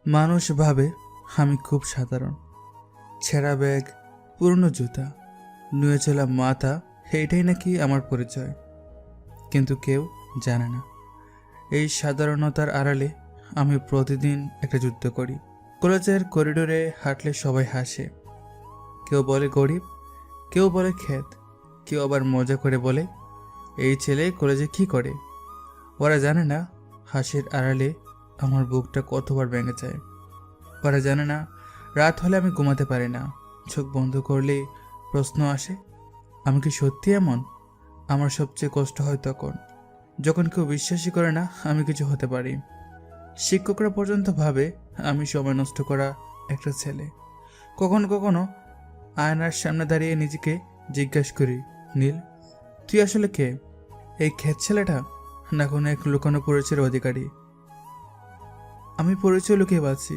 মানুষ ভাবে আমি খুব সাধারণ। ছেঁড়া ব্যাগ, পুরনো জুতা, নুয়ে চলা মাথা, এইটাই নাকি আমার পরিচয়। কিন্তু কেউ জানে না এই সাধারণতার আড়ালে আমি প্রতিদিন একটা যুদ্ধ করি। কলেজের করিডোরে হাঁটলে সবাই হাসে। কেউ বলে গরিব, কেউ বলে ক্ষেত, কেউ আবার মজা করে বলে এই ছেলে কলেজে কি করে। ওরা জানে না হাসির আড়ালে আমার বুকটা কতবার ভেঙে যায়। ওরা জানে না রাত হলে আমি ঘুমাতে পারি না। চোখ বন্ধ করলে প্রশ্ন আসে, আমি কি সত্যি এমন? আমার সবচেয়ে কষ্ট হয় তখন, যখন কেউ বিশ্বাসই করে না আমি কিছু হতে পারি। শিক্ষকরা পর্যন্ত ভাবে আমি সময় নষ্ট করা একটা ছেলে। কখনো কখনো আয়নার সামনে দাঁড়িয়ে নিজেকে জিজ্ঞাসা করি, নীল, তুই আসলে কে? এই ক্ষেত ছেলেটা, না কোনো এক লুকানো পরিচয়ের অধিকারী? আমি পরিচয় লুকিয়ে বাঁচি,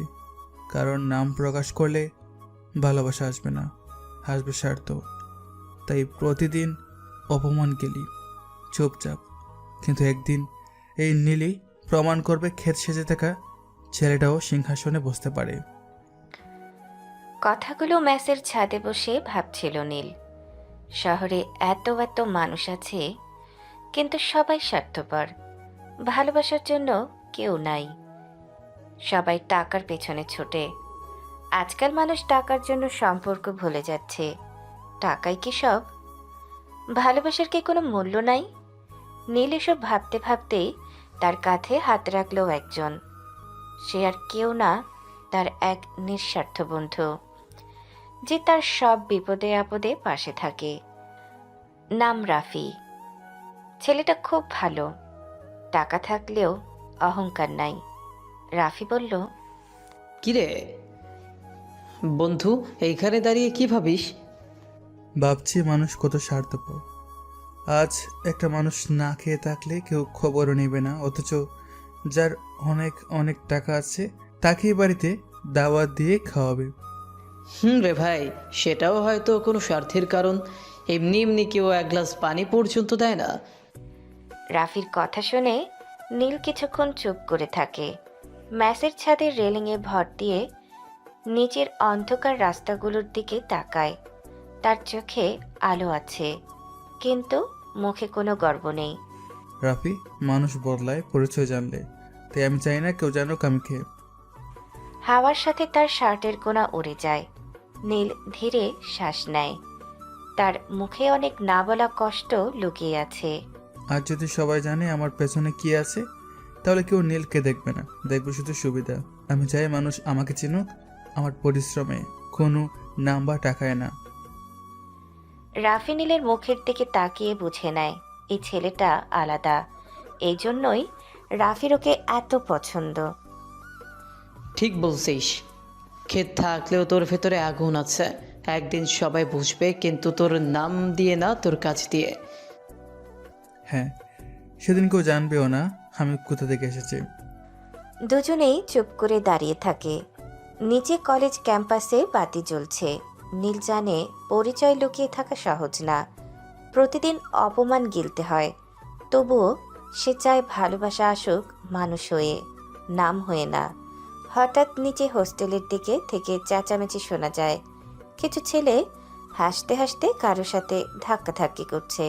কারণ নাম প্রকাশ করলে ভালোবাসা আসবে না, আসবে স্বার্থ। তাই প্রতিদিন অপমান গেলি চুপচাপ। কিন্তু একদিন এই নীলই প্রমাণ করবে ক্ষেত সেজে থাকা ছেলেটাও সিংহাসনে বসতে পারে। কথাগুলো মেসের ছাদে বসে ভাবছিল নীল। শহরে এত এত মানুষ আছে, কিন্তু সবাই স্বার্থপর। ভালোবাসার জন্য কেউ নাই। সবাই টাকার পেছনে ছোটে। আজকাল মানুষ টাকার জন্য সম্পর্ক ভুলে যাচ্ছে। টাকাই কি সব? ভালোবাসার কি কোনো মূল্য নাই? নীল এসব ভাবতে ভাবতেই তার কাঁধে হাত রাখলো একজন। সে আর কেউ না, তার এক নিঃস্বার্থ বন্ধু, যে তার সব বিপদে আপদে পাশে থাকে। নাম রাফি। ছেলেটা খুব ভালো, টাকা থাকলেও অহংকার নাই। রাফি বলল, কিরে বন্ধু, এইখানে দাঁড়িয়ে কি ভাবিস? ভাবছি মানুষ কত স্বার্থপর। আজ একটা মানুষ না খেয়ে থাকলে কেউ খবরও নেবে না, অথচ যার অনেক অনেক টাকা আছে তাকেই বাড়িতে দাওয়াত দিয়ে খাওয়াবে। রে ভাই, সেটাও হয়তো কোনো স্বার্থের কারণ। এমনি এমনি কেউ এক গ্লাস পানি পর্যন্ত দেয় না। রাফির কথা শুনে নীল কিছুক্ষণ চুপ করে থাকে। ম্যাসের ছাদের রেলিংয়ে ভর দিয়ে নিচের অন্ধকার রাস্তাগুলোর দিকে তাকায়। তার চোখে আলো আছে, কিন্তু মুখে কোনো গর্ব নেই। রাফি, মানুষ বদলায় পরিচয় জানলে, তাই আমি চাই না কেউ জানুক আমি খেয়ে। হাওয়ার সাথে তার শার্টের কোনা উড়ে যায়। নীল ধীরে শ্বাস নেয়। তার মুখে অনেক না বলা কষ্ট লুকিয়ে আছে। আর যদি সবাই জানে আমার পেছনে কি আছে, তাহলে কেউ নীলকে দেখবে না, দেখবে শুধু সুবিধা। আমি চাই মানুষ আমাকে চিনুক আমার পরিশ্রমে, কোনো নাম বা টাকায় না। রাফি নীলের মুখের দিকে তাকিয়ে বুঝে নেয় এই ছেলেটা আলাদা। এই জন্যই রাফির ওকে এত পছন্দ। ঠিক বলছিস। ক্ষেত থাকলেও তোর ভেতরে আগুন আছে। একদিন সবাই বুঝবে, কিন্তু তোর নাম দিয়ে না, তোর কাছ দিয়ে। হ্যাঁ, সেদিন কেউ জানবেও না আমি কোথা থেকে এসেছি। দুজনেই চুপ করে দাঁড়িয়ে থাকে। নিচে কলেজ ক্যাম্পাসে বাতি জ্বলছে। নীল জানে পরিচয় লুকিয়ে থাকা সহজ না, প্রতিদিন অপমান গিলতে হয়। তবুও সে চায় ভালোবাসা আসুক মানুষ হয়ে, নাম হয়ে না। হঠাৎ নিচে হোস্টেলের দিকে থেকে চেঁচামেচি শোনা যায়। কিছু ছেলে হাসতে হাসতে কারো সাথে ধাক্কাধাক্কি করছে।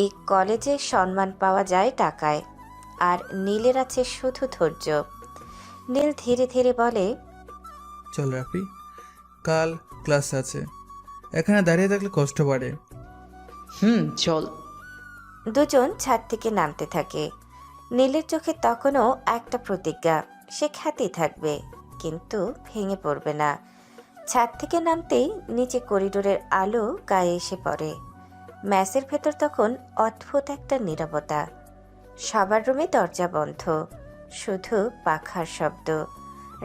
এই কলেজে সম্মান পাওয়া যায় টাকায়, আর নীলের আছে শুধু ধৈর্য। নীল ধীরে ধীরে বলে, চল রাফি, কাল ক্লাস আছে, এখানে দাঁড়িয়ে থাকলে কষ্ট বাড়ে। চল। দুজন ছাদ থেকে নামতে থাকে। নীলের চোখে তখনও একটা প্রতিজ্ঞা, সে খ্যাতি থাকবে, কিন্তু ভেঙে পড়বে না। ছাদ থেকে নামতেই নিচে করিডোরের আলো গায়ে এসে পড়ে। ম্যাসের ভেতর তখন অদ্ভুত একটা নীরবতা। সবার রুমে দরজা বন্ধ, শুধু পাখার শব্দ।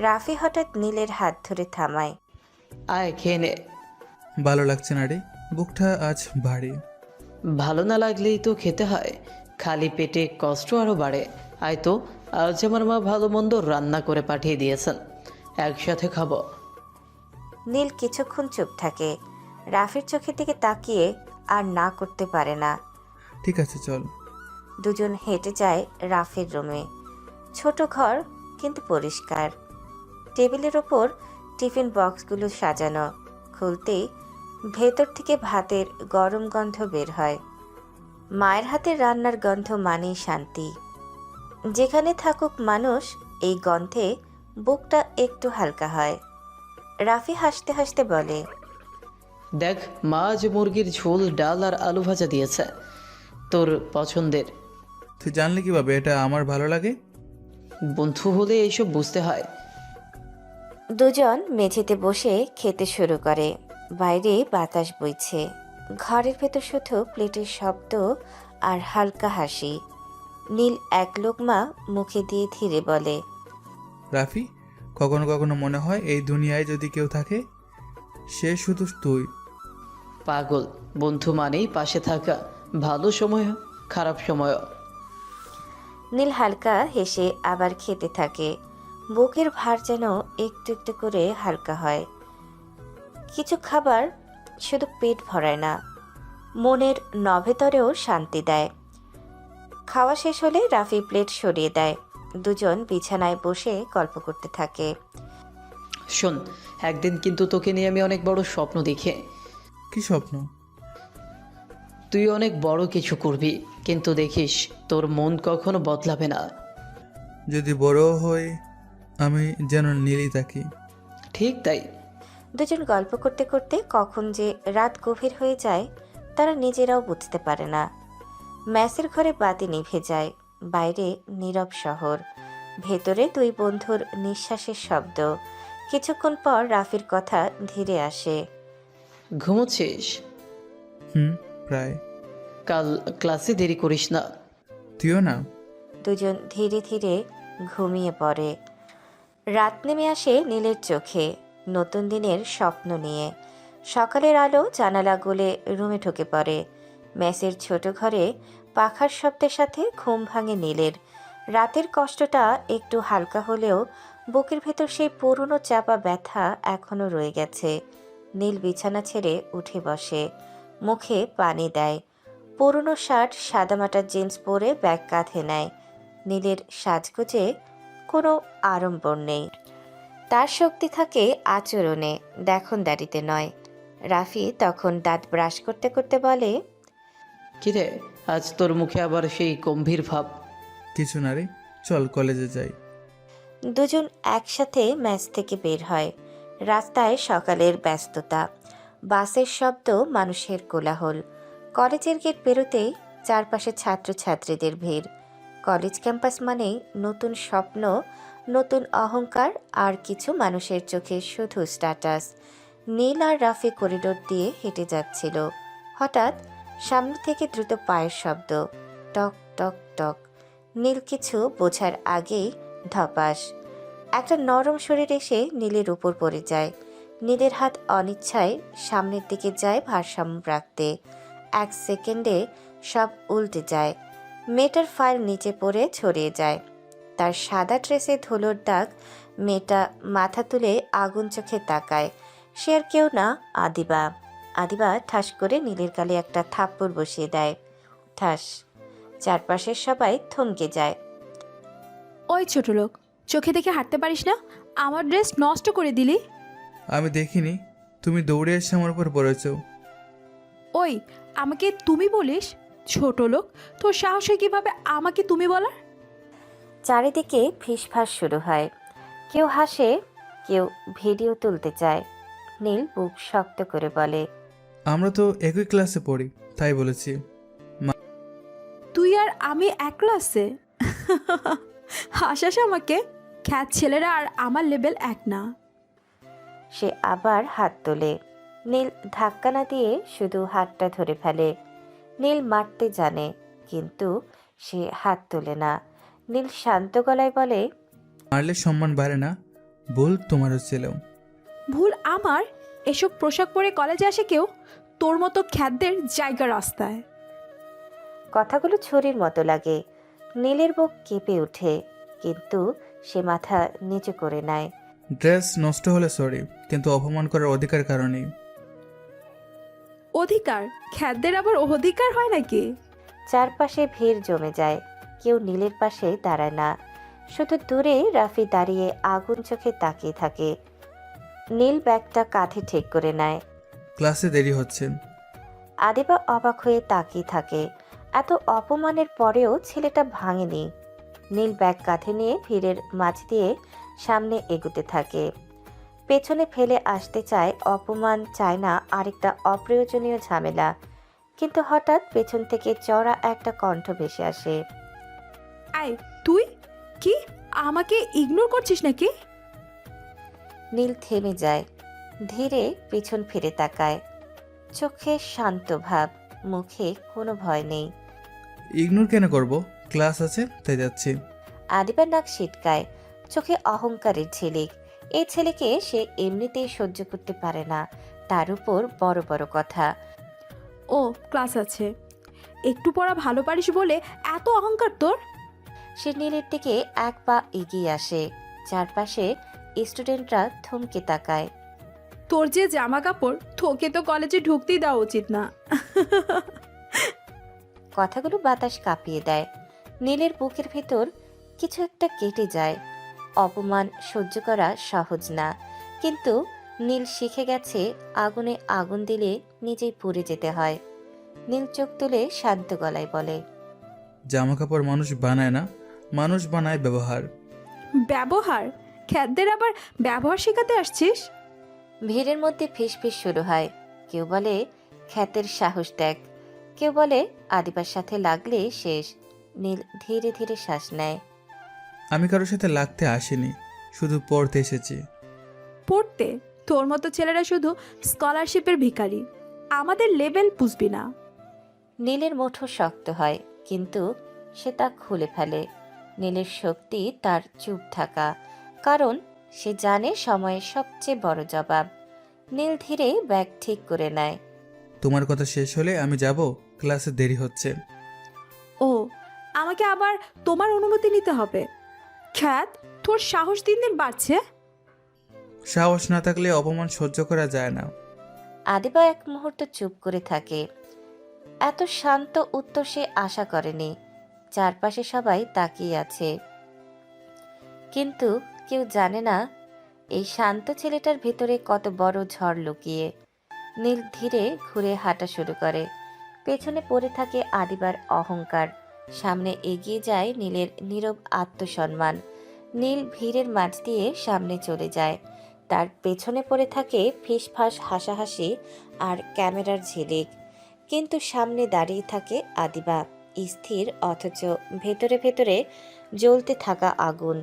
রাফি হঠাৎ নীলের হাত ধরে থামায়। আয় খেয়ে নে। ভালো লাগছে না রে, বুকটা আজ ভারী। ভালো না লাগলেই তো খেতে হয়, খালি পেটে কষ্ট আরও বাড়ে। আয় তো, আজ আমার মা ভালো মন্দ রান্না করে পাঠিয়ে দিয়েছেন, একসাথে খাবো। নীল কিছুক্ষণ চুপ থাকে। রাফির চোখের দিকে তাকিয়ে আর না করতে পারে না। ঠিক আছে চল। দুজন হেঁটে যায় রাফির রুমে। ছোট ঘর কিন্তু পরিষ্কার। টেবিলের ওপর টিফিন বক্সগুলো সাজানো। খুলতেই ভেতর থেকে ভাতের গরম গন্ধ বের হয়। মায়ের হাতের রান্নার গন্ধ মানেই শান্তি। যেখানে থাকুক মানুষ, এই গন্ধে বুকটা একটু হালকা হয়। রাফি হাসতে হাসতে বলে, দেখ, মা আজ মুরগির ঝোল, ডাল আর আলু ভাজা দিয়েছে, তোর পছন্দের। তুই জানলে কিভাবে এটা আমার ভালো লাগে? বন্ধু হলে এইসব বুঝতে হয়। দুজন মেঝেতে বসে খেতে শুরু করে। বাইরে বাতাস বইছে। ঘরের ভেতর শুধু প্লেটের শব্দ আর হালকা হাসি। নীল এক লোকমা মুখে দিয়ে ধীরে বলে, রাফি, কখনো কখনো মনে হয় এই দুনিয়ায় যদি কেউ থাকে, সে শুধু তুই। পাগল, বন্ধু মানেই পাশে থাকা, ভালো সময় খারাপ সময়ও। নীল হালকা হেসে আবার খেতে থাকে। বুকের ভার যেন একটু একটু করে হালকা হয়। কিছু খাবার শুধু পেট ভরায় না, মনের নভেতরেও শান্তি দেয়। খাওয়া শেষ হলে রাফি প্লেট সরিয়ে দেয়। দুজন বিছানায় বসে গল্প করতে থাকে। শোন, একদিন কিন্তু তোকে নিয়ে আমি অনেক বড় স্বপ্ন দেখে। কি স্বপ্ন? তুই অনেক বড় কিছু করবি, কিন্তু দেখিস তোর মন কখনো বদলাবে না। যদি বড় হই, আমি যেন নীলই থাকি। ঠিক তাই। দুজন গল্প করতে করতে কখন যে রাত গভীর হয়ে যায় তারা নিজেরাও বুঝতে পারে না। ম্যাসের ঘরে বাতি নিভে যায়। বাইরে নীরব শহর। ভেতরে দুই বন্ধুর নিঃশ্বাসের শব্দ। কিছুক্ষণ পর রাফির কথা ধীরে আসে। ঘুমোচ্ছিস? প্রায়। কাল ক্লাসে দেরি করিস না। তুইও না। দুজন ধীরে ধীরে ঘুমিয়ে পড়ে। রাত নেমে আসে নীলের চোখে, নতুন দিনের স্বপ্ন নিয়ে। সকালের আলো জানালা গলে রুমে ঢুকে পড়ে। মেসের ছোট ঘরে পাখার শব্দের সাথে ঘুম ভাঙে নীলের। রাতের কষ্টটা একটু হালকা হলেও বুকের ভেতর সেই পুরনো চাপা ব্যথা এখনো রয়ে গেছে। নীল বিছানা ছেড়ে উঠে বসে, মুখে পানি দেয়। পুরনো শার্ট, সাদামাটা জিন্স পরে ব্যাগ কাঁধে নেয়। নীলের সাজগোজে কোনো আড়ম্বর নেই। তার শক্তি থাকে আচরণে, দেখনদারিতে নয়। রাফি তখন দাঁত ব্রাশ করতে করতে বলে, কিরে, আজ তোর মুখে আবার সেই গম্ভীর ভাব? কিছু না রে, চল কলেজে যাই। দুজন একসাথে ম্যাচ থেকে বের হয়। রাস্তায় সকালের ব্যস্ততা, বাসের শব্দ, মানুষের কোলাহল। কলেজের গেট পেরোতেই চারপাশে ছাত্রছাত্রীদের ভিড়। কলেজ ক্যাম্পাস মানেই নতুন স্বপ্ন, নতুন অহংকার, আর কিছু মানুষের চোখে শুধু স্ট্যাটাস। নীল আর রাফি করিডোর দিয়ে হেঁটে যাচ্ছিল। হঠাৎ সামনে থেকে দ্রুত পায়ের শব্দ, টক টক টক। নীল কিছু বোঝার আগেই ধপাস একটা নরম শরীর এসে নীলের উপর পড়ে যায়। নীলের হাত অনিচ্ছায় সামনের দিকে যায় ভারসাম্য রাখতে। এক সেকেন্ডে সব উল্টে যায়। মেয়েটার ফাইল নিচে পড়ে ছড়িয়ে যায়। তার সাদা ড্রেসে ধুলোর দাগ। মেয়েটা মাথা তুলে আগুন চোখে তাকায়। সে আর কেউ না, আদিবা। আদিবা ঠাস করে নীলের গালে একটা থাপ্পড় বসিয়ে দেয়। ঠাস। চারপাশের সবাই থমকে যায়। ওই ছোট লোক, চোখে দেখে হাঁটতে পারিস না? আমার ড্রেস নষ্ট করে দিলি। আমি দেখিনি, তুমি দৌড়ে এসে আমার উপর পড়েছ। ওই, আমাকে তুমি বলিস? ছোট লোক, তোর সাহস হয় কিভাবে আমাকে তুমি বলার? চারিদিকে ফিসফাস শুরু হয়। কেউ হাসে, কেউ ভিডিও তুলতে চায়। নীল বুক শক্ত করে বলে, আমরা তো একই ক্লাসে পড়ি, তাই বলেছি। তুই আর আমি এক ক্লাসে? হাসাস আমাকে? খ্যাত ছেলেরা আর আমার লেভেল এক না। সে আবার হাত তোলে। নীল ধাক্কা না দিয়ে শুধু হাতটা ধরে ফেলে। নীল মারতে জানে, কিন্তু সে হাত তোলে না। নীল শান্ত গলায় বলে, মারলে সম্মান বাড়ে না, ভুল তোমারও ছিলেও। ভুল আমার? এসব পোশাক পরে কলেজে আসে কেউ? তোর মতো খ্যাতদের জায়গা রাস্তায়। কথাগুলো ছুরির মতো লাগে। নীলের বুক কেঁপে ওঠে, কিন্তু সে মাথা নিচু করে নেয়। ড্রেস নষ্ট হলে সরি, কিন্তু অপমান করার অধিকার কারণেই। অধিকার? খ্যাতদের আবার অধিকার হয় নাকি? চারপাশে ভিড় জমে যায়, কেউ নীলের পাশে দাঁড়ায় না। শুধু দূরে রাফি দাঁড়িয়ে আগুন চোখে তাকিয়ে থাকে। নীল ব্যাগটা কাঁধে ঠিক করে নেয়। ক্লাসে দেরি হচ্ছে। আদিবা অবাক হয়ে তাকিয়ে থাকে। এত অপমানের পরেও ছেলেটা ভাঙেনি। নীল ব্যাগ কাঁধে নিয়ে ভিড়ের মাঝ দিয়ে সামনে এগুতে থাকে। পেছনে ফেলে আসতে চায়, অপমান চায় না আরেকটা অপ্রয়োজনীয় ঝামেলা। কিন্তু হঠাৎ পেছন থেকে চড়া একটা কণ্ঠ ভেসে আসে। আয় তুই কি আমাকে ইগনোর করছিস নাকি? নীল থেমে যায়, ধীরে পিছন ফিরে তাকায়। চোখে শান্ত ভাব, মুখে কোনো ভয় নেই। ইগনোর কেন করব? ক্লাস আছে তাই যাচ্ছি। আদিবার নাক সিটকায়, চোখে অহংকারের ঝিলিক। এই ছেলেকে সে এমনিতেই সহ্য করতে পারে না, তার উপর বড় বড় কথা। ও ক্লাস আছে, একটু পড়া ভালো পারিস বলে এত অহংকার তোর? সে নীলের দিকে এক পা এগিয়ে আসে। চারপাশে স্টুডেন্টরা থমকে তাকায়। তোর যে জামা কাপড়, তোকে তো কলেজে ঢুকতেই দেওয়া উচিত না। কথাগুলো বাতাস কাঁপিয়ে দেয়। নীলের বুকের ভেতর কিছু একটা কেটে যায়। অপমান সহ্য করা সহজ না, কিন্তু নীল শিখে গেছে আগুনে আগুন দিলে নিজেই পুড়ে যেতে হয়। নীল চোখ তুলে শান্ত গলায় বলে, জামা কাপড় মানুষ বানায় না, মানুষ বানায় ব্যবহার। ব্যবহার? খ্যাতদের আবার ব্যবহার শেখাতে আসছিস? ভিড়ের মধ্যে ফিসফিস শুরু হয়। কেউ বলে খ্যাতের সাহস দেখ, কেউ বলে আদিবার সাথে লাগলে শেষ। নীল ধীরে ধীরে শ্বাস নেয়। আমি কারোর সাথে লাগতে আসিনি, শুধু পড়তে এসেছি। পড়তে? তোর মতো ছেলেরা শুধু স্কলারশিপের ভিখারি, আমাদের লেভেল বুঝবি না। নীলের মুঠো শক্ত হয়, কিন্তু সে তা খুলে ফেলে। নীলের শক্তি তার চুপ থাকা, কারণ সে জানে সময়ের সবচেয়ে বড় জবাব। নীল ধীরে ব্যাগ ঠিক করে নেয়। তোমার কথা শেষ হলে আমি যাব, ক্লাসে দেরি হচ্ছে। ও, আমাকে আবার তোমার অনুমতি নিতে হবে? খ্যাত, তোর সাহস দিন দিন বাড়ছে। সাহস না থাকলে অপমান সহ্য করা যায় না। আদিবা এক মুহূর্ত চুপ করে থাকে। এত শান্ত উত্তর সে আশা করেনি। চারপাশে সবাই তাকিয়ে আছে, কিন্তু কেউ জানে না এই শান্ত ছেলেটার ভিতরে কত বড় ঝড় লুকিয়ে। নীল ধীরে ঘুরে হাঁটা শুরু করে। পেছনে পড়ে থাকে আদিবার অহংকার, সামনে এগিয়ে যায় নীলের নীরব আত্মসম্মান। নীল ভিড়ের মাঝ দিয়ে সামনে চলে যায়। তার পেছনে পড়ে থাকে ফিসফাস হাসাহাসি আর ক্যামেরার ঝিলিক। কিন্তু সামনে দাঁড়িয়ে থাকে আদিবা, স্থির অথচ ভেতরে ভেতরে জ্বলতে থাকা আগুন।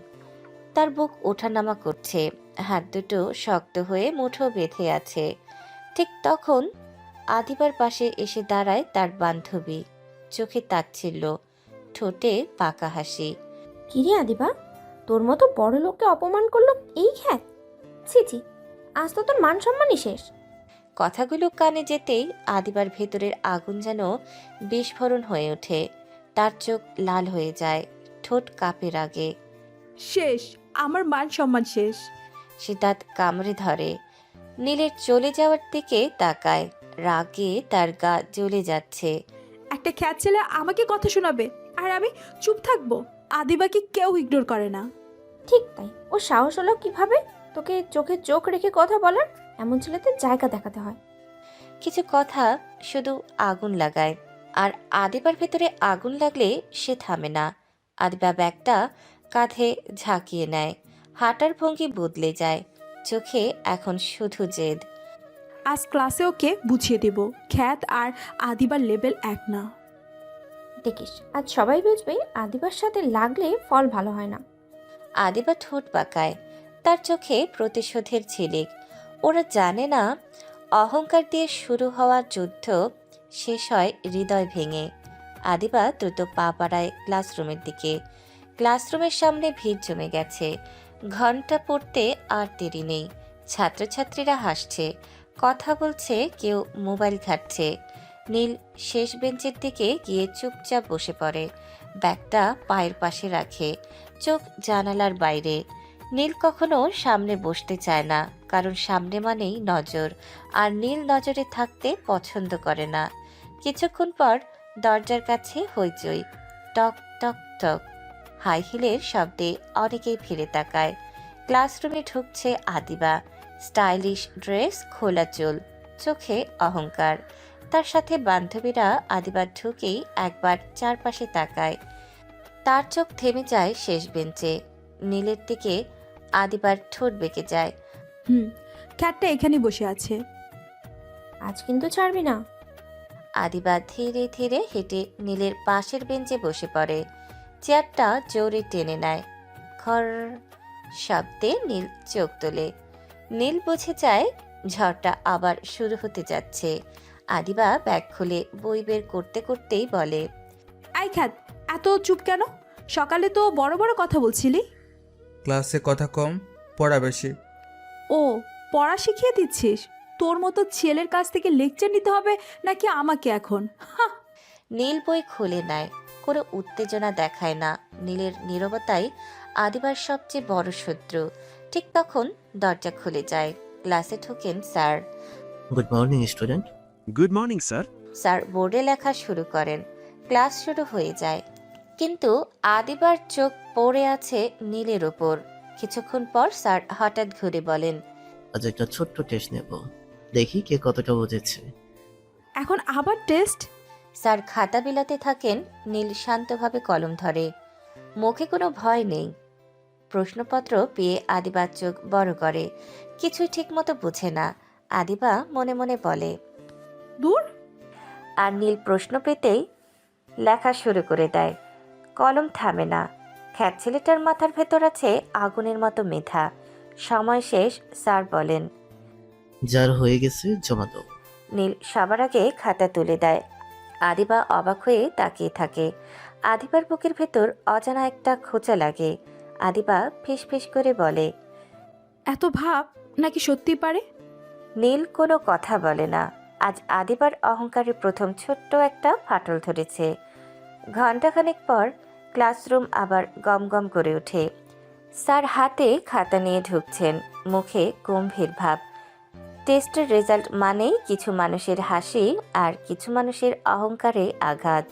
তার বুক ওঠানামা করছে, হাত দুটো শক্ত হয়ে মুঠো বেঁধে আছে। ঠিক তখন আদিবার পাশে এসে দাঁড়ায় তার বান্ধবী। চোখে তাচ্ছিল্য, ঠোঁটে পাকা হাসি। কিরে আদিবা, তোর মতো বড় লোককে অপমান করলো এই খ্যাত? ছি ছি, আজ তো তোর মান সম্মানই শেষ। কথাগুলো কানে যেতেই আদিবার ভেতরের আগুন যেন বিস্ফোরণ হয়ে ওঠে। তার চোখ লাল হয়ে যায়, ঠোঁট কাঁপে রাগে। শেষ, আমার মান সম্মান শেষ। সে দাঁত কামড়ে ধরে। নীলের চলে যাওয়ার দিকে তাকায়, রাগে তার গা জ্বলে যাচ্ছে। একটা খ্যাত ছেলে আমাকে কথা শোনাবে আর আমি চুপ থাকবো? আদিবাকে কেউ ইগনোর করে না। ঠিক তাই, ও সাহস হলো কিভাবে তোকে চোখে চোখ রেখে কথা বলার? এমন ছেলেদের জায়গা দেখাতে হয়। কিছু কথা শুধু আগুন লাগায়, আর আদিবার ভেতরে আগুন লাগলে সে থামে না। আদিবা ব্যাগটা কাঁধে ঝাঁকিয়ে নেয়, হাঁটার ভঙ্গি বদলে যায়। চোখে এখন শুধু জেদ। আজ ক্লাসে ওকে বুঝিয়ে দেব, খ্যাত আর আদিবার লেভেল এক না। দেখিস, আজ সবাই বুঝবে আদিবার সাথে লাগলে ফল ভালো হয় না। আদিবা ঠোঁট পাকায়, তার চোখে প্রতিশোধের ঝিলিক। ওরা জানে না অহংকার দিয়ে শুরু হওয়া যুদ্ধ শেষ হয় হৃদয় ভেঙে। আদিবা দ্রুত পা বাড়ায় ক্লাসরুমের দিকে। ক্লাসরুমের সামনে ভিড় জমে গেছে। ঘন্টা পড়তে আর দেরি নেই। ছাত্রছাত্রীরা হাসছে, কথা বলছে, কেউ মোবাইল ঘাঁটছে। নীল শেষ বেঞ্চের দিকে গিয়ে চুপচাপ বসে পড়ে, ব্যাগটা পায়ের পাশে রাখে, চোখ জানালার বাইরে। নীল কখনো সামনে বসতে চায় না, কারণ সামনে মানেই নজর, আর নীল নজরে থাকতে পছন্দ করে না। কিছুক্ষণ পর দরজার কাছে হইচই, টক টক টক। হাই হিলের শব্দে অনেকেই ফিরে তাকায়। ক্লাসরুমে ঢুকছে আদিবা। স্টাইলিশ ড্রেস, খোলা চুল, চোখে অহংকার। তার সাথে বান্ধবীরা আদিবার ঢুকেই একবার চারপাশে তাকায়। তার চোখ থেমে যায় শেষ বেঞ্চে। নীলের দিকে আদিবার ঠোঁট বেঁকে যায়। খ্যাটটা এখানে বসে আছে। আজ কিন্তু ছাড়বি না। আদিবা ধীরে ধীরে হেঁটে নীলের পাশের বেঞ্চে বসে পড়ে। চেয়ারটা জোরে টেনে নেয়। খর শব্দে নীল চোখ তোলে। নীল বুঝে যায় ঝড়টা আবার শুরু হতে যাচ্ছে। আদিবা ব্যাগ খুলে বই বের করতে করতেই বলে, আই খ্যাত, এত চুপ কেন? সকালে তো বড় বড় কথা বলছিলি। ক্লাসে কথা কম, পড়া বেশি। ও, পড়া শিখিয়ে দিচ্ছিস? তোর মতো ছেলের কাছ থেকে লেকচার নিতে হবে নাকি আমাকে এখন? নীল বই খুলে নেয়, কোনো উত্তেজনা দেখায় না। নীলের নীরবতাই আদিবার সবচেয়ে বড় শত্রু। ঠিক তখন দরজা খুলে যায়। ক্লাসে ঢোকেন sir. Good morning student. Good morning sir. Sir বোর্ডে লেখা শুরু করেন। ক্লাস শুরু হয়ে যায়, কিন্তু আদিবার চোখ পড়ে আছে নীলের ওপর। কিছুক্ষণ পর স্যার হঠাৎ ঘুরে বলেন, আজ একটা ছোট্ট টেস্ট নেব, দেখি কে কতটা বুঝেছে। এখন আবার টেস্ট? স্যার খাতা বিলাতে থাকেন। নীল শান্তভাবে কলম ধরে, মুখে কোনো ভয় নেই। প্রশ্নপত্র পেয়ে আদিবার চোখ বড় করে। কিছুই ঠিকমতো বুঝে না। আদিবা মনে মনে বলে, দূর। আর নীল প্রশ্ন পেতেই লেখা শুরু করে দেয়। কলম থামে না। খ্যাত ছেলেটার মাথার ভেতর আছে আগুনের মতো মেধা। সময় শেষ। স্যার বলেন, যার হয়ে গেছে জমা দাও। নীল সবার আগে খাতা তুলে দেয়। আদিবা অবাক হয়ে তাকিয়ে থাকে। আদিবার বুকের ভেতর অজানা একটা খোঁচা লাগে। আদিবা ফিসফিস করে বলে, এত ভাব নাকি সত্যি পারে? নীল কোনো কথা বলে না। আজ আদিবার অহংকারের প্রথম ছোট্ট একটা ফাটল ধরেছে। ঘণ্টাখানেক পর ক্লাসরুম আবার গমগম করে ওঠে। স্যার হাতে খাতা নিয়ে ঢুকছেন, মুখে গম্ভীর ভাব। টেস্টের রেজাল্ট মানেই কিছু মানুষের হাসি আর কিছু মানুষের অহংকারে আঘাত।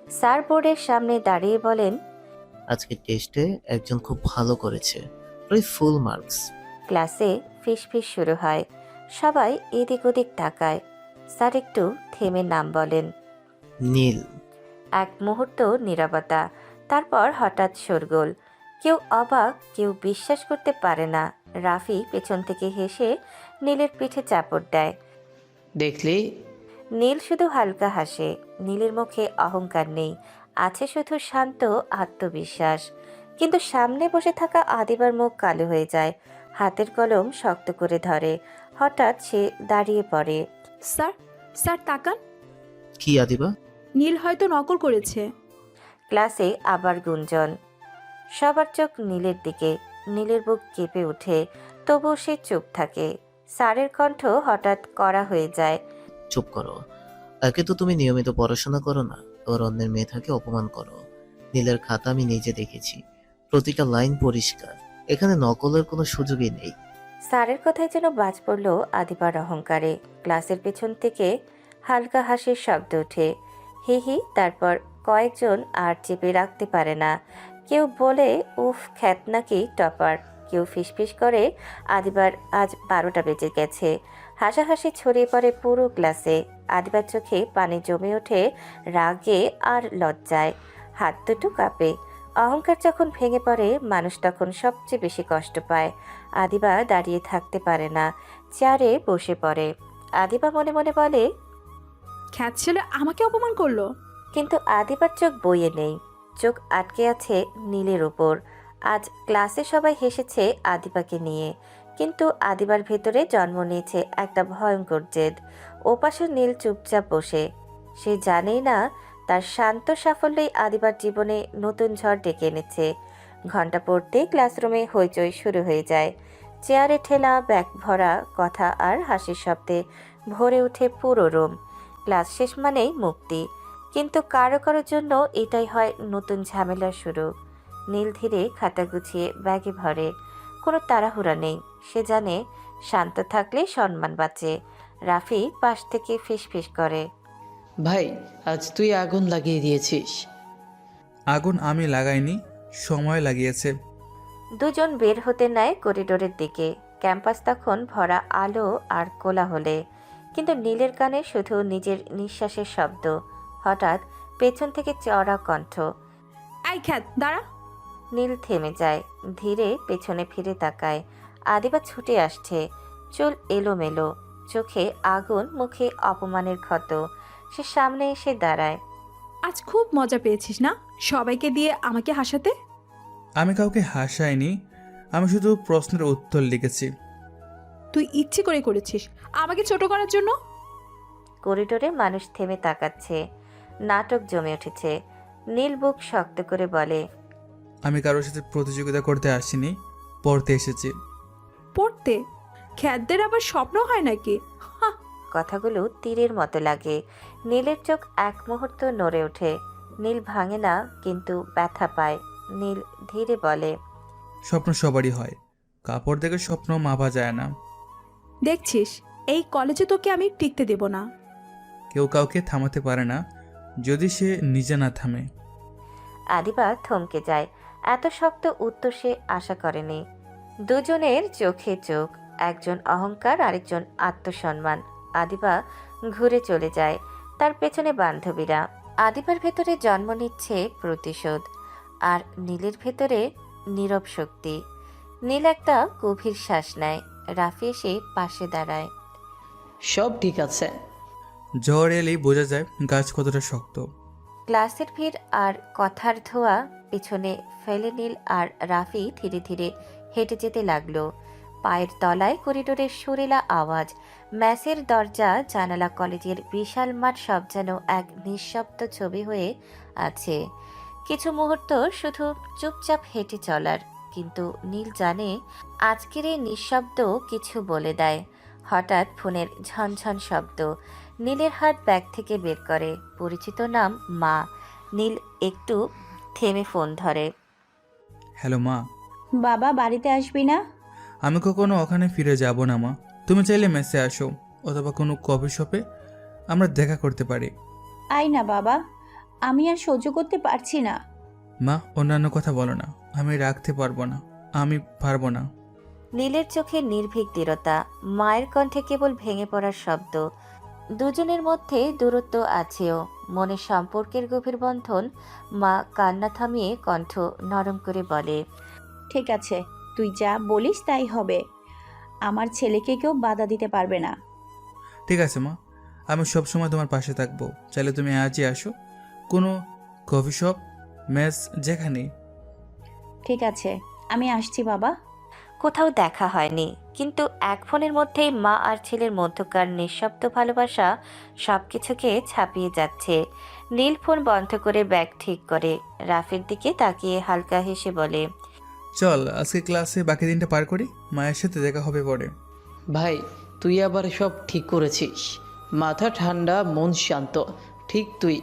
স্যার বোর্ডের সামনে দাঁড়িয়ে বলেন, আজকে টেস্টে একজন খুব ভালো করেছে, প্রায় ফুল মার্কস। ক্লাসে ফিসফিস শুরু হয়। সবাই এদিক ওদিক তাকায়। স্যার একটু থেমে নাম বলেন। নীল। এক মুহূর্ত নীরবতা। তারপর হঠাৎ শোরগোল। কেউ অবাক, কেউ বিশ্বাস করতে পারে না। রাফি পেছন থেকে হেসে নীলের পিঠে চাপড় দেয়। দেখলি? নীল শুধু হালকা হাসে। নীলের মুখে অহংকার নেই, আছে শুধু শান্ত আত্মবিশ্বাস। কিন্তু সামনে বসে থাকা আদিবার মুখ কালো হয়ে যায়। হাতের কলম শক্ত করে ধরে। হঠাৎ সে দাঁড়িয়ে পড়ে। স্যার, স্যার তাকান। কি আদিবা? নীল হয়তো নকল করেছে। ক্লাসে আবার গুঞ্জন। সবার চোখ নীলের দিকে। নীলের বুক কেঁপে ওঠে, তবুও সে চুপ থাকে। স্যারের কণ্ঠ হঠাৎ কড়া হয়ে যায়। চুপ করো। একে তো তুমি নিয়মিত পড়াশোনা করো না, ওর অন্যের মেধাকে অপমান করো। নীলের খাতা আমি নিজে দেখেছি, প্রতিটা লাইন পরিষ্কার, এখানে নকলের কোনো সুযোগই নেই। স্যারের কথায় যেন বাজ পড়ল আদিবার অহংকারে। ক্লাসের পেছন থেকে হালকা হাসির শব্দ ওঠে, হি হি। তারপর কয়েকজন আর চেপে রাখতে পারে না। কেউ বলে, উফ, খ্যাত নাকি টপার। কেউ ফিসফিস করে, আদিবার আজ 12টা বেজে গেছে। হাসাহাসি ছড়িয়ে পড়ে পুরো ক্লাসে। আদিবার চোখে পানি জমে ওঠে রাগে আর লজ্জায়। হাত দুটো কাঁপে। অহংকার যখন ভেঙে পড়ে, মানুষ তখন সবচেয়ে বেশি কষ্ট পায়। আদিবা দাঁড়িয়ে থাকতে পারে না, চেয়ারে বসে পড়ে। আদিবা মনে মনে বলে, খ্যাত ছেলে আমাকে অপমান করলো। কিন্তু আদিবার চোখ বইয়ে নেই। চোখ আটকে আছে নীলের ওপর। আজ ক্লাসে সবাই হেসেছে আদিবাকে নিয়ে, কিন্তু আদিবার ভেতরে জন্ম নিয়েছে একটা ভয়ঙ্কর জেদ। ওপাশে নীল চুপচাপ বসে। সে জানেই না তার শান্ত সাফল্যই আদিবার জীবনে নতুন ঝড় ডেকে এনেছে। ঘন্টা পড়তেই ক্লাসরুমে হইচই শুরু হয়ে যায়। চেয়ারে ঠেলা, ব্যাগ ভরা কথা আর হাসির শব্দে ভরে ওঠে পুরো রুম। ক্লাস শেষ মানেই মুক্তি, কিন্তু কারো কারোর জন্য এটাই হয় নতুন ঝামেলার শুরু। নীল ধীরে খাতা গুছিয়ে ব্যাগে ভরে। কোনো তাড়াহুড়া নেই। সে জানে শান্ত থাকলে সম্মান বাঁচে। রাফি পাশ থেকে ফিসফিস করে, ভাই, আজ তুই আগুন লাগিয়ে দিয়েছিস। আগুন আমি লাগাইনি, সময় লাগিয়েছে। দুজন বের হতে নেয় করিডোরের দিকে। ক্যাম্পাস তখন ভরা আলো আর কোলাহলে, কিন্তু নীলের কানে শুধু নিজের নিঃশ্বাসের শব্দ। হঠাৎ পেছন থেকে চড়া কণ্ঠ। এই খ্যাত দাঁড়া। নীল থেমে যায়, ধীরে পেছনে ফিরে তাকায়। আদিবা ছুটে আসছে, চুল এলোমেলো, চোখে আগুন, মুখে অপমানের ক্ষত। সে সামনে এসে দাঁড়ায়। আজ খুব মজা পেয়েছিস না সবাইকে দিয়ে আমাকে হাসাতে? আমি কাউকে হাসাইনি, আমি শুধু প্রশ্নের উত্তর লিখেছি। তুই ইচ্ছে করে করেছিস আমাকে ছোট করার জন্য। করিডোরে মানুষ থেমে তাকাচ্ছে, নাটক জমে উঠেছে। নীল বুক শক্ত করে বলে, আমি কারোর সাথে প্রতিযোগিতা করতে আসিনি, পড়তে এসেছি। পড়তে? খ্যাতদের আবার স্বপ্ন হয় নাকি? হাহ। কথাগুলো তীরের মতো লাগে। নীলের চোখ এক মুহূর্ত নড়ে ওঠে। নীল ভাঙে না, কিন্তু ব্যথা পায়। নীল ধীরে বলে, স্বপ্ন সবারই হয়, কাপড় দেখে স্বপ্ন মাপা যায় না। দেখছিস, এই কলেজে তোকে আমি টিকতে দেব না। কেউ কাউকে থামাতে পারে না যদি সে নিজে না থামে। আদিবা থমকে যায়। এত শক্ত উত্তর সে আশা করেনি। দুজনের চোখে চোখ, একজন অহংকার, আরেকজন আত্মসম্মান। আদিবা ঘুরে চলে যায়। তার পেছনে বান্ধবীরা। আদিবার ভেতরে জন্ম নিচ্ছে প্রতিশোধ, আর নীলের ভেতরে নীরব শক্তি। নীল একটা গভীর শ্বাস নেয়। রাফি এসে পাশে দাঁড়ায়। সব ঠিক আছে। ঝড় এলেই বোঝা যায় গাছ কতটা শক্ত। ক্লাসের ভিড় আর কথার ধোয়া পিছনে ফেলে নীল আর রাফি ধীরে ধীরে হেঁটে যেতে লাগলো। পায়ের তলায় করিডোরের সুরেলা আওয়াজ, ম্যাসের দরজা, জানালা, কলেজের বিশাল মাঠ সব যেন এক নিঃশব্দ ছবি হয়ে আছে। কিছু মুহূর্ত শুধু চুপচাপ হেঁটে চলার, কিন্তু নীল জানে আজকের এই নিঃশব্দ কিছু বলে দেয়। হঠাৎ ফোনের ঝনঝন শব্দ। নীলের হাত ব্যাগ থেকে বের করে। পরিচিত নাম, মা। নীল একটু থেমে ফোন ধরে। হ্যালো মা। বাবা বাড়িতে আসবি না? আমি কখনো ওখানে ফিরে যাব না মা, তুমি চাইলে মেসে আসো অথবা কোনো কফি শপে আমরা দেখা করতে পারি। আয় না বাবা, আমি আর সহ্য করতে পারছি না। মা, অন্যান্য কথা বলো না, আমি রাখতে পারবো না, আমি পারবো না। নীলের চোখে নির্ভীক দৃঢ়তা, মায়ের কণ্ঠে কেবল ভেঙে পড়ার শব্দ। দুজনের মধ্যে দূরত্ব আছেও, মনের সম্পর্কের গভীর বন্ধন। মা কান্না থামিয়ে কণ্ঠ নরম করে বলে, ঠিক আছে, তুই যা বলিস তাই হবে। আমার ছেলেকে কেউ বাধা দিতে পারবে না। ঠিক আছে মা, আমি সবসময় তোমার পাশে থাকবো। চাইলে তুমি আজই আসো, কোনো কফি শপ, মেস, যেখানেই। ঠিক আছে, আমি আসছি বাবা। কোথাও দেখা হয়নি, কিন্তু এক ফোনের মধ্যেই মা আর ছেলের মধ্যকার নিঃশব্দ ভালোবাসা সবকিছুকে ছাপিয়ে যাচ্ছে। নীল ফোন বন্ধ করে ব্যাগ ঠিক করে রাফির দিকে তাকিয়ে হালকা হেসে বলে, চল আজকে ক্লাসে বাকি দিনটা পার করি, মায়ের সাথে দেখা হবে পরে। ভাই, তুই আবার সব ঠিক করেছিস। মাথা ঠান্ডা, মন শান্ত। ঠিক তুই।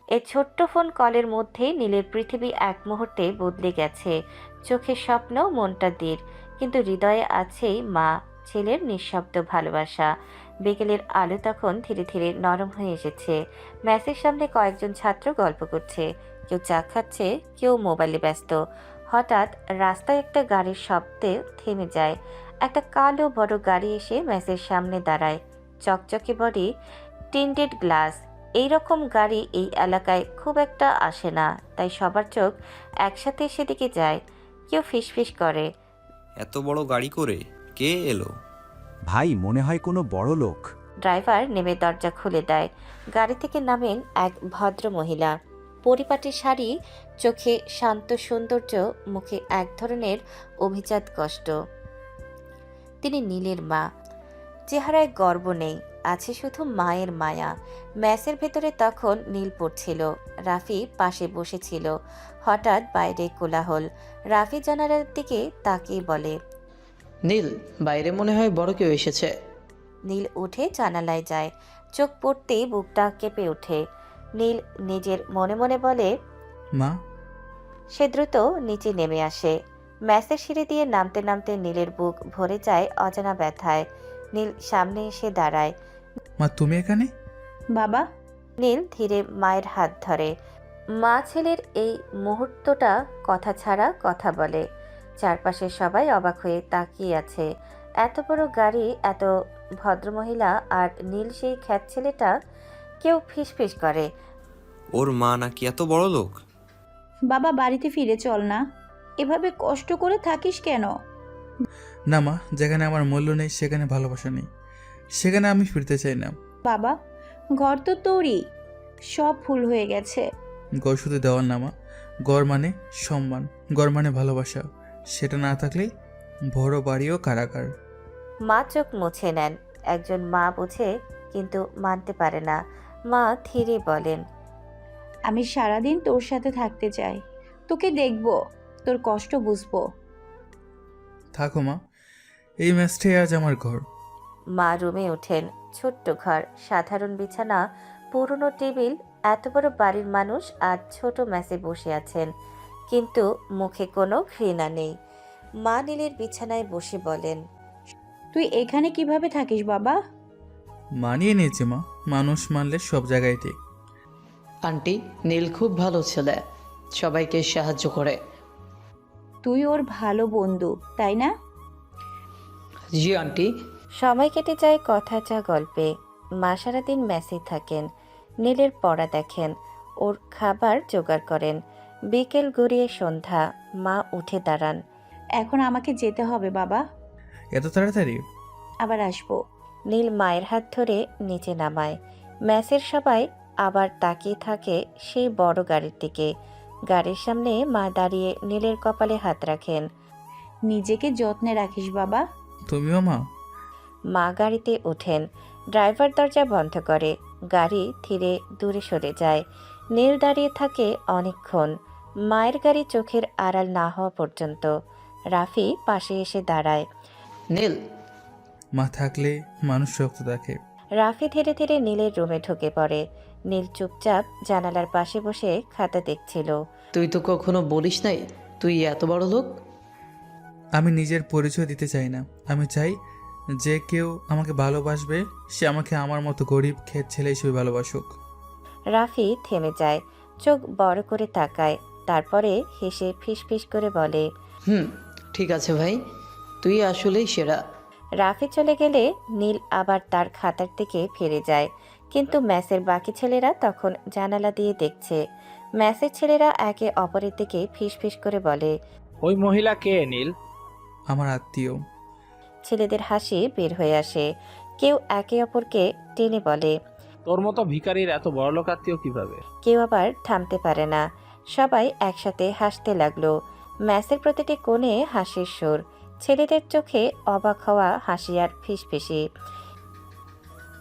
এই ছোট্ট ফোন কলের মধ্যেই নীলের পৃথিবী এক মুহূর্তে বদলে গেছে। চোখের স্বপ্ন, মনটা দৃঢ়, কিন্তু হৃদয়ে আছেই মা ছেলের নিঃশব্দ ভালোবাসা। বিকেলের আলো তখন ধীরে ধীরে নরম হয়ে এসেছে। ম্যাচের সামনে কয়েকজন ছাত্র গল্প করছে, কেউ চা খাচ্ছে, কেউ মোবাইলে ব্যস্ত। হঠাৎ রাস্তায় একটা গাড়ির শব্দে থেমে যায়। একটা কালো বড় গাড়ি এসে ম্যাচের সামনে দাঁড়ায়। চকচকে বডি, টিন্টেড গ্লাস। এইরকম গাড়ি এই এলাকায় খুব একটা আসে না, তাই সবার চোখ একসাথে সেদিকে যায়। কেউ ফিসফিস করে, এত বড় গাড়ি করে কে এলো? ভাই, মনে হয় কোনো বড় লোক। ড্রাইভার নেমে দরজা খুলে দেয়। গাড়ি থেকে নামেন এক ভদ্র মহিলা। পরিপাটি শাড়ি, চোখে শান্ত সৌন্দর্য, মুখে এক ধরনের অভিজাত কষ্ট। তিনি নীলের মা। চেহারায় গর্ব নেই, আছে শুধু মায়ের মায়া। ম্যাসের ভেতরে তখন নীল পড়ছিল। রাফি পাশে বসেছিল। হঠাৎ বাইরে কোলাহল। রাফি জানালার দিকে তাকিয়ে বলে, নীল, বাইরে মনে হয় বড় কেউ এসেছে। নীল উঠে জানালায় যায়। চোখ পড়তেই বুকটা কেঁপে ওঠে। নীল নিজের মনে মনে বলে, মা। সে দ্রুত নিচে নেমে আসে। ম্যাসের সিঁড়ি দিয়ে নামতে নামতে নীলের বুক ভরে যায় অজানা ব্যথায়। নীল সামনে এসে দাঁড়ায়। মা, তুমি এখানে? বাবা, নীল ধীরে মায়ের হাত ধরে। মা ছেলের এই মুহূর্তটা কথা ছাড়া কথা বলে। চারপাশে সবাই অবাক হয়ে তাকিয়ে আছে। এত বড় গাড়ি, এত ভদ্রমহিলা, আর নীল সেই খ্যাত ছেলেটা। কেউ ফিসফিস করে। ওর মা নাকি এত বড় লোক? বাবা বাড়িতে ফিরে চল না, এভাবে কষ্ট করে থাকিস কেন? না মা, যেখানে আমার মূল্য নেই সেখানে ভালোবাসা নেই, সেখানে আমি ফিরতে চাই না। বাবা, ঘর তো তোরই, সব ভুল হয়ে গেছে। গড় শুধু দেওয়াল না মা, গড় মানে সম্মান, গড় মানে ভালোবাসা। সেটা না থাকলে বড় বাড়িও কারাগার। মা চোখ মুছে নেন। একজন মা বুঝে কিন্তু মানতে পারে না। মা ধীরে বলেন, আমি সারাদিন তোর সাথে থাকতে চাই, তোকে দেখবো, তোর কষ্ট বুঝবো। থাকো মা, এই ম্যাচটাই আজ আমার ঘর। মা রুমে ওঠেন। ছোট্ট ঘর, সাধারণ বিছানা, পুরনো টেবিল। এত বড় বাড়ির মানুষ আজ ছোট মেসে বসে আছেন, কিন্তু মুখে কোনো ঘৃণা নেই। মা নীলের বিছানায় বসে বলেন, তুই এখানে কিভাবে থাকিস বাবা? মানিয়ে নিয়েছে মা, মানুষ মানলে সব জায়গায় ঠিক। আন্টি, নীল খুব ভালো ছেলে, সবাইকে সাহায্য করে। তুই ওর ভালো বন্ধু, তাই না? জি আন্টি। সময় কেটে যায় কথা চা গল্পে। মা সারাদিন মেসে থাকেন, নীলের পড়া দেখেন, ওর খাবার জোগাড় করেন। বিকেল গড়িয়ে সন্ধ্যা, মা উঠে দাঁড়ান। এখন আমাকে যেতে হবে বাবা, এত তাড়াতাড়ি? আবার আসবো। নীল মায়ের হাত ধরে নিচে নামায়। মেসের সবাই আবার তাকিয়ে থাকে সেই বড় গাড়ির দিকে। গাড়ির সামনে মা দাঁড়িয়ে নীলের কপালে হাত রাখেন। নিজেকে যত্নে রাখিস বাবা। তুমিও মা? মা গাড়িতে ওঠেন। ড্রাইভার দরজা বন্ধ করে। গাড়ি ধীরে দূরে সরে যায়। নীল দাঁড়িয়ে থাকে অনেকক্ষণ, মায়ের গাড়ি চোখের আড়াল না হওয়া পর্যন্ত। রাফি পাশে এসে দাঁড়ায়। নীল। মা থাকলে মানুষ শক্ত দেখে। রাফি ধীরে ধীরে নীলের রুমে ঢুকে পড়ে। নীল চুপচাপ জানালার পাশে বসে খাতা দেখছিল। তুই তো কখনো বলিস নাই তুই এত বড় লোক। আমি নিজের পরিচয় দিতে চাই না। আমি চাই যে কেউ আমাকে ভালোবাসবে, সে আমাকে আমার মতো গরিব খেত ছেলে হিসেবে ভালোবাসুক। রাফি থেমে যায়, চোখ বড় করে তাকায়, তারপরে হেসে ফিসফিস করে বলে, ঠিক আছে ভাই, তুই আসলেই সেরা। রাফি চলে গেলে নীল আবার তার খাতার দিকে ফিরে যায়। কিন্তু ম্যাসের বাকি ছেলেরা তখন জানালা দিয়ে দেখছে। ম্যাসের ছেলেরা একে অপরের দিকে ফিসফিস করে বলে, ওই মহিলা কে নীল? আমার আত্মীয়। ছেলেদের হাসি বের হয়ে আসে। কেউ একে অপরকে টেনে বলে, তোর মতো ভিখারির এত বড় লোক আত্মীয় কিভাবে? কেউ আবার থামতে পারে না। সবাই একসাথে হাসতে লাগলো। ম্যাসের প্রতিটি কোণে হাসির সুর, ছেলেদের চোখে অবাক হওয়া হাসি আর ফিসফিসি।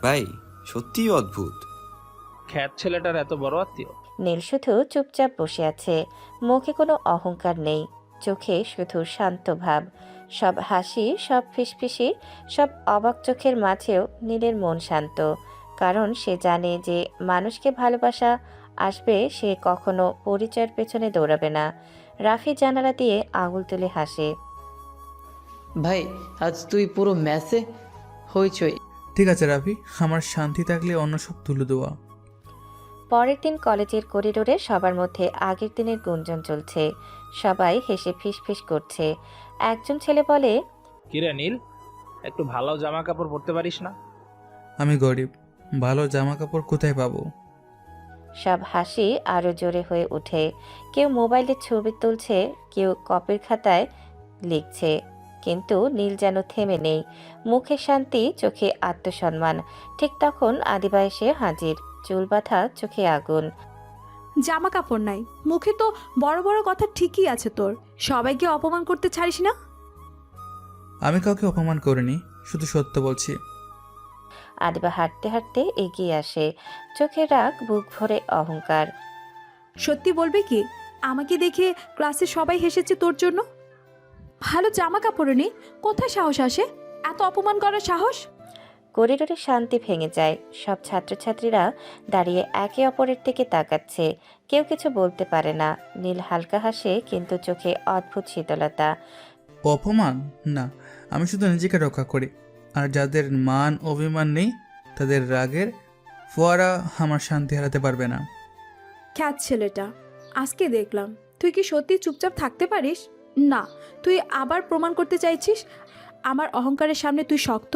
ভাই, সত্যিই অদ্ভুত। খ্যাত ছেলেটার এত বড় আত্মীয়? নীল শুধু চুপচাপ বসে আছে, মুখে কোনো অহংকার নেই, চোখে শুধু শান্ত ভাব। সব হাসি, সব ফিসফিসি, সব অবাক চোখের মাঝেও নীলের মন শান্ত, কারণ সে জানে যে মানুষকে ভালোবাসা আসবে, সে কখনো পরিচয়ের পেছনে দৌড়াবে না। রাফি জানালা দিয়ে আঙুল তুলে হাসে। ভাই, আজ তুই পুরো ম্যাচে হইচই। ঠিক আছে রাফি, আমার শান্তি থাকলে অন্য সব তুলে দেওয়া। পরের দিন কলেজের করিডোরে সবার মধ্যে আগের দিনের গুঞ্জন চলছে। সবাই হেসে ফিসফিস করছে। একজন ছেলে বলে, কিরে নীল, একটু ভালো জামা কাপড় পরতে পারিস না? আমি গরিব, ভালো জামা কাপড় কোথায় পাবো? সব হাসি আরো জোরে হয়ে ওঠে। কেউ মোবাইলে ছবি তুলছে, কেউ কপির খাতায় লিখছে, কিন্তু নীল যেন থেমে নেই, মুখে শান্তি, চোখে আত্মসম্মান। ঠিক তখন আদিবা এসে হাজির, চুল বাঁধা, চোখে আগুন। জামা কাপড় নাই, মুখে তো বড় বড় কথা ঠিকই আছে তোর, সবাইকে অপমান করতে ছাড়িস না। আমি কাউকে অপমান করিনি, শুধু সত্য বলছি। আদিবা হাঁটতে হাঁটতে এগিয়ে আসে, চোখে রাগ, বুক ভরে অহংকার। সত্যি বলবি কি, আমাকে দেখে ক্লাসে সবাই হেসেছে তোর জন্য? ভালো জামা কাপড় নেই, কোথায় সাহস আসে এত অপমান করার সাহস? করিডোরে শান্তি ভেঙে যায়। সব ছাত্রছাত্রীরা দাঁড়িয়ে একে অপরের দিকে তাকাচ্ছে, কেউ কিছু বলতে পারে না। নীল হালকা হাসে, কিন্তু চোখে অদ্ভুত শীতলতা। অপমান না, আমি শুধু নিজেকে রক্ষা করি, আর যাদের মান অভিমান নেই তাদের রাগের ফোয়ারা আমার শান্তি হারাতে পারবে না। খ্যাত ছেলেটা, আজকে দেখলাম তুই কি সত্যি চুপচাপ থাকতে পারিস? না, তুই আবার প্রমাণ করতে চাইছিস আমার অহংকারের সামনে তুই শক্ত।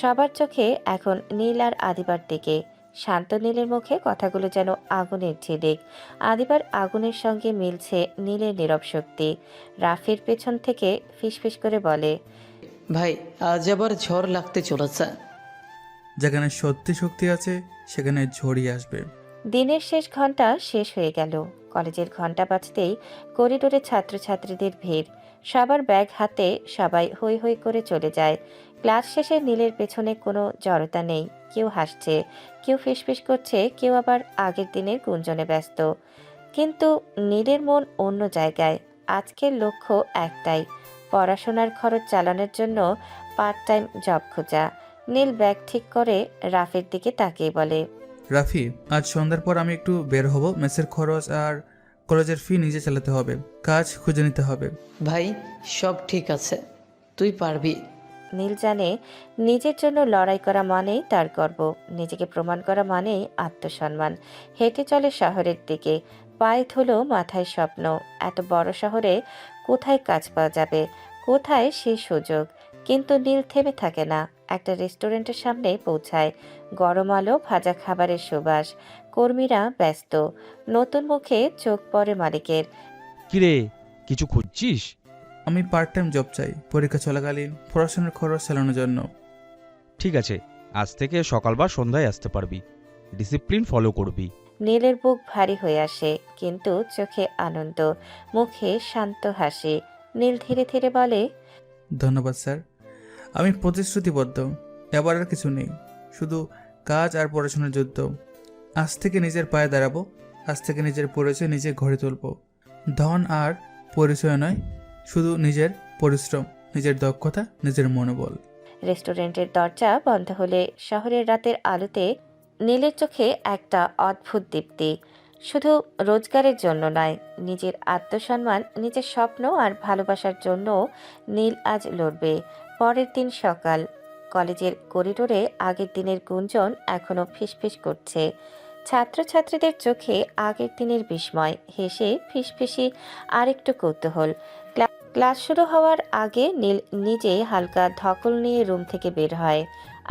সবার চোখে এখন নীল আর আদিবার দিকে। শান্ত নীলের মুখে কথাগুলো যেন আগুনের ঝিলিক। আদিবার আগুনের সঙ্গে মিলছে নীলের নীরব শক্তি। রাফির পেছন থেকে ফিসফিস করে বলে, ভাই আজ আবার ঝড় লাগতে চলেছে। যেখানে সত্যি শক্তি আছে সেখানে ঝড়ই আসবে। দিনের শেষ ঘন্টা শেষ হয়ে গেল। কলেজের ঘন্টা বাজতেই করিডোরে ছাত্রছাত্রীদের ভিড়। সবার ব্যাগ হাতে সবাই হৈ হৈ করে চলে যায়। ক্লাস শেষে নীলের পেছনে কোনো জড়তা নেই। কেউ হাসছে, কেউ ফিসফিস করছে, কেউ আবার আগের দিনের গুঞ্জনে ব্যস্ত। কিন্তু নীলের মন অন্য জায়গায়। আজকের লক্ষ্য একটাই, পড়াশোনার খরচ চালানোর জন্য পার্ট টাইম জব খোঁজা। নীল ব্যাগ ঠিক করে রাফির দিকে তাকিয়ে বলে, রাফি, আজ সন্ধ্যার পর আমি একটু বের হব। মেসের খরচ আর কলেজের ফি নিজে চালাতে হবে, কাজ খুঁজে নিতে হবে। ভাই সব ঠিক আছে, তুই পারবি। নীল জানে নিজের জন্য লড়াই করা মানেই তার গর্ব, নিজেকে প্রমাণ করা মানেই আত্মসম্মান। হেঁটে চলে শহরের দিকে, পায়ে ধুলো মাথায় স্বপ্ন। এত বড় শহরে কোথায় কাজ পাওয়া যাবে, কোথায় সেই সুযোগ? কিন্তু নীল থেমে থাকে না। একটা রেস্টুরেন্টের সামনে পৌঁছায়। গরম আলো, ভাজা খাবারের সুবাস, কর্মীরা ব্যস্ত। নতুন মুখে চোখ পড়ে মালিকের। কিরে, কিছু খুঁজছিস? আমি পার্ট টাইম জব চাই, পরীক্ষা চলাকালীন পড়াশোনার খরচ চালানোর জন্য। ঠিক আছে, আজ থেকে সকাল বা সন্ধ্যায় আসতে পারবি। ডিসিপ্লিন ফলো করবি। নীলের বুক ভারী হয়ে আসে, কিন্তু চোখে আনন্দ, মুখে শান্ত হাসি। নীল ধীরে ধীরে বলে, ধন্যবাদ স্যার, আমি প্রতিশ্রুতিবদ্ধ। এবার আর কিছু নেই, শুধু কাজ আর পড়াশোনার যুদ্ধ। আজ থেকে নিজের পায়ে দাঁড়াবো, আজ থেকে নিজের পরিচয় নিজে গড়ে তুলব। ধন আর পরিচয় নয়, শুধু নিজের পরিশ্রম, নিজের দক্ষতা, নিজের মনোবল। রেস্টুরেন্টের দরজা বন্ধ হলে শহরের রাতের আলোতে নীলের চোখে একটা অদ্ভুত দীপ্তি। শুধু রোজগারের জন্য নয়, নিজের আত্মসম্মান, নিজের স্বপ্ন আর ভালোবাসার জন্য নীল আজ লড়বে। পরের দিন সকাল। কলেজের করিডোরে আগের দিনের গুঞ্জন এখনো ফিসফিস করছে। ছাত্রছাত্রীদের চোখে আগের দিনের বিস্ময়, হেসে ফিসফিসি আরেকটু কৌতূহল। ক্লাস শুরু হওয়ার আগে নীল নিজে হালকা ধকল নিয়ে রুম থেকে বের হয়।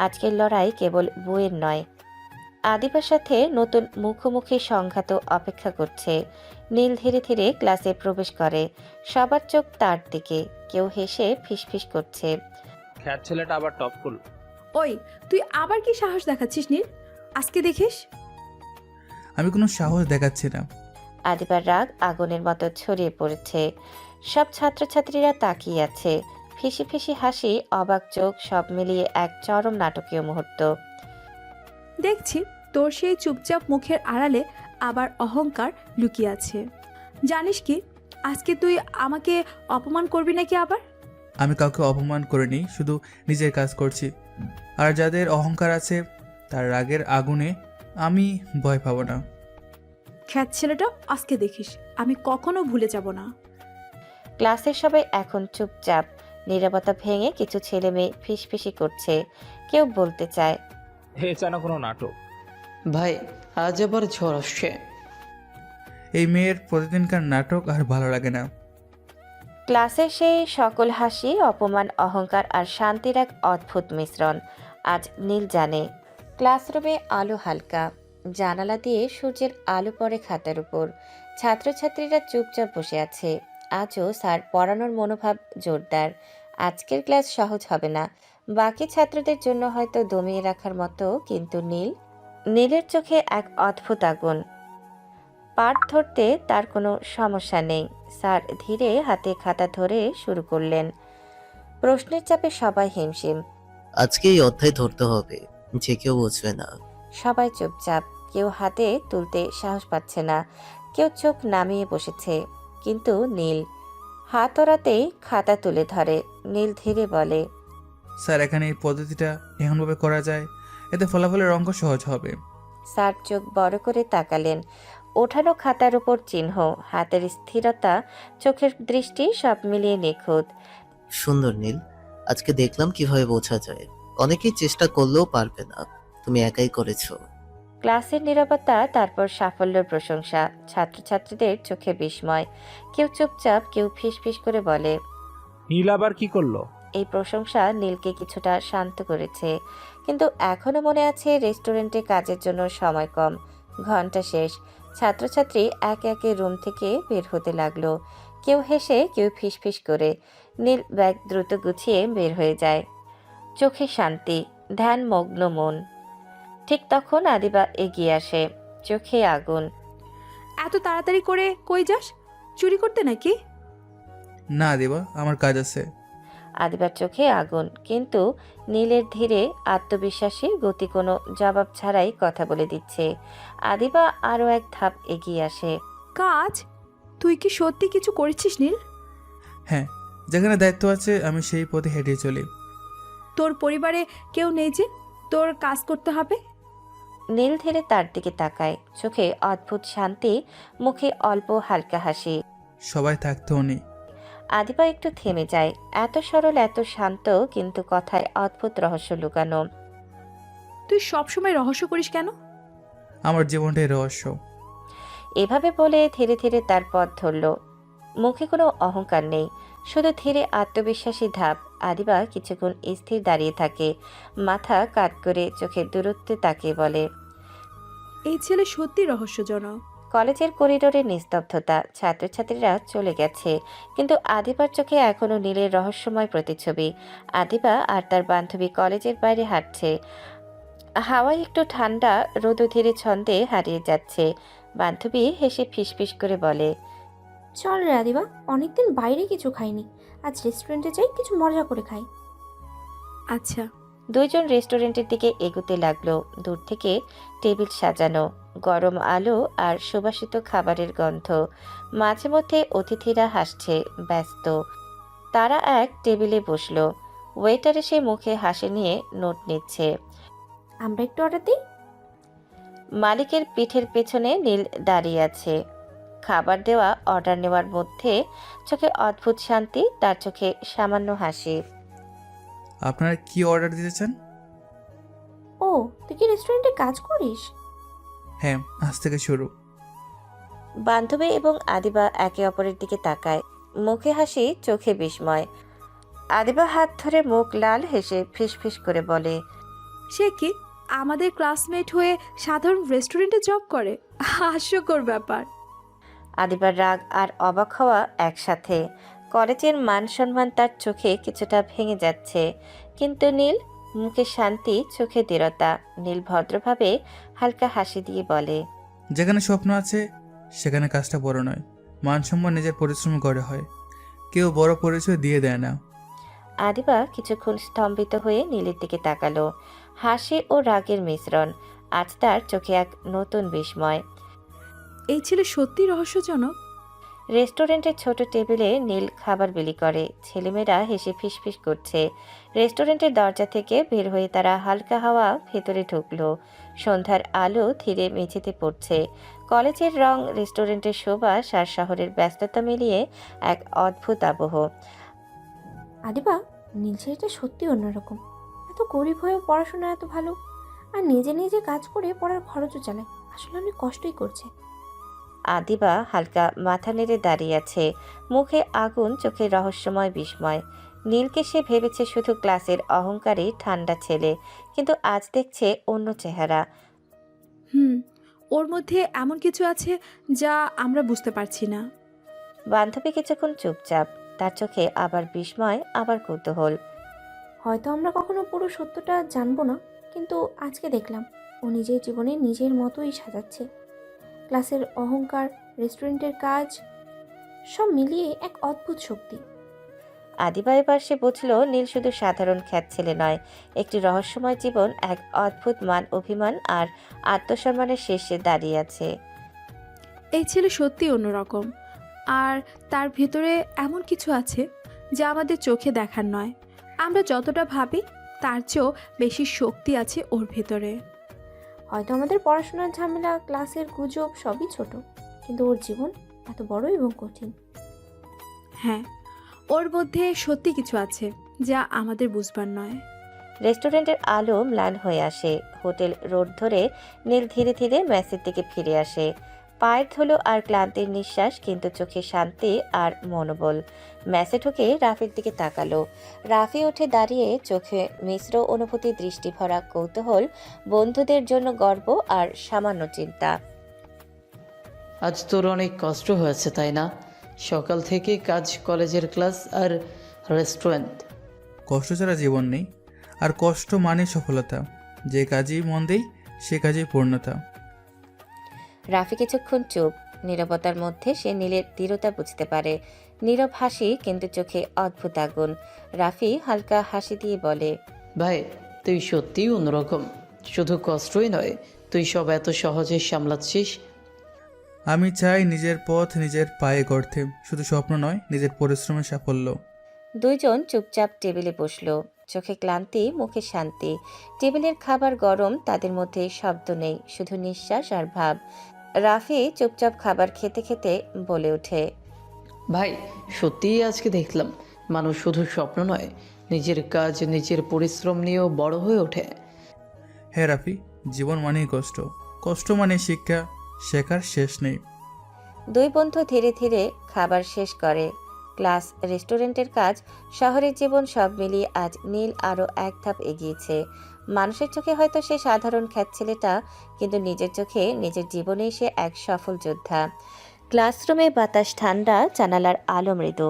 আজকের লড়াই কেবল বইয়ের নয়, আদিবার সাথে নতুন মুখোমুখি সংঘাত অপেক্ষা করছে। নীল ধীরে ধীরে ক্লাসে প্রবেশ করে। সবার চোখ তার দিকে। কেউ হেসে ফিসফিস করছে, খ্যাত ছেলেটা আবার টপ কুল। ওই, তুই আবার কি সাহস দেখাচ্ছিস নীল? আজকে দেখিস। আমি কোনো সাহস দেখাচ্ছি না। আদিবার রাগ আগুনের মতো ছড়িয়ে পড়েছে। সব ছাত্রছাত্রীরা তাকিয়ে আছে। ফিসি ফিসি হাসি, অবাক চোখ, সব মিলিয়ে এক চরম নাটকীয় মুহূর্ত। দেখছি তোর সেই চুপচাপ মুখের আড়ালে আবার অহংকার লুকিয়ে আছে। জানিস কি, আজকে তুই আমাকে অপমান করবি নাকি আবার? আমি কাউকে অপমান করিনি, শুধু নিজের কাজ করছি। আর যাদের অহংকার আছে তার রাগের আগুনে আমি ভয় পাবো না। খ্যাত ছেলেটা, আজকে দেখিস, আমি কখনো ভুলে যাব না। ক্লাসের সবাই এখন চুপচাপ। নীরবতা ভেঙে কিছু ছেলে মেয়ে ফিসফিসি করছে। কেউ বলতে চায়, হে চানা কোনো নাটক। ভাই আজ আবার ঝড় আসছে। এই মেয়ের প্রতিদিনকার নাটক আর ভালো লাগে না। ক্লাসে সেই সকল হাসি, অপমান, অহংকার আর শান্তির এক অদ্ভুত মিশ্রণ। আজ নীল জানে। ক্লাসরুমে আলো হালকা, জানালা দিয়ে সূর্যের আলো পড়ে খাতার উপর। ছাত্রছাত্রীরা চুপচাপ বসে আছে। আজও স্যার পড়ানোর মনোভাব জোরদার। আজকের ক্লাস সহজ হবে না, বাকি ছাত্রদের জন্য হয়তো দমিয়ে রাখার মতো, কিন্তু নীলের চোখে এক অদ্ভুত আগুন। পাঠ ধরতে তার কোনো সমস্যা নেই। স্যার ধীরে হাতে খাতা ধরে শুরু করলেন। প্রশ্নের চাপে সবাই হিমশিম। আজকে এই অধ্যায় ধরতে হবে, যে কেউ বুঝবে না। সবাই চুপচাপ, কেউ হাতে তুলতে সাহস পাচ্ছে না, কেউ চোখ নামিয়ে বসেছে। কিন্তু নীল হাত ওড়াতেই খাতা তুলে ধরে। নীল ধীরে বলে, স্যার, এখানে এই পদ্ধতিটা এমনভাবে করা যায়, এতে ফলাফলের অঙ্ক সহজ হবে। স্যার চোখ বড় করে তাকালেন। ওঠানো খাতার উপর চিহ্ন, হাতের স্থিরতা, চোখের দৃষ্টি সব মিলিয়ে নিখুঁত। সুন্দর নীল, আজকে দেখলাম কিভাবে বোঝা যায়। অনেকেই চেষ্টা করলেও পারবে না, তুমি একাই করেছো। ক্লাসের নীরবতা, তারপর সাফল্যের প্রশংসা, ছাত্রছাত্রীদের চোখে বিস্ময়। কেউ চুপচাপ, কেউ ফিসফিস করে বলে। নীল আবার কি করলো? এই প্রশংসা নীলকে কিছুটা শান্ত করেছে, কিন্তু এখনো মনে আছে রেস্টুরেন্টে কাজের জন্য সময় কম, ঘন্টা শেষ। ছাত্রছাত্রী একে একে রুম থেকে বের হতে লাগলো, কেউ হেসে, কেউ ফিসফিস করে। নীল ব্যাগ দ্রুত গুছিয়ে বের হয়ে যায়, চোখে শান্তি, ধ্যানমগ্ন মন। ঠিক তখন আদিবা এগিয়ে আসে, চোখে আগুন। এত তাড়াতাড়ি করে কই যাস? চুরি করতে নাকি? না দিবা, আমার কাজ আছে। আদিবার চোখে আগুন, কিন্তু নীলের ধীরে আত্মবিশ্বাসী গতি কোনো জবাব ছাড়াই কথা বলে দিচ্ছে। আদিবা আরও এক ধাপ এগিয়ে আসে। কাজ? তুই কি সত্যি কিছু করেছিস নীল? হ্যাঁ, যেখানে দায়িত্ব আছে আমি সেই পথে হেঁটে চলি। তোর পরিবারে কেউ নেই যে তোর কাজ করতে হবে? নীল ধীরে তার দিকে তাকায়, চোখে অদ্ভুত শান্তি, মুখে অল্প হালকা হাসি। সবাই থাকতেও নেই। আদিবা একটু থেমে যায়, এত সরল, এত শান্ত, কিন্তু কথায় অদ্ভুত রহস্য লুকানো। তুই সবসময় রহস্য করিস কেন? আমার জীবনটাই রহস্য। এভাবে বলে ধীরে ধীরে তার পথ ধরল। মুখে কোনো অহংকার নেই, শুধু ধীরে আত্মবিশ্বাসী ধাপ। আদিবা কিছুক্ষণ স্থির দাঁড়িয়ে থাকে, মাথা কাত করে চোখের দূরত্বে তাকিয়ে বলে। এই ছেলে সত্যি রহস্যজনক। কলেজের করিডোরে নিস্তব্ধতা, ছাত্রছাত্রীরা চলে গেছে, কিন্তু আদিবার চোখে এখনো নীলের রহস্যময় প্রতিচ্ছবি। আদিবা আর তার বান্ধবী কলেজের বাইরে হাঁটছে, হাওয়ায় একটু ঠান্ডা, রোদ ধীরে ছন্দে হারিয়ে যাচ্ছে। বান্ধবী হেসে ফিসফিস করে বলে। চল রে আদিবা, অনেকদিন বাইরে কিছু খাইনি, আজ রেস্টুরেন্টে যাই, কিছু মজা করে খাই। আচ্ছা। দুইজন রেস্টুরেন্টের দিকে এগোতে লাগলো। দূর থেকে টেবিল সাজানো, গরম আলো আর সুবাসিত খাবারের গন্ধ। মাঝে মধ্যে অতিথিরা হাসছে, ব্যস্ত। তারা এক টেবিলে বসলো, ওয়েটার এসে মুখে হাসি নিয়ে নোট নিচ্ছে। আমরা একটু অর্ডার দিই। মালিকের পিঠের পেছনে নীল দাঁড়িয়ে আছে। খাবার দেওয়া, অর্ডার নেওয়ার মধ্যে চোখে অদ্ভুত শান্তি, তার চোখে সামান্য হাসি। আপনারা কি অর্ডার দিতে চান? ও, তুই কি রেস্টুরেন্টে কাজ করিস? হ্যাঁ, আজ থেকে শুরু। বান্ধবী এবং আদিবা একে অপরের দিকে তাকায়, মুখে হাসি, চোখে বিস্ময়। আদিবা হাত ধরে মুখ লাল, হেসে ফিসফিস করে বলে। সে কি আমাদের ক্লাসমেট হয়ে সাধারণ রেস্টুরেন্টে জব করে? হাস্যকর ব্যাপার। আদিবার রাগ আর অবাক হওয়া একসাথে। কলেজের মান সম্মান তার চোখে কিছুটা ভেঙে যাচ্ছে, কিন্তু নীল মুখে শান্তি, চোখে দৃঢ়তা। নীল ভদ্রভাবে হালকা হাসি দিয়ে বলে। যেখানে স্বপ্ন আছে সেখানে কাজটা বড় নয়, মান সম্মান নিজের পরিশ্রম করে হয়, কেউ বড় পরিচয় দিয়ে দেয় না। আদিবা কিছুক্ষণ স্তম্ভিত হয়ে নীলের দিকে তাকালো, হাসি ও রাগের মিশ্রণ। আজ তার চোখে এক নতুন বিস্ময়। এই ছেলে সত্যি রহস্যজনক। রেস্টুরেন্টের ছোট টেবিলে নীল খাবার বিলি করে, ছেলেমেয়েরা হেসে ফিসফিস করছে। রেস্টুরেন্টের দরজা থেকে বের হয়ে তারা হালকা হাওয়া ভেতরে ঢুকলো। সন্ধ্যার আলো ধীরে মেঝেতে পড়ছে। কলেজের রং, রেস্টুরেন্টের সুবাস আর শহরের ব্যস্ততা মিলিয়ে এক অদ্ভুত আবহ। আদিবা, নীল ছেলেটা সত্যি অন্যরকম। এত গরিব হয়েও পড়াশোনা এত ভালো, আর নিজে নিজে কাজ করে পড়ার খরচও চালায়। আসলে অনেক কষ্টই করছে। আদিবা হালকা মাথা নেড়ে দাঁড়িয়ে আছে, মুখে আগুন, চোখে রহস্যময় বিস্ময়। নীলকে সে ভেবেছে শুধু ক্লাসের অহংকারী ঠান্ডা ছেলে, কিন্তু আজ দেখছে অন্য চেহারা। ওর মধ্যে এমন কিছু আছে যা আমরা বুঝতে পারছি না। বান্ধবী কিছুক্ষণ চুপচাপ, তার চোখে আবার বিস্ময়, আবার কৌতূহল। হয়তো আমরা কখনো পুরো সত্যটা জানবো না, কিন্তু আজকে দেখলাম ও নিজের জীবনে নিজের মতোই সাজাচ্ছে। ক্লাসের অহংকার, রেস্টুরেন্টের কাজ, সব মিলিয়ে এক অদ্ভুত শক্তি। আদিবা এবার সে বুঝল নীল শুধু সাধারণ খ্যাত ছেলে নয়, একটি রহস্যময় জীবন, এক অদ্ভুত মান অভিমান আর আত্মসম্মানের শীর্ষে দাঁড়িয়ে আছে। এই ছেলে সত্যি অন্যরকম, আর তার ভেতরে এমন কিছু আছে যা আমাদের চোখে দেখার নয়। আমরা যতটা ভাবি তার চেয়েও বেশি শক্তি আছে ওর ভেতরে। হয়তো আমাদের পড়াশোনার ঝামেলা, ক্লাসের গুজব সবই ছোট, কিন্তু ওর জীবন এত বড় এবং কঠিন। হ্যাঁ, ওর মধ্যে সত্যি কিছু আছে যা আমাদের বুঝবার নয়। রেস্টুরেন্টের আলো ম্লান হয়ে আসে। হোটেল রোড ধরে নীল ধীরে ধীরে মেসের দিকে ফিরে আসে। পায়ের ধুলো আর ক্লান্তির নিঃশ্বাস, কিন্তু চোখে শান্তি আর মনোবল। মেসে ঢুকে রাফির দিকে তাকালো। রাফি উঠে দাঁড়িয়ে, চোখে মিশ্র অনুভূতি, দৃষ্টি ভরা কৌতূহল, বন্ধুদের জন্য গর্ব আর সামান্য চিন্তা। আজ তোর অনেক কষ্ট হয়েছে তাই না? সকাল থেকে কাজ, কলেজের ক্লাস আর রেস্টুরেন্ট। কষ্ট ছাড়া জীবন নেই, আর কষ্ট মানে সফলতা। যে কাজেই মন দেই সে কাজেই পূর্ণতা। রাফি কিছুক্ষণ চুপ। নীরবতার মধ্যে সে নীলের দৃঢ়তা বুঝতে পারে। নীরব হাসি, কিন্তু চোখে অদ্ভুত আগুন। রাফি হালকা হাসি দিয়ে বলে, ভাই, তুই সত্যিই অন্যরকম। শুধু কষ্টই নয়, তুই সব এত সহজে সামলাচ্ছিস। আমি চাই নিজের পথ নিজের পায়ে গড়তে, শুধু স্বপ্ন নয়, নিজের পরিশ্রমের সাফল্য। দুইজন চুপচাপ টেবিলে বসলো। চোখে ক্লান্তি, মুখে শান্তি। টেবিলের খাবার গরম, তাদের মধ্যে শব্দ নেই, শুধু নিঃশ্বাস আর ভাব। রাফি চুপচাপ খাবার খেতে খেতে বলে ওঠে, ভাই, সত্যিই আজকে দেখলাম মানুষ শুধু স্বপ্ন নয়, নিজের কাজ, নিজের পরিশ্রম নিয়েও বড় হয়ে ওঠে। হ্যাঁ রাফি, জীবন মানেই কষ্ট, কষ্ট মানে শিক্ষা, শেখার শেষ নেই। দুই বন্ধু ধীরে ধীরে খাবার শেষ করে। ক্লাস, রেস্টুরেন্টের কাজ, শহরের জীবন সব মিলিয়ে আজ নীল আরও এক ধাপ এগিয়েছে। মানুষের চোখে হয়তো সে সাধারণ খ্যাত ছেলেটা, কিন্তু নিজের চোখে, নিজের জীবনে সে এক সফল যোদ্ধা। ক্লাসরুমে বাতাস ঠান্ডা, জানালার আলো মৃদু।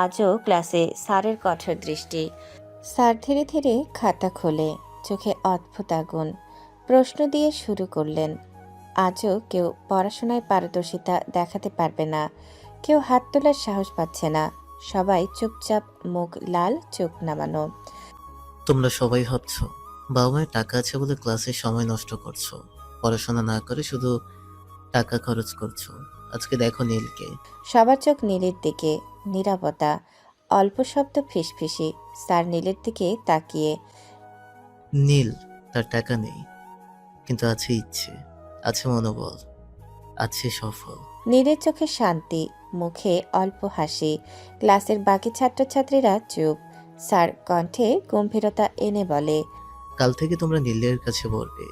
আজও ক্লাসে স্যারের কঠোর দৃষ্টি। স্যার ধীরে ধীরে খাতা খোলে, চোখে অদ্ভুত আগুন। প্রশ্ন দিয়ে শুরু করলেন। আজও কেউ পড়াশোনায় পারদর্শিতা দেখাতে পারবে না, কেউ হাত তোলার সাহস পাচ্ছে না। সবাই চুপচাপ, মুখ লাল, চোখ নামানো। তোমরা সবাই ভাবছো বাবা মায়ের টাকা আছে বলে ক্লাসে সময় নষ্ট করছো, পড়াশোনা না করে শুধু টাকা খরচ করছো। আজকে দেখো নীলকে। সবার চোখ নীলের দিকে, নীরবতা, অল্প শব্দ ফিসফিসি। স্যার নীলের দিকে তাকিয়ে, নীল, তার টাকা নেই, কিন্তু আছে ইচ্ছে, আছে মনোবল, আছে সফল। নীলের চোখে শান্তি, মুখে অল্প হাসি। ক্লাসের বাকি ছাত্রছাত্রীরা চুপ। স্যার কণ্ঠে গম্ভীরতা এনে বলে, কাল থেকে তোমরা নীলের কাছে বলবে,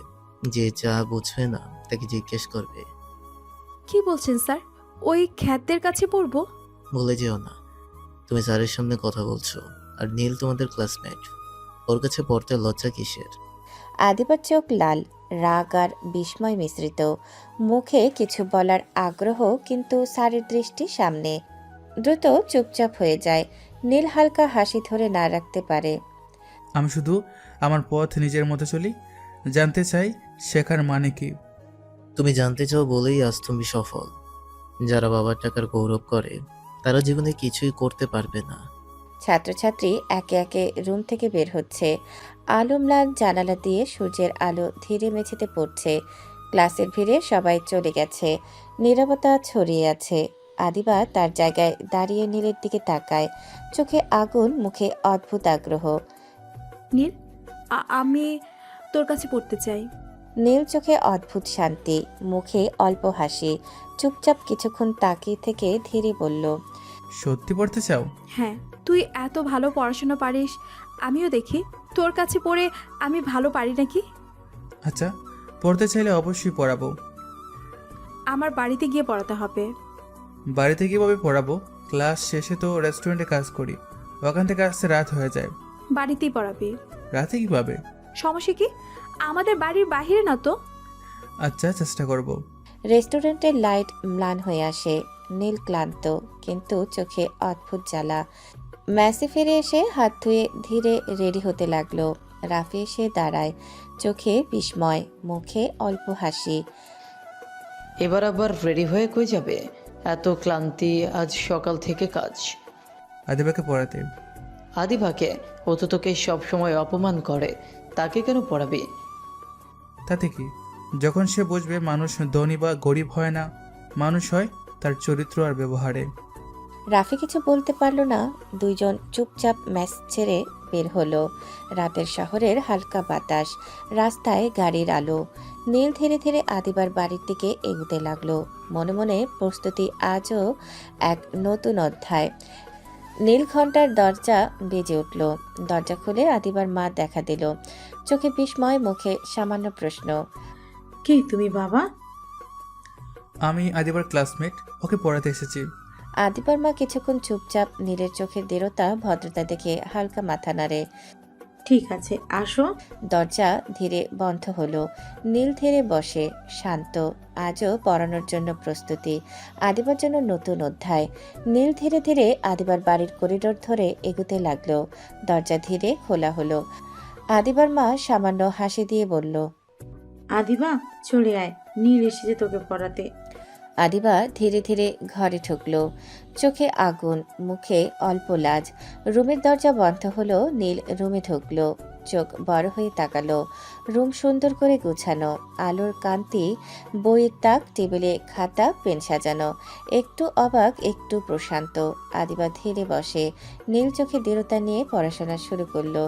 যে যা বুঝবে না তাকে জিজ্ঞেস করবে। কি বলছেন স্যার? ওই খ্যাতদের কাছে পড়বো? বলে যেও না তুমি স্যারের সামনে কথা বলছো, আর নীল তোমাদের ক্লাসমেট, ওর কাছে পড়তে লজ্জা কিসের? আদিবার চোখ লাল, রাগ আর বিস্ময় মিশ্রিত। মুখে কিছু বলার আগ্রহ, কিন্তু স্যারের দৃষ্টি সামনে। দ্রুত চুপচাপ হয়ে যায়। নীল হালকা হাসি ধরে না রাখতে পারে। আমি শুধু আমার পথ নিজের মতো চলি, জানতে চাই শেখার মানে কি। তুমি জানতে চাও বলেই আজ তুমি সফল। যারা বাবার টাকার গৌরব করে তারা জীবনে কিছুই করতে পারবে না। ছাত্রছাত্রী একে একে রুম থেকে বের হচ্ছে। আলো ম্লান, জানালা দিয়ে সূর্যের আলো ধীরে মেঝেতে পড়ছে। ক্লাসের ভিড়ে সবাই চলে গেছে। নীরবতা ছড়িয়ে আছে। আদিবা তার জায়গায় দাঁড়িয়ে নীলের দিকে তাকায়, চোখে আগুন, মুখে অদ্ভুত আগ্রহ। নীল, আমি তোর কাছে পড়তে চাই। নীল চোখে অদ্ভুত শান্তি, মুখে অল্প হাসি। চুপচাপ কিছুক্ষণ তাকিয়ে থেকে ধীরে বলল, সত্যি পড়তে চাও? হ্যাঁ, তুই এত ভালো পড়াশোনা পারিস, আমিও দেখি তোর কাছে পড়ে আমি ভালো পারি নাকি। আচ্ছা, পড়তে চাইলে অবশ্যই পড়াবো। আমার বাড়িতে গিয়ে পড়াতে হবে। বাড়িতে কীভাবে পড়াবো? ক্লাস শেষে তো রেস্টুরেন্টে কাজ করি, ওখান থেকে আসতে রাত হয়ে যায়। বাড়িতেই পড়াবি। রাতে কীভাবে? সমস্যা কি? আমাদের বাড়ির বাইরে না তো। আচ্ছা, চেষ্টা করব। রেস্টুরেন্টের লাইট ম্লান হয়ে আসে। নীল ক্লান্ত, কিন্তু চোখে অদ্ভুত জ্বালা। ম্যাসে ফিরে এসে হাত ধুয়ে ধীরে রেডি হতে লাগলো। রাফি এসে দাঁড়ায়, চোখে বিস্ময়, মুখে অল্প হাসি। এবার আবার রেডি হয়ে কই যাবে? এত ক্লান্তি, আজ সকাল থেকে কাজ। আদিবাকে পড়াতে। আদিভাকে? ও তো তোকে সবসময় অপমান করে, তাকে কেন পড়াবি? তাতে কি? যখন সে বুঝবে মানুষ ধনী বা গরিব হয় না, মানুষ হয় তার চরিত্র আর ব্যবহারে। রাফি কিছু বলতে পারল না। দুইজন চুপচাপ ম্যাচ ছেড়ে বের হলো। রাতের শহরের হালকা বাতাস, রাস্তায় গাড়ির আলো। নীল ধীরে ধীরে আদিবার বাড়ির দিকে এগুতে লাগলো। মনে মনে প্রস্তুতি, আজও এক নতুন অধ্যায়। নীল ঘন্টার দরজা বেজে উঠল। দরজা খুলে আদিবার মা দেখা দিল, চোখে বিস্ময়, মুখে সামান্য প্রশ্ন। কে তুমি বাবা? আমি আদিবার ক্লাসমেট, ওকে পড়াতে এসেছি। আদিবার মা কিছুক্ষণ চুপচাপ, নীলের চোখের দৃঢ়তা ভদ্রতা দেখে হালকা মাথা নাড়ে। ঠিক আছে, আসো। দরজা ধীরে বন্ধ হলো। নীল ধীরে বসে, শান্ত। আজও পড়ানোর জন্য প্রস্তুতি, আদিবার জন্য নতুন অধ্যায়। নীল ধীরে ধীরে আদিবার বাড়ির করিডোর ধরে এগুতে লাগলো। দরজা ধীরে খোলা হলো। আদিবার মা সামান্য হাসি দিয়ে বলল, আদিবা, চলে আয়, নীল এসেছে তোকে পড়াতে। আদিবা ধীরে ধীরে ঘরে ঢুকলো, চোখে আগুন, মুখে অল্প লাজ। রুমের দরজা বন্ধ হলো। নীল রুমে ঢুকলো, চোখ বড় হয়ে তাকালো। রুম সুন্দর করে গুছানো, আলোর কান্তি, বইয়ের তাক, টেবিলে খাতা, পেন সাজানো। একটু অবাক, একটু প্রশান্ত। আদিবা ধীরে বসে, নীল চোখে দৃঢ়তা নিয়ে পড়াশোনা শুরু করলো।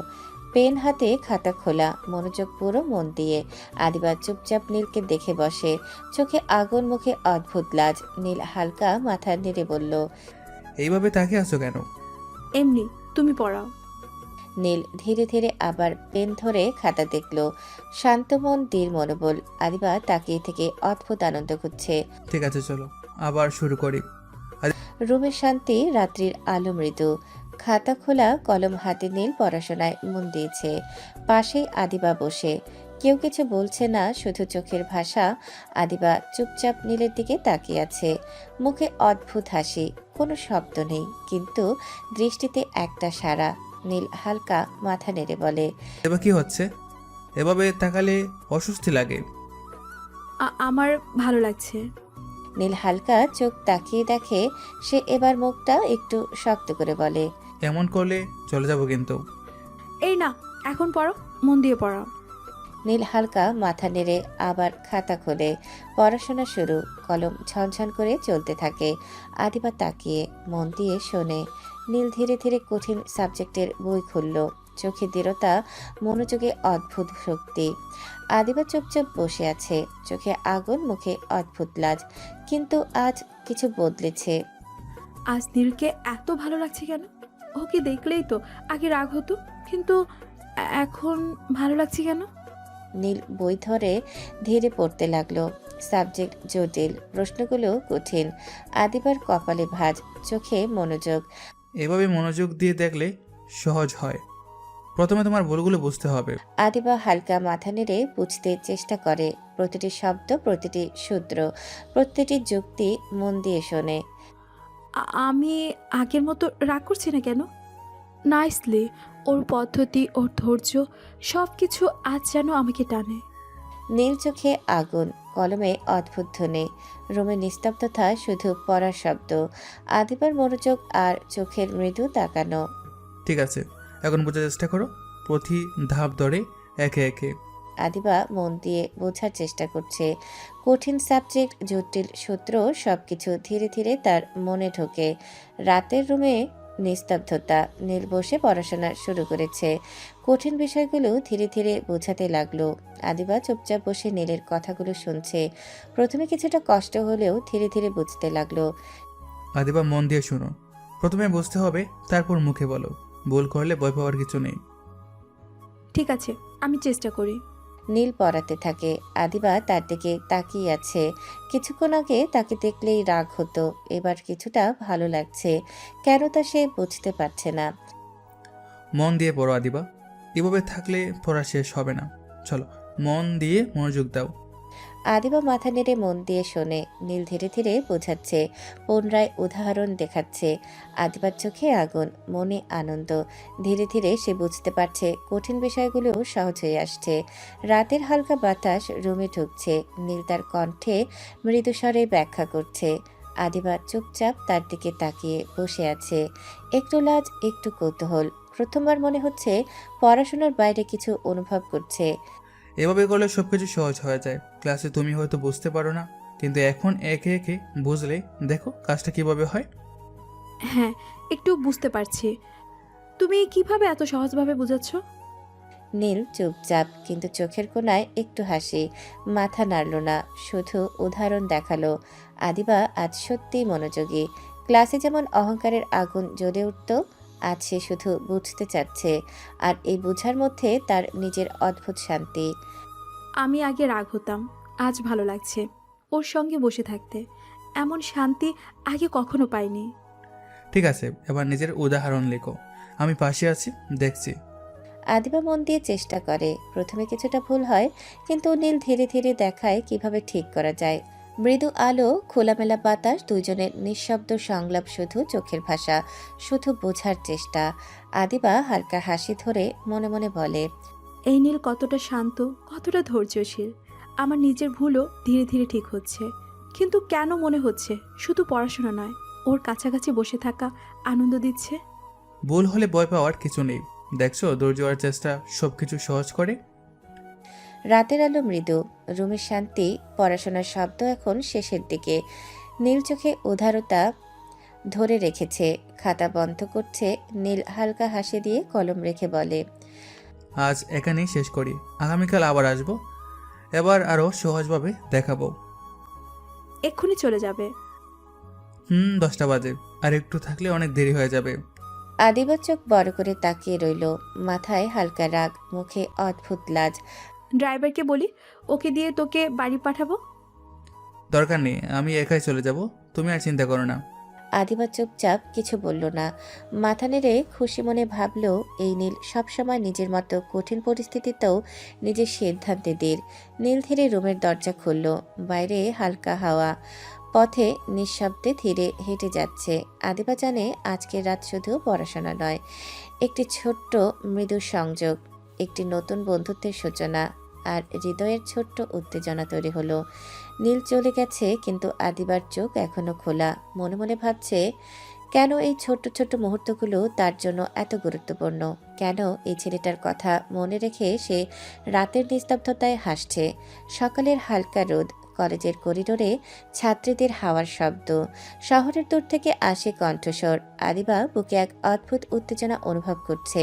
পেন হাতে, খাতা খোলা, মনোযোগ পুরো মন দিয়ে। আদিবা চুপচাপ নীলকে দেখে বসে, চোখে আগুন, মুখে অদ্ভুত লাজ। নীল হালকা মাথা নেড়ে বলল, এইভাবে তাকিয়ে আছো কেন? এমনি, তুমি পড়াও। নীল ধীরে ধীরে আবার পেন ধরে খাতা দেখল। শান্ত মন, দৃঢ় মনোবল। আদিবা তাকিয়ে থেকে অদ্ভুত আনন্দ খুঁজছে। ঠিক আছে, চলো আবার শুরু করি। রুমের শান্তি, রাত্রির আলো মৃদু। খাতা খোলা, কলম হাতে, নীল পড়াশোনায় মন দিয়েছে। পাশেই আদিবা বসে, কেউ কিছু বলছে না, শুধু চোখের ভাষা। আদিবা চুপচাপ নীলের দিকে তাকিয়ে আছে, মুখে অদ্ভুত হাসি। কোনো শব্দ নেই, কিন্তু দৃষ্টিতে একটা সাড়া। নীল হালকা মাথা নেড়ে বলে, এবার কি হচ্ছে? এভাবে তাকালে অস্বস্তি লাগে। আমার ভালো লাগছে। নীল হালকা চোখ তাকিয়ে দেখে সে এবার মুখটা একটু শক্ত করে বলে, এমন করলে চলে যাব কিন্তু। এই না, এখন পড়ো, মন দিয়ে পড়াও। নীল হালকা মাথা নেড়ে আবার খাতা খোলে। পড়াশোনা শুরু, কলম ঝনঝন করে চলতে থাকে। আদিবা তাকিয়ে মন দিয়ে শোনে। নীল ধীরে ধীরে কঠিন সাবজেক্টের বই খুলল, চোখে দৃঢ়তা, মনোযোগে অদ্ভুত শক্তি। আদিবা চুপচাপ বসে আছে, চোখে আগুন, মুখে অদ্ভুত লাজ। কিন্তু আজ কিছু বদলেছে। আজ নীলকে এত ভালো লাগছে কেন? ওকে দেখলেই তো আগে রাগ হতো, কিন্তু এখন ভালো লাগছে কেন? নীল বই ধরে ধীরে পড়তে লাগলো। সাবজেক্ট জটিল, প্রশ্নগুলো কঠিন। আদিবার কপালে ভাঁজ, চোখে মনোযোগ। এভাবে মনোযোগ দিয়ে দেখলে সহজ হয়। প্রথমে তোমার ভুলগুলো বুঝতে হবে। আদিবা হালকা মাথা নেড়ে বুঝতে চেষ্টা করে। প্রতিটি শব্দ, প্রতিটি সূত্র, প্রতিটি যুক্তি মন দিয়ে শোনে। আমি আগের মতো রাগ করছি না কেন? নাইসলি, ওর পদ্ধতি, ওর ধৈর্য, সব কিছু আজ যেন আমাকে টানে। নীল চোখে আগুন, কলমে অদ্ভুত ধ্বনি। রুমে নিস্তব্ধতা, শুধু পড়ার শব্দ। আদিবার মনোযোগ আর চোখের মৃদু তাকানো। ঠিক আছে, এখন বোঝার চেষ্টা করো, প্রতি ধাপ ধরে একে একে। আদিবা মন দিয়ে বোঝার চেষ্টা করছে। কঠিন সাবজেক্ট, জটিল সূত্র, সবকিছু ধীরে ধীরে তার মনে ঢোকে। রাতের রুমে নিস্তব্ধতা। নীল বসে পড়াশোনা শুরু করেছে। কঠিন বিষয়গুলো ধীরে ধীরে বোঝাতে লাগলো। আদিবা চুপচাপ বসে নীলের কথাগুলো শুনছে। প্রথমে কিছুটা কষ্ট হলেও ধীরে ধীরে বুঝতে লাগলো। আদিবা, মন দিয়ে শুনো। প্রথমে বুঝতে হবে, তারপর মুখে বলো। ভুল করলে ভয় পাওয়ার কিছু নেই। ঠিক আছে, আমি চেষ্টা করি। নীল পড়াতে থাকে। আদিবা তার দিকে তাকিয়ে আছে। কিছুক্ষণ আগে তাকে দেখলেই রাগ হতো, এবার কিছুটা ভালো লাগছে। কেন তা সে বুঝতে পারছে না। মন দিয়ে পড়ো আদিবা, এভাবে থাকলে পড়া শেষ হবে না। চলো, মন দিয়ে মনোযোগ দাও। আদিবা মাথা নেড়ে মন দিয়ে শোনে। নীল ধীরে ধীরে বোঝাচ্ছে, পুনরায় উদাহরণ দেখাচ্ছে। আদিবার চোখে আগুন, মনে আনন্দ। ধীরে ধীরে সে বুঝতে পারছে, কঠিন বিষয়গুলো সহজ হয়ে আসছে। রাতের হালকা বাতাস রুমে ঢুকছে। নীল তার কণ্ঠে মৃদুস্বরে ব্যাখ্যা করছে। আদিবা চুপচাপ তার দিকে তাকিয়ে বসে আছে। একটু লাজ, একটু কৌতূহল। প্রথমবার মনে হচ্ছে পড়াশোনার বাইরে কিছু অনুভব করছে। এভাবে করলে সবকিছু সহজ হয়ে যায়। ক্লাসে তুমি হয়তো বুঝতে পারো না, কিন্তু এখন একে একে বুঝলে দেখো কাজটা কিভাবে হয়। হ্যাঁ, একটু বুঝতে পারছি। তুমি কিভাবে এত সহজভাবে বোঝাচ্ছ? নীল চুপচাপ, কিন্তু চোখের কোণায় একটু হাসি। মাথা নাড়ল না, শুধু উদাহরণ দেখালো। আদিবা আজ সত্যিই মনোযোগী। ক্লাসে যেমন অহংকারের আগুন জ্বলে উঠত, আজ সে শুধু বুঝতে চাচ্ছে, আর এই বুঝার মধ্যে তার নিজের অদ্ভুত শান্তি। আমি আগে রাগ হতাম, আজ ভালো লাগছে ওর সঙ্গে বসে থাকতে। এমন শান্তি আগে কখনো পাইনি। ঠিক আছে, এবার নিজের উদাহরণ লেখো। আমি পাশে আছি, দেখছি। আদিবা মন দিয়ে চেষ্টা করে। প্রথমে কিছুটা ভুল হয়, কিন্তু নীল ধীরে ধীরে দেখায় কিভাবে ঠিক করা যায়। মৃদু আলো, খোলামেলা বাতাস, দুজনের নিঃশব্দ সংলাপ, শুধু চোখের ভাষা, শুধু বোঝার চেষ্টা। আদিবা হালকা হাসি ধরে মনে মনে বলে, এই নীল কতটা শান্ত, কতটা ধৈর্যশীল। আমার নিজের ভুলও ধীরে ধীরে ঠিক হচ্ছে। কিন্তু কেন মনে হচ্ছে শুধু পড়াশোনা নয়, ওর কাছাকাছি বসে থাকা আনন্দ দিচ্ছে। ভুল হলে ভয় পাওয়ার কিছু নেই। দেখছো, ধৈর্য আর চেষ্টা সবকিছু সহজ করে। রাতের আলো মৃদু, রুমের শান্তি, পড়াশোনার শব্দ এখন শেষের দিকে। নীল চোখে উদারতা ধরে রেখেছে, খাতা বন্ধ করছে। নীল হালকা হাসি দিয়ে কলম রেখে বলে, আজ এখানেই শেষ করি, আগামীকাল আবার আসবো। এবার আরও সহজভাবে দেখাবো। এক্ষুনি চলে যাবে? 10টা বাজে, আর একটু থাকলে অনেক দেরি হয়ে যাবে। আদিবা চোখ বড় করে তাকিয়ে রইল, মাথায় হালকা রাগ, মুখে অদ্ভুত লাজ। ড্রাইভারকে বলি ওকে দিয়ে তোকে বাড়ি পাঠাবো। দরকার নেই, আমি একাই চলে যাব, তুমি আর চিন্তা করো না। আদিবা চুপচাপ কিছু বলল না, মাথা নেড়ে খুশি মনে ভাবল এই নীল সবসময় নিজের মতো কঠিন পরিস্থিতিতেও নিজের সিদ্ধান্তে দৃঢ়। নীল ধীরে রুমের দরজা খুলল। বাইরে হালকা হাওয়া, পথে নিঃশব্দে ধীরে হেঁটে যাচ্ছে। আদিবা জানে আজকের রাত শুধু পড়াশোনা নয়, একটি ছোট্ট মৃদু সংযোগ, একটি নতুন বন্ধুত্বের সূচনা। আর হৃদয়ের ছোট্ট উত্তেজনা তৈরি হলো। নীল চলে গেছে, কিন্তু আদিবার চোখ এখনো খোলা। মনে মনে ভাবছে, কেন এই ছোট্ট ছোট্ট মুহূর্তগুলো তার জন্য এত গুরুত্বপূর্ণ। কেন এই ছেলেটার কথা মনে রেখে সে রাতের নিস্তব্ধতায় হাসছে। সকালের হালকা রোদ, কলেজের করিডোরে ছাত্রীদের হাওয়ার শব্দ, শহরের দূর থেকে আসে কণ্ঠস্বর। আদিবা বুকে এক অদ্ভুত উত্তেজনা অনুভব করছে।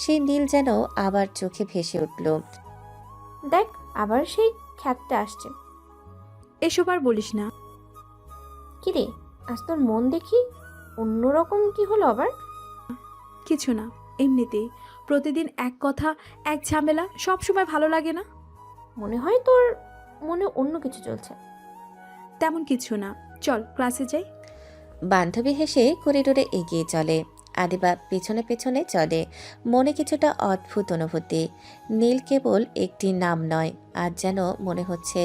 সেই নীল যেন আবার চোখে ভেসে উঠল। দেখ, আবার সেই খ্যাতটা আসছে। এসব আর বলিস না। কিরে, আজ তোর মন দেখি অন্যরকম। কি হলো আবার? কিছু না, এমনিতেই। প্রতিদিন এক কথা, এক ঝামেলা, সব সময় ভালো লাগে না। মনে হয় তোর মনে অন্য কিছু চলছে। তেমন কিছু না, চল ক্লাসে যাই। বান্ধবী হেসে করিডোরে এগিয়ে চলে। আদিবা পেছনে পেছনে চলে, মনে কিছুটা অদ্ভুত অনুভূতি। নীল কেবল একটি নাম নয়, আজ যেন মনে হচ্ছে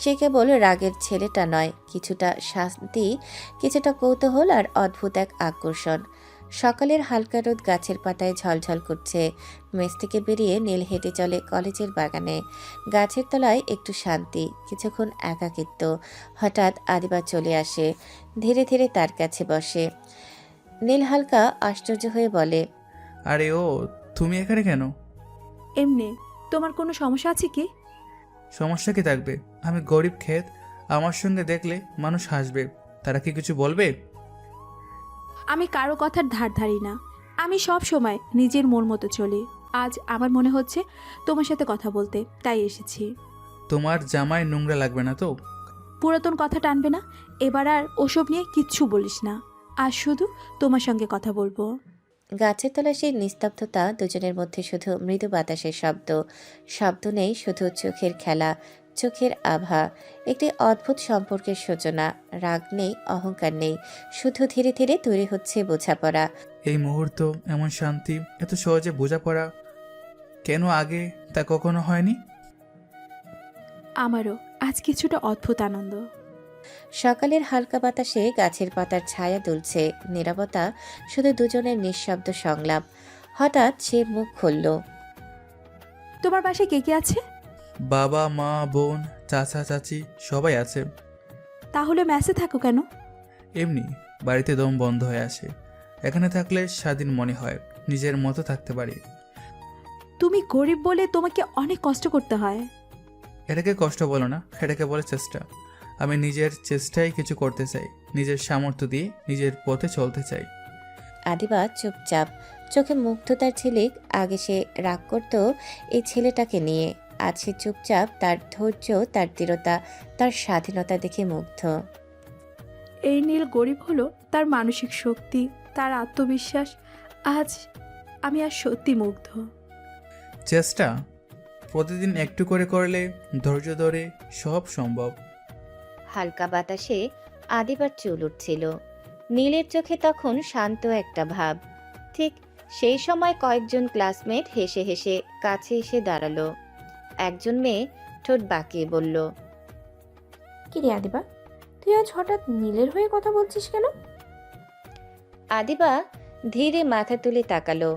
সে কেবল রাগের ছেলেটা নয়, কিছুটা শান্তি, কিছুটা কৌতূহল আর অদ্ভুত এক আকর্ষণ। সকালের হালকা রোদ গাছের পাতায় ঝলঝল করছে। মেস থেকে বেরিয়ে নীল হেঁটে চলে কলেজের বাগানে। গাছের তলায় একটু শান্তি, কিছুক্ষণ একাকিত্ব। হঠাৎ আদিবা চলে আসে, ধীরে ধীরে তার কাছে বসে। নীল হালকা আশ্চর্য হয়ে বলে, আরে ও, তুমি এখানে কেন? এমনি। তোমার কোনো সমস্যা আছে কি? সমস্যা কি থাকবে? আমি গরিব ক্ষেত, আমার সঙ্গে দেখলে মানুষ হাসবে, তারা কি কিছু বলবে? আমি কারো কথার ধার ধারি না। আমি সব সময় নিজের মন মতো চলি। আজ আমার মনে হচ্ছে তোমার সাথে কথা বলতে, তাই এসেছি। তোমার জামায় নোংরা লাগবে না তো? পুরাতন কথা টানবে না। এবার আর ওসব নিয়ে কিচ্ছু বলিস না। আজ শুধু তোমার সঙ্গে কথা বলবো। গাছের তলায় সেই নিস্তব্ধতা, দুজনের মধ্যে শুধু মৃদু বাতাসের শব্দ। শব্দ নেই, শুধু চোখের খেলা, চোখের আভা। একটি অদ্ভুত সম্পর্কের সূচনা। রাগ নেই, অহংকার নেই, শুধু ধীরে ধীরে তৈরি হচ্ছে বোঝাপড়া। এই মুহূর্ত, এমন শান্তি, এত সহজে বোঝাপড়া কেন আগে তা কখনো হয়নি? আমারও আজ কিছুটা অদ্ভুত আনন্দ। সকালের হালকা বাতাসে গাছের পাতার ছায়া দুলছে, নীরবতা, শুধু দুজনের নিঃশব্দ সংলাপ। হঠাৎ সে মুখ খুলল। তোমার বাসায় কে কে আছে? বাবা, মা, বোন, চাচা, চাচি সবাই আছে। তাহলে মেসে থাকো কেন? এমনি, বাড়িতে দম বন্ধ হয়ে আসে। এখানে থাকলে স্বাধীন মনে হয়, নিজের মতো থাকতে পারি। তুমি গরিব বলে তোমাকে অনেক কষ্ট করতে হয়। এটাকে কষ্ট বলো না, এটাকে বলে চেষ্টা। আমি নিজের চেষ্টায় কিছু করতে চাই, নিজের সামর্থ্য দিয়ে নিজের পথে চলতে চাই। আদিবা চুপচাপ, চোখে মুগ্ধতার ঝিলিক। আগে সে রাগ করত এই ছেলেটাকে নিয়ে, আজ সে চুপচাপ, তার ধৈর্য, তার দৃঢ়তা, তার স্বাধীনতা দেখে মুগ্ধ। এই নীল গরিব হলো তার মানসিক শক্তি, তার আত্মবিশ্বাস। আজ আমি আর সত্যি মুগ্ধ। চেষ্টা প্রতিদিন একটু করে করলে ধৈর্য ধরে সব সম্ভব। হালকা বাতাসে আদিবার চুল উঠছিল। নীলের চোখে তখন শান্ত একটা ভাব। ঠিক সেই সময় কয়েকজন ক্লাসমেট হেসে হেসে কাছে এসে দাঁড়ালো। একজন মেয়ে ঠোঁট বাঁকিয়ে বলল, কি রে আদিবা, তুই আজ হঠাৎ নীলের হয়ে কথা বলছিস কেন? আদিবা ধীরে মাথা তুলে তাকালো।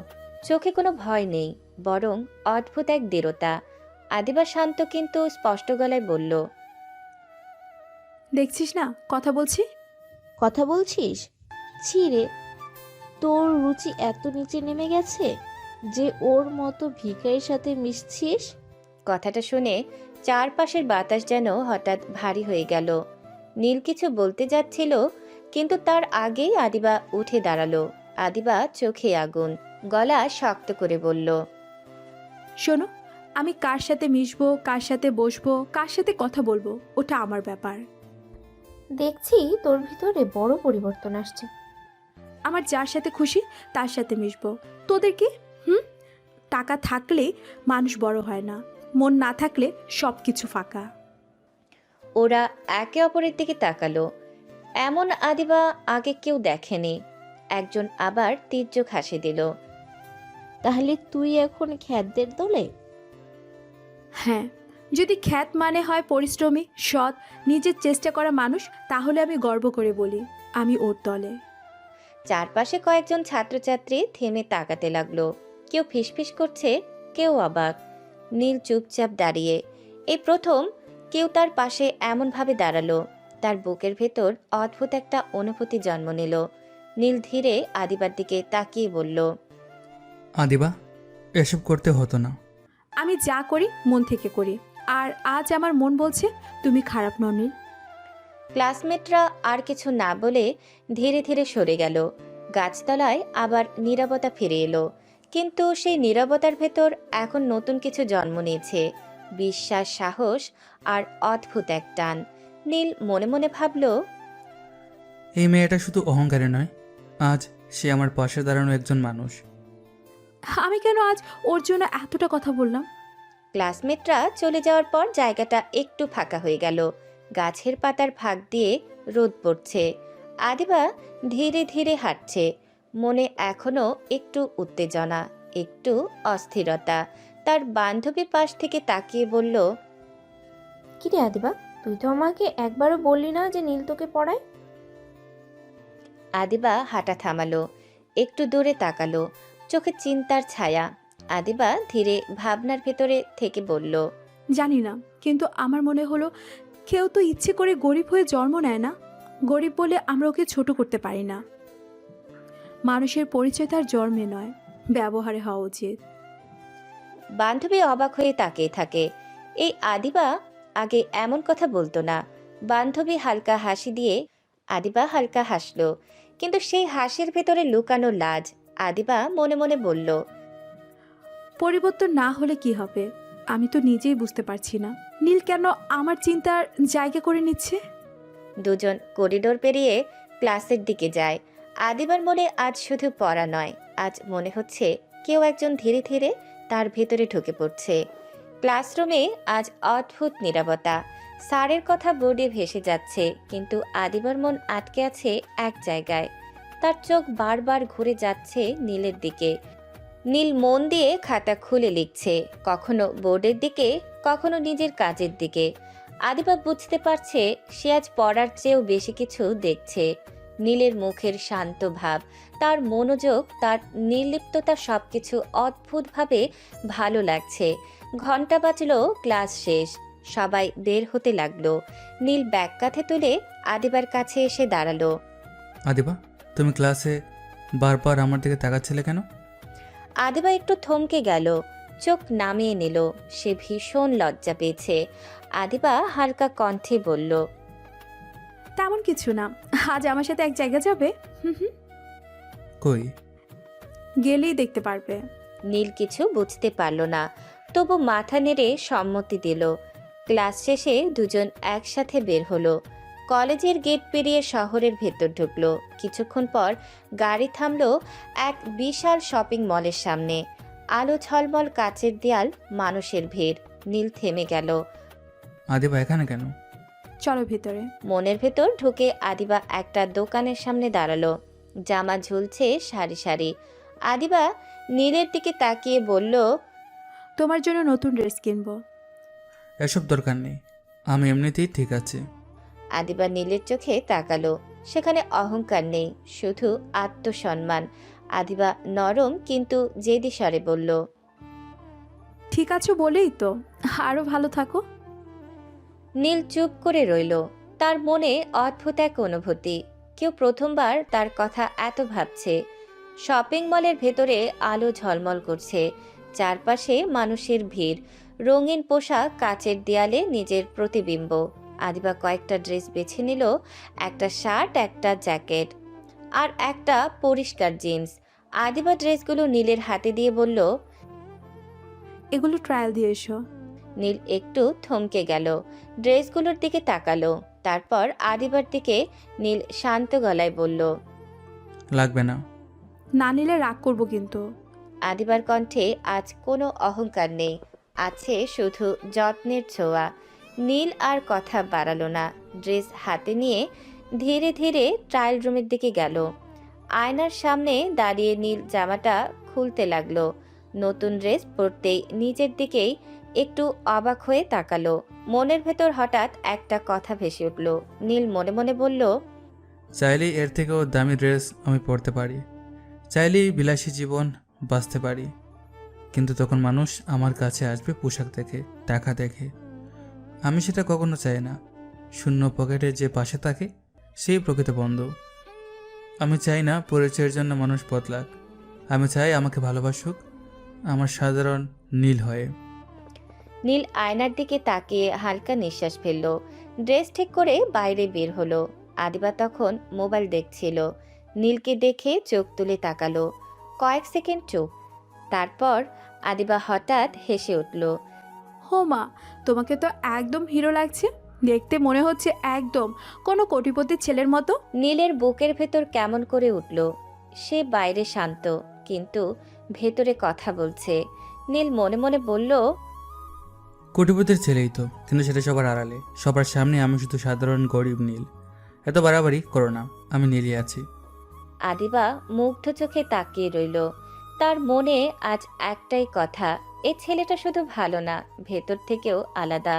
চোখে কোনো ভয় নেই, বরং অদ্ভুত এক দৃঢ়তা। আদিবা শান্ত কিন্তু স্পষ্ট গলায় বলল, দেখছিস না কথা বলছি? কথা বলছিস? ছি রে, তোর রুচি এত নিচে নেমে গেছে যে ওর মতো ভিখারির সাথে মিশছিস? কথাটা শুনে চারপাশের বাতাস যেন হঠাৎ ভারী হয়ে গেল। নীল কিছু বলতে যাচ্ছিল, কিন্তু তার আগেই আদিবা উঠে দাঁড়ালো। আদিবা চোখে আগুন, গলা শক্ত করে বলল, শোনো, আমি কার সাথে মিশবো, কার সাথে বসবো, কার সাথে কথা বলবো, ওটা আমার ব্যাপার। দেখছি তোর ভিতরে বড় পরিবর্তন আসছে। আমার যার সাথে খুশি তার সাথে মিশবো। তোদের কি? টাকা থাকলে মানুষ বড় হয় না, মন না থাকলে সব কিছু ফাঁকা। ওরা একে অপরের দিকে তাকালো। এমন আদিবা আগে কেউ দেখেনি। একজন আবার তীর্যক হাসি দিল। তাহলে তুই এখন খ্যাতদের দলে? হ্যাঁ, যদি খ্যাত মানে হয় পরিশ্রমী, সৎ, নিজের চেষ্টা করা মানুষ, তাহলে আমি গর্ব করে বলি আমি ওর দলে। চারপাশে কয়েকজন ছাত্রছাত্রী থেমে তাকাতে লাগলো। কেউ ফিসফিস করছে, কেউ অবাক। নীল চুপচাপ দাঁড়িয়ে। এই প্রথম কেউ তার পাশে এমনভাবে দাঁড়ালো। তার বুকের ভেতর অদ্ভুত একটা অনুভূতি জন্ম নিল। নীল ধীরে আদিবার দিকে তাকিয়ে বলল, আদিবা, এসব করতে হতো না। আমি যা করি মন থেকে করি, আর আজ আমার মন বলছে তুমি খারাপ নও নীল। ক্লাসমেটরা আর কিছু না বলে ধীরে ধীরে সরে গেল। গাছতলায় আবার নীরবতা ফিরে এলো, কিন্তু সেই নীরবতার ভেতর এখন নতুন কিছু জন্ম নিয়েছে। বিশ্বাস, সাহস আর অদ্ভুত এক টান। নীল মনে মনে ভাবল, এই মেয়েটা শুধু অহংকারে নয়, আজ সে আমার পাশে দাঁড়ানো একজন মানুষ। আমি কেন আজ ওর জন্য এতটা কথা বললাম? ক্লাসমেটরা চলে যাওয়ার পর জায়গাটা একটু ফাঁকা হয়ে গেল। গাছের পাতার ফাঁক দিয়ে রোদ পড়ছে। আদিবা ধীরে ধীরে হাঁটছে। মনে এখনো একটু উত্তেজনা, একটু অস্থিরতা। তার বান্ধবী পাশ থেকে তাকিয়ে বলল, কি রে আদিবা, তুই তো আমাকে একবারও বললি না যে নীল তোকে পড়ায়? আদিবা হাঁটা থামালো, একটু দূরে তাকালো, চোখে চিন্তার ছায়া। আদিবা ধীরে ভাবনার ভেতরে থেকে বলল, জানি না, কিন্তু আমার মনে হলো কেউ তো ইচ্ছে করে গরিব হয়ে জন্ম নেয় না। গরিব বলে আমরা ওকে ছোট করতে পারি না। মানুষের পরিচয় তার জন্মে নয়, ব্যবহারে হওয়া উচিত। বান্ধবী অবাক হয়ে তাকিয়ে থাকে। এই আদিবা আগে এমন কথা বলতো না। বান্ধবী হালকা হাসি দিয়ে আদিবা হালকা হাসলো, কিন্তু সেই হাসির ভেতরে লুকানো লাজ। আদিবা মনে মনে বলল, পরিবর্তন না হলে কি হবে? আমি তো নিজেই বুঝতে পারছি না নীল কেন আমার চিন্তার জায়গা করে নিচ্ছে। দুজন করিডোর পেরিয়ে ক্লাসের দিকে যায়। আদিবার মনে আজ শুধু পড়া নয়, আজ মনে হচ্ছে কেউ একজন ধীরে ধীরে তার ভেতরে ঢুকে পড়ছে। ক্লাসরুমে আজ অদ্ভুত নীরবতা। স্যারের কথা বোর্ডে ভেসে যাচ্ছে, কিন্তু আদিবার মন আটকে আছে এক জায়গায়। তার চোখ বারবার ঘুরে যাচ্ছে নীলের দিকে। নীল মন দিয়ে খাতা খুলে লিখছে, কখনো বোর্ডের দিকে, কখনো নিজের কাজের দিকে। আদিবা বুঝতে পারছে সে আজ পড়ার চেয়েও বেশি কিছু দেখছে। নীলের মুখের শান্ত ভাব, তার মনোযোগ, তার নির্লিপ্ততা সবকিছু অদ্ভুতভাবে ভালো লাগছে। ঘন্টা বাজলো, ক্লাস শেষ, সবাই বের হতে লাগলো। নীল ব্যাগ কাঁধে তুলে আদিবার কাছে এসে দাঁড়ালো। আদিবা, তুমি ক্লাসে বারবার আমার দিকে তাকাচ্ছিলে কেন? আদিবা একটু থমকে গেল, চোখ নামিয়ে নিল। সে ভীষণ লজ্জা পেয়েছে। আদিবা হালকা কণ্ঠে বলল, তেমন কিছু না, আজ আমার সাথে এক জায়গা যাবে? কই? গেলেই দেখতে পারবে। নীল কিছু বুঝতে পারল না, তবু মাথা নেড়ে সম্মতি দিল। ক্লাস শেষে দুজন একসাথে বের হলো। কলেজের গেট পেরিয়ে শহরের ভেতর ঢুকলো। কিছুক্ষণ পর গাড়ি থামলো এক বিশাল শপিং মলের সামনে। আলো ঝলমল কাচের দেয়াল, মানুষের ভিড়। নীল থেমে গেল। আদিবা এখানে কেন? চলো ভেতরে। মনের ভেতর ঢুকে আদিবা একটা দোকানের সামনে দাঁড়ালো। জামা ঝুলছে সারি সারি। আদিবা নীলের দিকে তাকিয়ে বলল, তোমার জন্য নতুন ড্রেস কিনবো। এসব দরকার নেই, আমি এমনিতেই ঠিক আছে। আদিবা নীলের চোখে তাকালো। সেখানে অহংকার নেই, শুধু আত্মসম্মান। আদিবা নরম কিন্তু জেদি স্বরে বলল, ঠিক আছে বলেই তো, আরো ভালো থাকো। নীল চুপ করে রইল। তার মনে অদ্ভুত এক অনুভূতি। কেউ প্রথমবার তার কথা এত ভাবছে। শপিং মলের ভেতরে আলো ঝলমল করছে, চারপাশে মানুষের ভিড়, রঙিন পোশাক, কাচের দেয়ালে নিজের প্রতিবিম্ব। আদিবা কয়েকটা ড্রেস বেছে নিল, একটা শার্ট, একটা জ্যাকেট আর একটা পরিষ্কার জিন্স। আদিবা ড্রেসগুলো নীলের হাতে দিয়ে বলল, এগুলো ট্রায়াল দিয়ে এসো। নীল একটু থমকে গেল, ড্রেসগুলোর দিকে তাকালো। তারপর আদিবার দিকে নীল শান্ত গলায় বলল, লাগবে না। না নিলে রাগ করবো কিন্তু। আদিবার কণ্ঠে আজ কোনো অহংকার নেই, আছে শুধু যত্নের ছোঁয়া। নীল আর কথা বাড়ালো না। ড্রেস হাতে নিয়ে ধীরে ধীরে ট্রায়াল রুমের দিকে গেল। আয়নার সামনে দাঁড়িয়ে নীল জামাটা খুলতে লাগলো। নতুন ড্রেস পরতেই নিজের দিকেই একটু অবাক হয়ে তাকালো। মনের ভেতর হঠাৎ একটা কথা ভেসে উঠল। নীল মনে মনে বলল, চাইলেই এর থেকেও দামি ড্রেস আমি পরতে পারি, চাইলেই বিলাসী জীবন বাঁচতে পারি, কিন্তু তখন মানুষ আমার কাছে আসবে পোশাক দেখে, টাকা দেখে। আমি সেটা কখনো চাই না। শূন্য পকেটে যে পাশে থাকে সেই প্রকৃত বন্ধু। আমি চাই না পরিচয়ের জন্য মানুষ বদলাক। আমি চাই আমাকে ভালোবাসুক আমার সাধারণ নীল হয়ে। নীল আয়নার দিকে তাকিয়ে হালকা নিঃশ্বাস ফেলল। ড্রেস ঠিক করে বাইরে বের হলো। আদিবা তখন মোবাইল দেখছিল। নীলকে দেখে চোখ তুলে তাকালো। কয়েক সেকেন্ড চুপ। তারপর আদিবা হঠাৎ হেসে উঠল। হো মা, তোমাকে তো একদম হিরো লাগছে। দেখতে মনে হচ্ছে একদম কোনো কোটিপতির ছেলের মতো। নীলের বুকের ভেতর কেমন করে উঠল। সে বাইরে শান্ত, কিন্তু ভেতরে কথা বলছে। নীল মনে মনে বলল, কোটিপতির ছেলেই তো, কিন্তু সেটা সবার আড়ালে, সবার সামনে আমি শুধু সাধারণ গরিব নীল। এত বাড়াবাড়ি করো না, আমি নীলই আছি। আদিবা মুগ্ধ চোখে তাকিয়ে রইল। তার মনে আজ একটাই কথা, এই ছেলেটা শুধু ভালো না, ভেতর থেকেও আলাদা।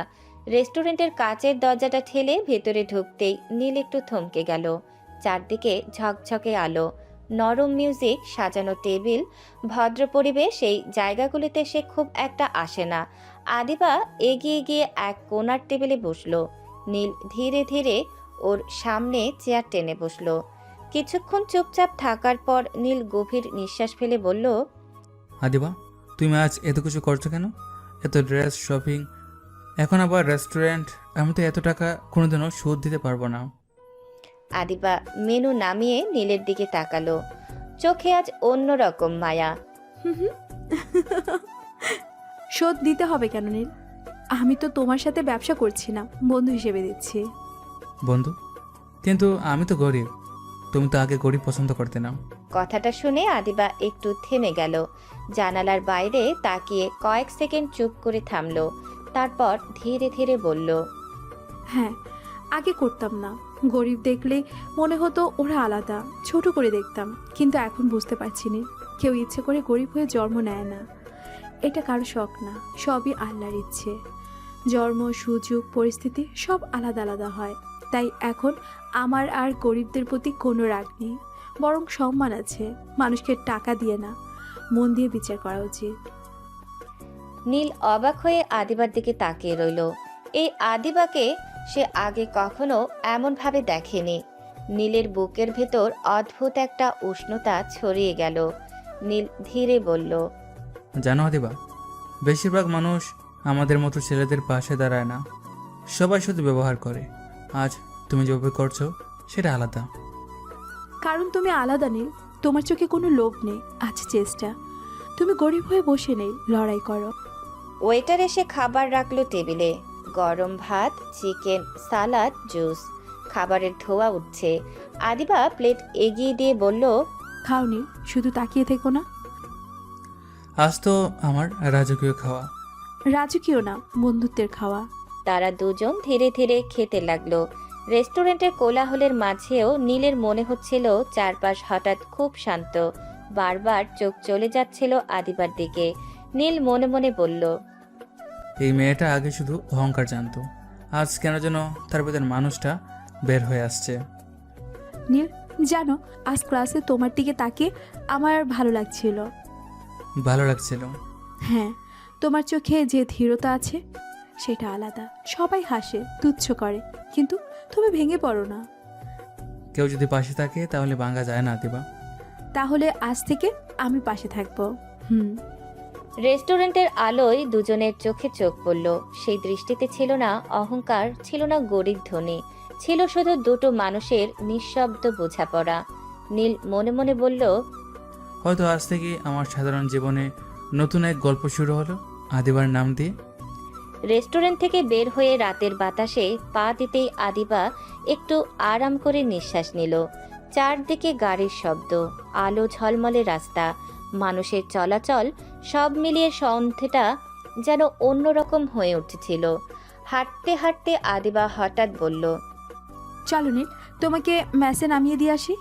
রেস্টুরেন্টের কাচের দরজাটা ঠেলে ভেতরে ঢুকতেই নীল একটু থমকে গেল। চারদিকে ঝকঝকে আলো, নরম মিউজিক, সাজানো টেবিল, ভদ্র পরিবেশ। এই জায়গাগুলিতে সে খুব একটা আসে না। আদিবা এগিয়ে গিয়ে এক কোণার টেবিলে বসলো। নীল ধীরে ধীরে ওর সামনে চেয়ার টেনে বসলো। কিছুক্ষণ চুপচাপ থাকার পর নীল গভীর নিঃশ্বাস ফেলে বলল, আদিবা, তুমি আজ এত কিছু করছো কেন? এত ড্রেস, শপিং, এখন আবার রেস্টুরেন্ট। আমি তো এত টাকা কোনোদিনও শোধ দিতে পারবো না। আদিবা মেনু নামিয়ে নীলের দিকে তাকালো। চোখে আজ অন্যরকম মায়া। শোধ দিতে হবে কেন নীল? আমি তো তোমার সাথে ব্যবসা করছি না, বন্ধু হিসেবে দিচ্ছি। বন্ধু? কিন্তু আমি তো গরিব। তুমি তো আগে গরিব পছন্দ করতে না। কথাটা শুনে আদিবা একটু থেমে গেল। জানালার বাইরে তাকিয়ে কয়েক সেকেন্ড চুপ করে থামলো। তারপর ধীরে ধীরে বলল, হ্যাঁ, আগে করতাম না। গরিব দেখলে মনে হতো ওরা আলাদা, ছোট করে দেখতাম। কিন্তু এখন বুঝতে পারছি না, কেউ ইচ্ছে করে গরিব হয়ে জন্ম নেয় না। এটা কারো শখ না, সবই আল্লাহর ইচ্ছে। জন্ম, সুযোগ, পরিস্থিতি সব আলাদা আলাদা হয়। তাই এখন আমার আর গরিবদের প্রতি কোনো রাগ নেই, বরং সম্মান আছে। মানুষকে টাকা দিয়ে না, মন দিয়ে বিচার করা উচিত। নীল অবাক হয়ে আদিবার দিকে তাকিয়ে রইল। এই আদিবাকে সে আগে কখনো এমনভাবে দেখেনি। নীলের বুকের ভেতর অদ্ভুত একটা উষ্ণতা ছড়িয়ে গেল। নীল ধীরে বলল, জানো আদিবা, বেশিরভাগ মানুষ আমাদের মতো ছেলেদের পাশে দাঁড়ায় না, সবাই শুধু ব্যবহার করে। আজ তুমি যেভাবে করছো সেটা আলাদা। কারণ তুমি আলাদা নীল, তোমার চোখে কোনো লোভ নেই, আছে চেষ্টা। তুমি গরিব হয়ে বসে নেই, লড়াই করো। ওয়েটার এসে খাবার রাখলো টেবিলে। গরম ভাত, চিকেন, সালাদ, জুস। খাবারের ধোঁয়া উঠছে। আদিবা প্লেট এগিয়ে দিয়ে বলল, খাওনি, শুধু তাকিয়ে থেকো না। আজ তো আমার রাজকীয় খাওয়া। রাজকীয় না, বন্ধুত্বের খাওয়া। তারা দুজন ধীরে ধীরে খেতে লাগলো। রেস্টুরেন্টের কোলাহলের মাঝেও নীলের মনে হচ্ছিল চারপাশ হঠাৎ খুব শান্ত। বারবার চোখ চলে যাচ্ছিল আদিবার দিকে। নীল মনে মনে বলল, এই মেয়েটা আগে শুধু অহংকার জানতো, আজ কেন যেন তার ভেতর মানুষটা বের হয়ে আসছে। নীল, জানো আজ ক্লাসে তোমার দিকে তাকিয়ে আমার ভালো লাগছিল। ভালো লাগছিল? হ্যাঁ, তোমার চোখে যে ধীরতা আছে সেটা আলাদা। সবাই হাসে, তুচ্ছ করে, কিন্তু তুমি ভেঙে পড়ো না। কেউ যদি পাশে থাকে তাহলে ভাঙা যায় না আদিবা। তাহলে আজ থেকে আমি পাশে থাকবো। রেস্টুরেন্টের আলোয় দুজনের চোখে চোখ পড়ল। সেই দৃষ্টিতে ছিল না অহংকার, ছিল না গরিব ধ্বনি, ছিল শুধু দুটো মানুষের নিঃশব্দ বোঝাপড়া। নীল মনে মনে বলল, হয়তো আজ থেকে আমার সাধারণ জীবনে নতুন এক গল্প শুরু হলো আদিবার নাম দিয়ে। রেস্টুরেন্ট থেকে বের হয়ে রাতের বাতাসে পা দিতেই আদিবা একটু আরাম করে নিঃশ্বাস নিল। চারদিকে গাড়ির শব্দ, আলো ঝলমলে রাস্তা, মানুষের চলাচল, সব মিলিয়ে সন্ধ্যেটা যেন অন্যরকম হয়ে উঠেছিল। হাঁটতে হাঁটতে আদিবা হঠাৎ বলল, চলো নীল, তোমাকে ম্যাসে নামিয়ে দিয়ে আসি।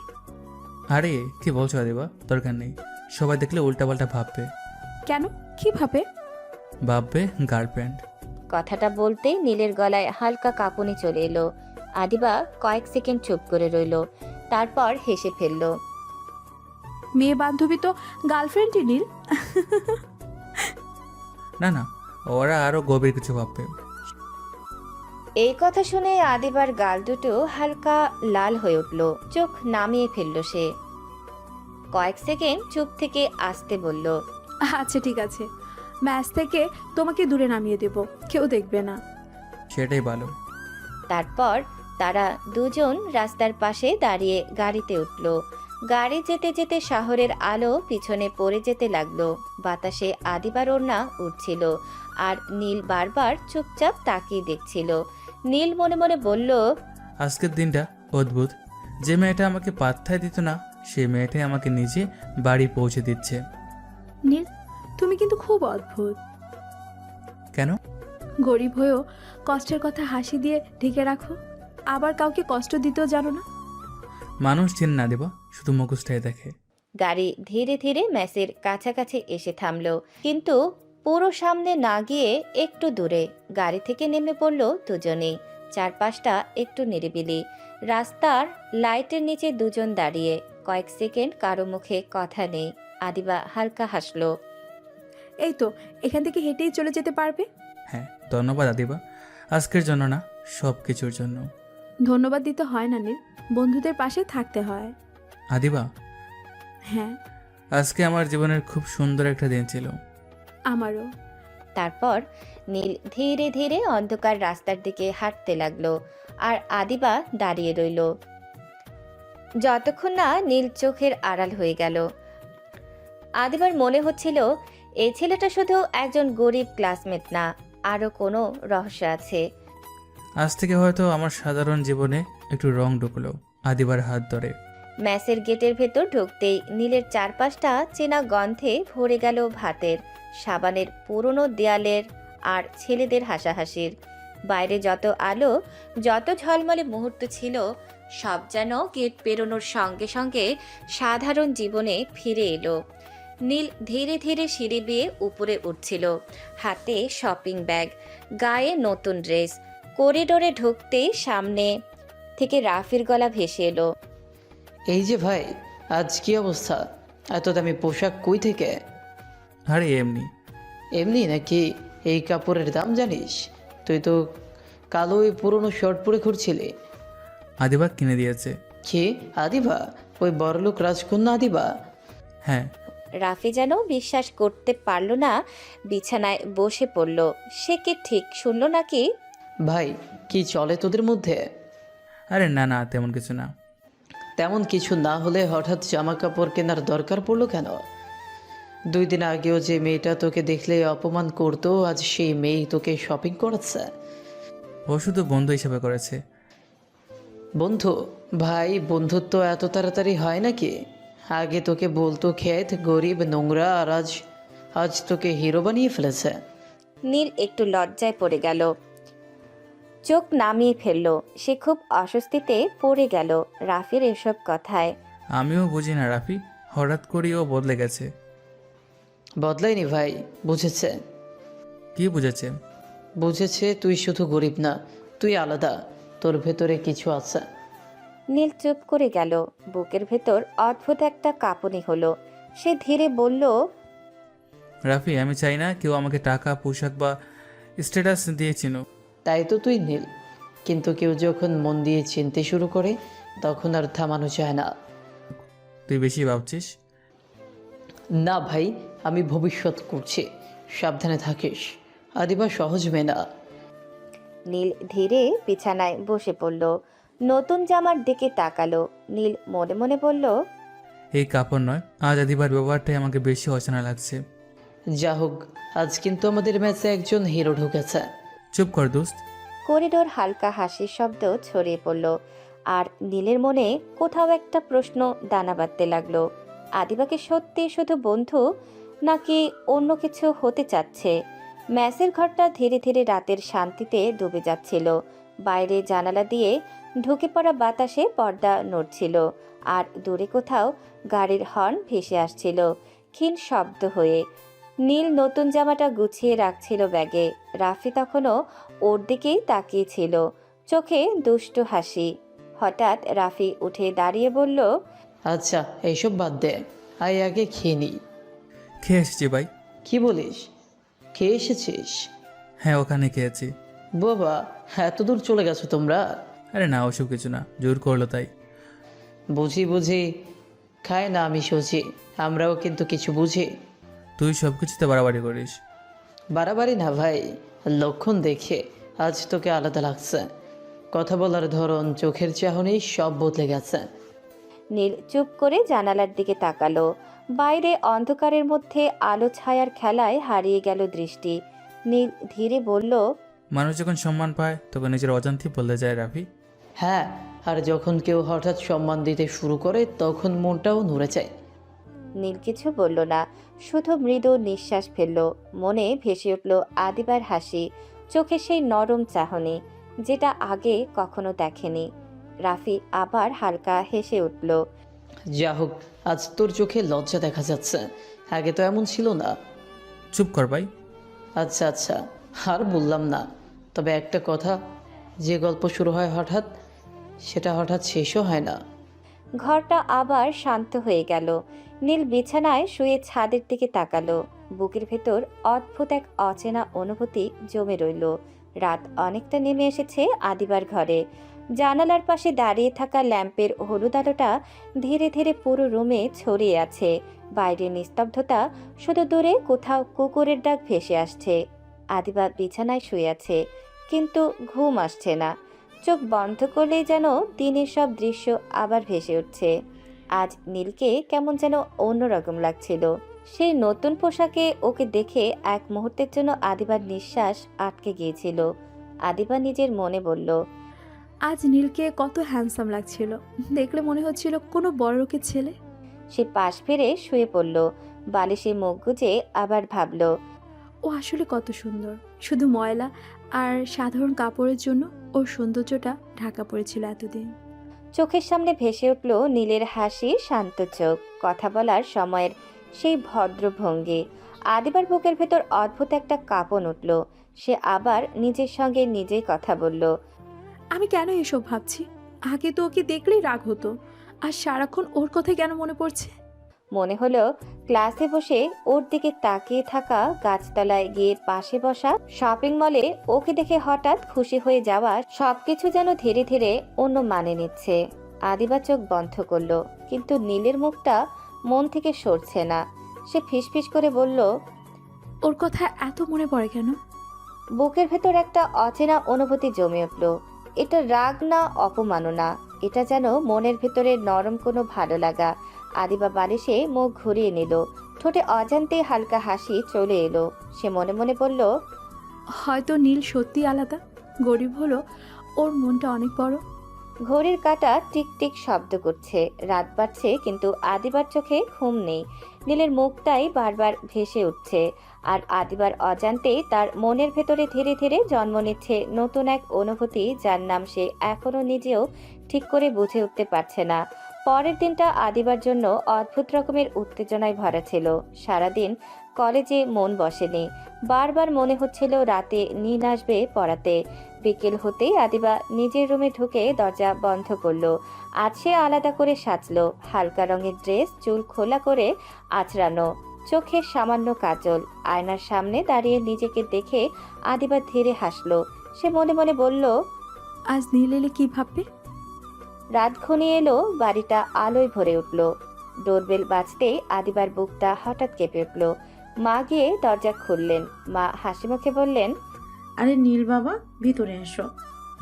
আরে কি বলছো আদিবা, দরকার নেই। সবাই দেখলে উল্টাপাল্টা ভাববে। কেন, কিভাবে? ভাববে গার্লফ্রেন্ড। কথাটা বলতেই নীলের গলায় হালকা কাঁপুনি চলে এলো। আদিবা কয়েক সেকেন্ড চুপ করে রইল, তারপর হেসে ফেলল। মেয়ে বান্ধবী তো গার্লফ্রেন্ডই নীল। না না, ওরা আরো গভীর কিছু ভাববে। এই কথা শুনে আদিবার গাল দুটো হালকা লাল হয়ে উঠল। চোখ নামিয়ে ফেলল সে। কয়েক সেকেন্ড চুপ থেকে আসতে বলল, আচ্ছা ঠিক আছে, ম্যাচ থেকে তোমাকে দূরে নামিয়ে দেব, কেউ দেখবে না। সেটাই ভালো। তারপর তারা দুজন রাস্তার পাশে দাঁড়িয়ে গাড়িতে উঠল। গাড়ি যেতে যেতে শহরের আলো পিছনে পড়ে যেতে লাগলো। বাতাসে আদিবার ওড়না উঠছিল, আর নীল বারবার চুপচাপ তাকিয়ে দেখছিল। নীল মনে মনে বলল, আজকের দিনটা অদ্ভুত। যে মেয়েটা আমাকে পাত্তাই দিত না, সেই মেয়েটাই আমাকে নিজে বাড়ি পৌঁছে দিচ্ছে। নীল, তুমি কিন্তু খুব অদ্ভুত। কেন? গরিব হয়েও কষ্টের কথা হাসি দিয়ে ঢেকে রাখো, আবার কাউকে কষ্ট দিতেও জানো না। মানুষ চিন না দেবা, শুধু মুখোশটাই দেখে। গাড়ি ধীরে ধীরে ম্যাসের কাছাকাছি এসে থামলো, কিন্তু পুরো সামনে না গিয়ে একটু দূরে। গাড়ি থেকে নেমে পড়ল দুজনেই। চারপাশটা একটু নিরিবিলি। রাস্তার লাইটের নিচে দুজন দাঁড়িয়ে। কয়েক সেকেন্ড কারো মুখে কথা নেই। আদিবা হালকা হাসলো। এই তো, এখান থেকে হেঁটেই চলে যেতে পারবে। হ্যাঁ, ধন্যবাদ আদিবা, আজকের জন্য না, সব কিছুর জন্য। ধন্যবাদ দিতে হয় না নীল, বন্ধুদের পাশে থাকতে হয়। আদিবা, হ্যাঁ, আজকে আমার জীবনের খুব সুন্দর একটা দিন ছিল। আমারও। তারপর নীল ধীরে ধীরে অন্ধকার রাস্তার দিকে হাঁটতে লাগলো, আর আদিবা দাঁড়িয়ে রইল। যতক্ষণ না নীল চোখের আড়াল হয়ে গেল। আদিবার মনে হচ্ছিল এই ছেলেটা শুধু একজন গরিব ক্লাসমেট না, আরও কোনো রহস্য আছে। আজ থেকে হয়তো আমার সাধারণ জীবনে একটু রং ঢুকলো আদিবার হাত ধরে। ম্যাসের গেটের ভেতর ঢুকতেই নীলের চারপাশটা চেনা গন্ধে ভরে গেল ভাতের, সাবানের, পুরনো দেয়ালের আর ছেলেদের হাসাহাসির। বাইরে যত আলো, যত ঝলমলে মুহূর্ত ছিল, সব যেন গেট পেরোনোর সঙ্গে সঙ্গে সাধারণ জীবনে ফিরে এলো। নীল ধীরে ধীরে সিঁড়ি বেয়ে উপরে উঠছিল, হাতে শপিং ব্যাগ, গায়ে নতুন ড্রেস। করিডোরে ঢুকতেই সামনে থেকে রাফির গলা ভেসে এলো। এই যে ভাই, আজ কি অবস্থা? এত দামি পোশাক কই থেকে? আরে এমনি। এমনি নাকি? এই কাপড়ের দাম জানিস? তুই তো কালো ওই পুরনো শার্ট পরে ঘুরছিলি। আদিবা কিনে দিয়েছে। কি আদিবা? ওই বড়লোক রাজকন্যা আদিবা? হ্যাঁ। রাফি যেন বিশ্বাস করতে পারল না, বিছানায় বসে পড়ল। সে কি ঠিক শুনল নাকি? ভাই, কি চলে তোদের মধ্যে? আরে না না, তেমন কিছু না। তেমন কিছু না হলে হঠাৎ জামা কাপড় কেনার দরকার পড়লো কেন? 2 দিন আগেও যে মেয়েটা তোকে দেখলে অপমান করতো, আজ সেই মেয়েই তোকে শপিং করাচ্ছে। ও শুধু বন্ধু হিসেবে করেছে। বন্ধু, ভাই, বন্ধুত্ব এত তাড়াতাড়ি হয় নাকি? আগে তোকে বলতো ক্ষেত গরিব নোংরা, আর আজ আজ তোকে হিরো বানিয়ে ফেলেছে। নীল একটু লজ্জায় পড়ে গেল, চোখ নামিয়ে ফেলল। সে খুব অস্বস্তিতে পড়ে গেল রাফির এসব কথায়। আমিও বুঝি না রাফি, হঠাৎ করেই ও বদলে গেছে। বদলায়নি ভাই, বুঝেছে। কি বুঝেছে? বুঝেছে তুই শুধু গরিব না, তুই আলাদা, তোর ভেতরে কিছু আছে। নীল চুপ করে গেল। বুকের ভেতর অদ্ভুত একটা কাঁপুনি হলো। সে ধীরে বলল, রাফি, আমি চাই না কেউ আমাকে টাকা, পোশাক বা স্ট্যাটাস দিয়ে চিনুক। তাই তো তুই নীল, কিন্তু কেউ যখন মন দিয়ে চিনতে শুরু করে তখন আর থামানো যায় না। তুই বেশি ভাবছিস। না ভাই, আমি ভবিষ্যৎ করছি, সাবধানে থাকিস। আদিবা সহজ মেয়ে না। নীল ধীরে বিছানায় বসে পড়ল, নতুন জামার দিকে তাকালো। নীল মনে মনে বলল, এই কাপড় নয়, আজ আদিবার ব্যবহারটাই আমাকে বেশি অচেনা লাগছে। যা হোক, আজ কিন্তু আমাদের ম্যাচে একজন হিরো ঢুকেছে। চুপ কর দোস্ত। করিডোর হালকা হাসির শব্দ ছড়িয়ে পড়ল, আর নীলের মনে কোথাও একটা প্রশ্ন দানা বাঁধতে লাগলো। আদিবাকে সত্যি শুধু বন্ধু, নাকি অন্য কিছু হতে চাচ্ছে? ম্যাচের ঘরটা ধীরে ধীরে রাতের শান্তিতে ডুবে যাচ্ছিল। বাইরে জানালা দিয়ে ঢুকে পড়া বাতাসে পর্দা নড়ছিল, আর দূরে কোথাও গাড়ির হর্ন ভেসে আসছিল ক্ষীণ শব্দ হয়ে। নীল নতুন জামাটা গুছিয়ে রাখছিল ব্যাগে। রাফি তখনও ওর দিকেই তাকিয়েছিল, চোখে দুষ্টু হাসি। হঠাৎ রাফি উঠে দাঁড়িয়ে বলল, আচ্ছা, এইসব বাদ দে, আয় আগে খেয়ে নি। খেয়ে এসেছি ভাই। কি বলিস, খেয়ে এসেছিস? হ্যাঁ, ওখানে খেয়েছি। বাবা, এত দূর চলে গেছো তোমরা? আরে না, ওসব কিছু না, জোর করলো তাই। বুঝি বুঝি খায় না আমি সুঝি, আমরাও কিন্তু কিছু বুঝি। তুই সব কিছুতে বাড়াবাড়ি করিস। বাড়াবাড়ি না ভাই, লক্ষণ দেখে আজ তোকে আলাদা লাগছে। কথা বলার ধরন, চোখের চাহনি সব বদলে গেছে। নীল চুপ করে জানালার দিকে তাকালো। বাইরে অন্ধকারের মধ্যে আলো ছায়ার খেলায় হারিয়ে গেল দৃষ্টি। নীল ধীরে বলল, মানুষ যখন সম্মান পায় তখন নিজের অজান্তে বদলে যায় রাফি। হ্যাঁ, আর যখন কেউ হঠাৎ সম্মান দিতে শুরু করে তখন মনটাও নড়ে যায়। নীল কিছু বলল না, শুধু মৃদু নিঃশ্বাস ফেলল। মনে ভেসে উঠল আদিবার হাসি, চোখে সেই নরম চাহনি যেটা আগে কখনো দেখেনি। রাফি আবার হালকা হেসে উঠল। যা হোক, আজ তোর চোখে লজ্জা দেখা যাচ্ছে, আগে তো এমন ছিল না। চুপ কর ভাই। আচ্ছা আচ্ছা, আর বললাম না। তবে একটা কথা, যে গল্প শুরু হয় হঠাৎ, সেটা হঠাৎ শেষও হয় না। ঘরটা আবার শান্ত হয়ে গেল। নীল বিছানায় শুয়ে ছাদের দিকে তাকালো। বুকের ভেতর অদ্ভুত এক অচেনা অনুভূতি জমে রইল। রাত অনেকটা নেমে এসেছে আদিবার ঘরে। জানালার পাশে দাঁড়িয়ে থাকা ল্যাম্পের হলুদ আলোটা ধীরে ধীরে পুরো রুমে ছড়িয়ে আছে। বাইরে নিস্তব্ধতা, শুধু দূরে কোথাও কুকুরের ডাক ভেসে আসছে। আদিবা বিছানায় শুয়ে আছে, কিন্তু ঘুম আসছে না। চোখ বন্ধ করলেই যেন দিনের সব দৃশ্য আবার ভেসে উঠছে। আজ নীলকে কেমন যেন অন্যরকম লাগছিল। সেই নতুন পোশাকে ওকে দেখে এক মুহূর্তের জন্য আদিবার নিঃশ্বাস আটকে গিয়েছিল। আদিবা নিজের মনে বলল, আজ নীলকে কত হ্যান্ডসাম লাগছিল, দেখলে মনে হচ্ছিল কোনো বড় লোকের ছেলে। সে পাশ ফিরে শুয়ে পড়ল, বালিশে মুখ গুজে আবার ভাবল, ও আসলে কত সুন্দর। শুধু ময়লা আর সাধারণ কাপড়ের জন্য ওর সৌন্দর্যটা ঢাকা পড়েছিল এতদিন। চোখের সামনে ভেসে উঠল নীলের হাসি, শান্ত চোখ, কথা বলার সময়ের সেই ভদ্র ভঙ্গি। আদিবার বুকের ভেতর অদ্ভুত একটা কাঁপন উঠল। সে আবার নিজের সঙ্গে নিজেই কথা বলল, আমি কেন এসব ভাবছি? আগে তো ওকে দেখলেই রাগ হতো, আর সারাক্ষণ ওর কথা কেন মনে পড়ছে? মনে হলো ক্লাসে বসে ওর দিকে তাকিয়ে থাকা, গাছতলায় গিয়ে পাশে বসা, শপিং মলে ওকে দেখে হঠাৎ খুশি হয়ে যাওয়া, সবকিছু যেন ধীরে ধীরে অন্য মানে নিচ্ছে। আদিবা চোখ বন্ধ করলো, কিন্তু নীলের মুখটা মন থেকে সরছে না। সে ফিসফিস করে বলল, ওর কথা এত মনে পড়ে কেন? বুকের ভেতর একটা অচেনা অনুভূতি জমে উঠল। এটা রাগ না, অপমাননা, এটা যেন মনের ভেতরে নরম কোনো ভালো লাগা। আদিবা বালিশে মুখ ঘুরিয়ে নিল, ঠোঁটে অজান্তে হালকা হাসি চলে এলো। সে মনে মনে বলল, হয়তো নীল সত্যি আলাদা, গরিব হলো, ওর মনটা অনেক বড়। ঘড়ির কাঁটা টিক টিক শব্দ করছে। রাত বাড়ছে কিন্তু আদিবার চোখে ঘুম নেই। নীলের মুখটাই বারবার ভেসে উঠছে। আর আদিবার অজান্তেই তার মনের ভেতরে ধীরে ধীরে জন্ম নিচ্ছে নতুন এক অনুভূতি, যার নাম সে এখনো নিজেও ঠিক করে বুঝে উঠতে পারছে না। পরের দিনটা আদিবার জন্য অদ্ভুত রকমের উত্তেজনায় ভরা ছিল। সারাদিন কলেজে মন বসেনি। বারবার মনে হচ্ছিল রাতে নীল আসবে পড়াতে। বিকেল হতেই আদিবা নিজের রুমে ঢুকে দরজা বন্ধ করলো। আজ সে আলাদা করে সাজলো। হালকা রঙের ড্রেস, চুল খোলা করে আঁচড়ানো, চোখে সামান্য কাজল। আয়নার সামনে দাঁড়িয়ে নিজেকে দেখে আদিবা ধীরে হাসলো। সে মনে মনে বলল, আজ নীল এলে কি ভাববে? রাত ঘনিয়ে এলো, বাড়িটা আলোয় ভরে উঠল। ডোরবেল বাজতেই আদিবার বুকটা হঠাৎ কেঁপে উঠল। মা গিয়ে দরজা খুললেন। মা হাসি মুখে বললেন, আরে নীল বাবা, ভিতরে এসো।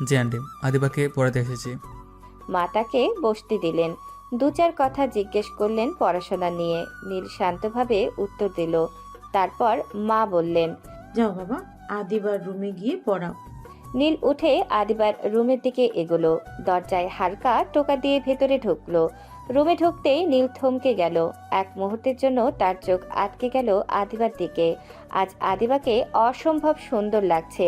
জি আন্টি, আদিবাকে পড়াতে এসেছি। মা তাকে বসতে দিলেন। দু চার কথা জিজ্ঞেস করলেন পড়াশোনা নিয়ে। নীল শান্তভাবে উত্তর দিল। তারপর মা বললেন, যাও বাবা, আদিবার রুমে গিয়ে পড়াও। নীল উঠে আদিবার রুমের দিকে এগোলো। দরজায় হালকা টোকা দিয়ে ভেতরে ঢুকলো। রুমে ঢুকতেই নীল থমকে গেল। এক মুহূর্তের জন্য তার চোখ আটকে গেল আদিবার দিকে। আজ আদিবাকে অসম্ভব সুন্দর লাগছে।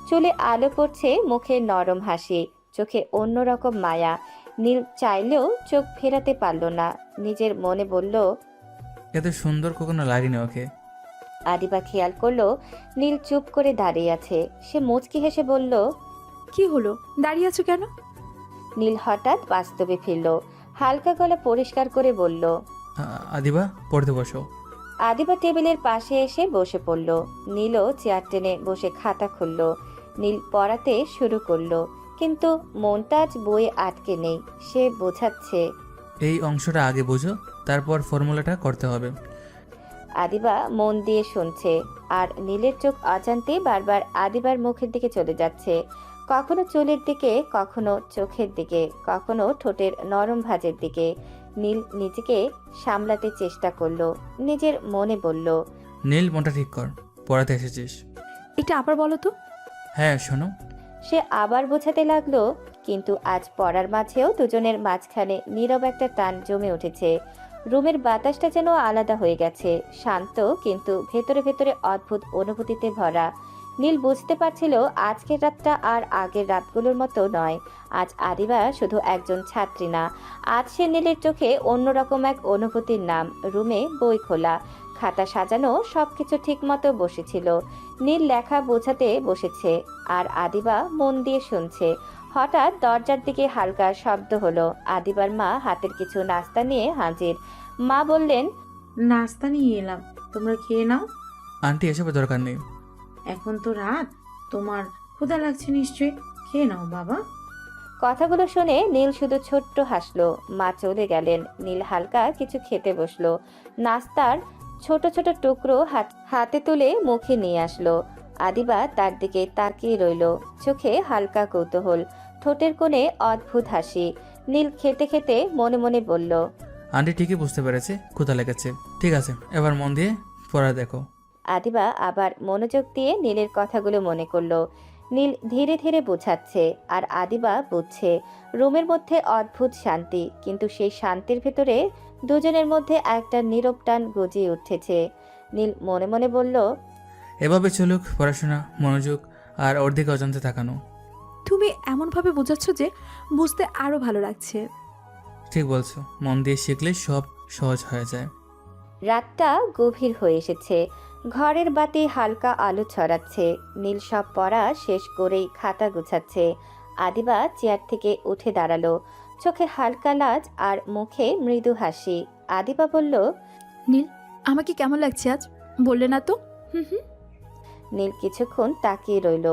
চুলে আলো পড়ছে, মুখে নরম হাসি, চোখে অন্যরকম মায়া। নীল চাইলেও চোখ ফেরাতে পারল না। নিজের মনে বলল, এত সুন্দর কখনো লাগেনি ওকে। আদিবা খেয়াল করলো নীল চুপ করে দাঁড়িয়ে আছে। সে মুচকি হেসে বলল, কি হলো, দাঁড়িয়ে আছো কেন? নীল হঠাৎ বাস্তবে ফিরল। হালকা গলা পরিষ্কার করে বলল, আদিবা পড়তে বসো। আদিবা টেবিলের পাশে এসে বসে পড়ল। নীলও চেয়ার টেনে বসে খাতা খুলল। নীল পড়াতে শুরু করলো, কিন্তু মনটা আজ বইয়ে আটকে নেই। সে বোঝাচ্ছে, এই অংশটা আগে বোঝো, তারপর ফর্মুলাটা করতে হবে। আদিবা মন দিয়ে শুনছে। আর নীলের চোখ অজান্তে বারবার আদিবার মুখের দিকে চলে যাচ্ছে। কখনো চুলের দিকে, কখনো চোখের দিকে, কখনো ঠোঁটের নরম ভাঁজের দিকে। নীল নিজেকে সামলাতে চেষ্টা করলো। নিজের মনে বলল, নীল, মনটা ঠিক কর, পড়াতে এসেছিস। এটা আবার বলো তো। হ্যাঁ শোনো। সে আবার বোঝাতে লাগলো, কিন্তু আজ পড়ার মাঝেও দুজনের মাঝখানে নীরব একটা টান জমে উঠেছে। রুমের বাতাসটা যেন আলাদা হয়ে গেছে, শান্ত কিন্তু ভেতরে ভেতরে অদ্ভুত অনুভূতিতে ভরা। নীল বুঝতে পারছিল আজকের রাতটা আর আগের রাতগুলোর মতো নয়। আজ আদিবা শুধু একজন ছাত্রী না, আজ সে নীলের চোখে অন্যরকম এক অনুভূতির নাম। রুমে বই খোলা, খাতা সাজানো, সবকিছু ঠিক মতো বসেছিল। নীল লেখা বোঝাতে বসেছে আর আদিবা মন দিয়ে শুনছে। হঠাৎ দরজার দিকে হালকা শব্দ হলো। আদিবার মা হাতের কিছু নাস্তা নিয়ে হাজির। মা বললেন, নাস্তা নিয়ে এলাম, তোমরা খেয়ে নাও। আন্টি, এসবের দরকার নেই। এখন তো রাত, তোমার ক্ষুধা লাগছে নিশ্চয়ই, খেয়ে নাও বাবা। কথাগুলো শুনে নীল শুধু ছোট্ট হাসলো। মা চলে গেলেন। নীল হালকা কিছু খেতে বসলো। নাস্তার ছোট ছোট টুকরো হাতে তুলে মুখে নিয়ে আসলো। আদিবা তার দিকে তাকিয়ে রইল, চোখে হালকা কৌতূহল, ঠোঁটের কোণে অদ্ভুত হাসি। নীল খেতে খেতে মনে মনে বলল, আন্টি ঠিকই বুঝতে পেরেছে ক্ষুধা লেগেছে। ঠিক আছে, এবার মন দিয়ে পড়া দেখো। আদিবা আবার মনোযোগ দিয়ে নীলের কথাগুলো মনে করলো। নীল ধীরে ধীরে বোঝাচ্ছে আর আদিবা বুঝছে। রুমের মধ্যে অদ্ভুত শান্তি, কিন্তু সেই শান্তির ভেতরে দুজনের মধ্যে একটা নীরব টান গজিয়ে উঠেছে। নীল মনে মনে বলল, এভাবে চলুক পড়াশোনা, মনোযোগ আর ওর দিকে অজান্তে তাকানো। তুমি এমনভাবে বোঝাচ্ছ যে বুঝতে আরো ভালো লাগছে। ঠিক বলছো, মন দিয়ে শিখলে সব সহজ হয়ে যায়। রাতটা গভীর হয়ে এসেছে। ঘরের বাতি হালকা আলো ছড়াচ্ছে। নীল সব পড়া শেষ করেই খাতা গুছাচ্ছে। আদিবা চেয়ার থেকে উঠে দাঁড়ালো, চোখে হালকা লাজ আর মুখে মৃদু হাসি। আদিবা বলল, নীল, আমাকে কেমন লাগছে আজ, বললে না তো? হুম হুম। নীল কিছুক্ষণ তাকিয়ে রইল।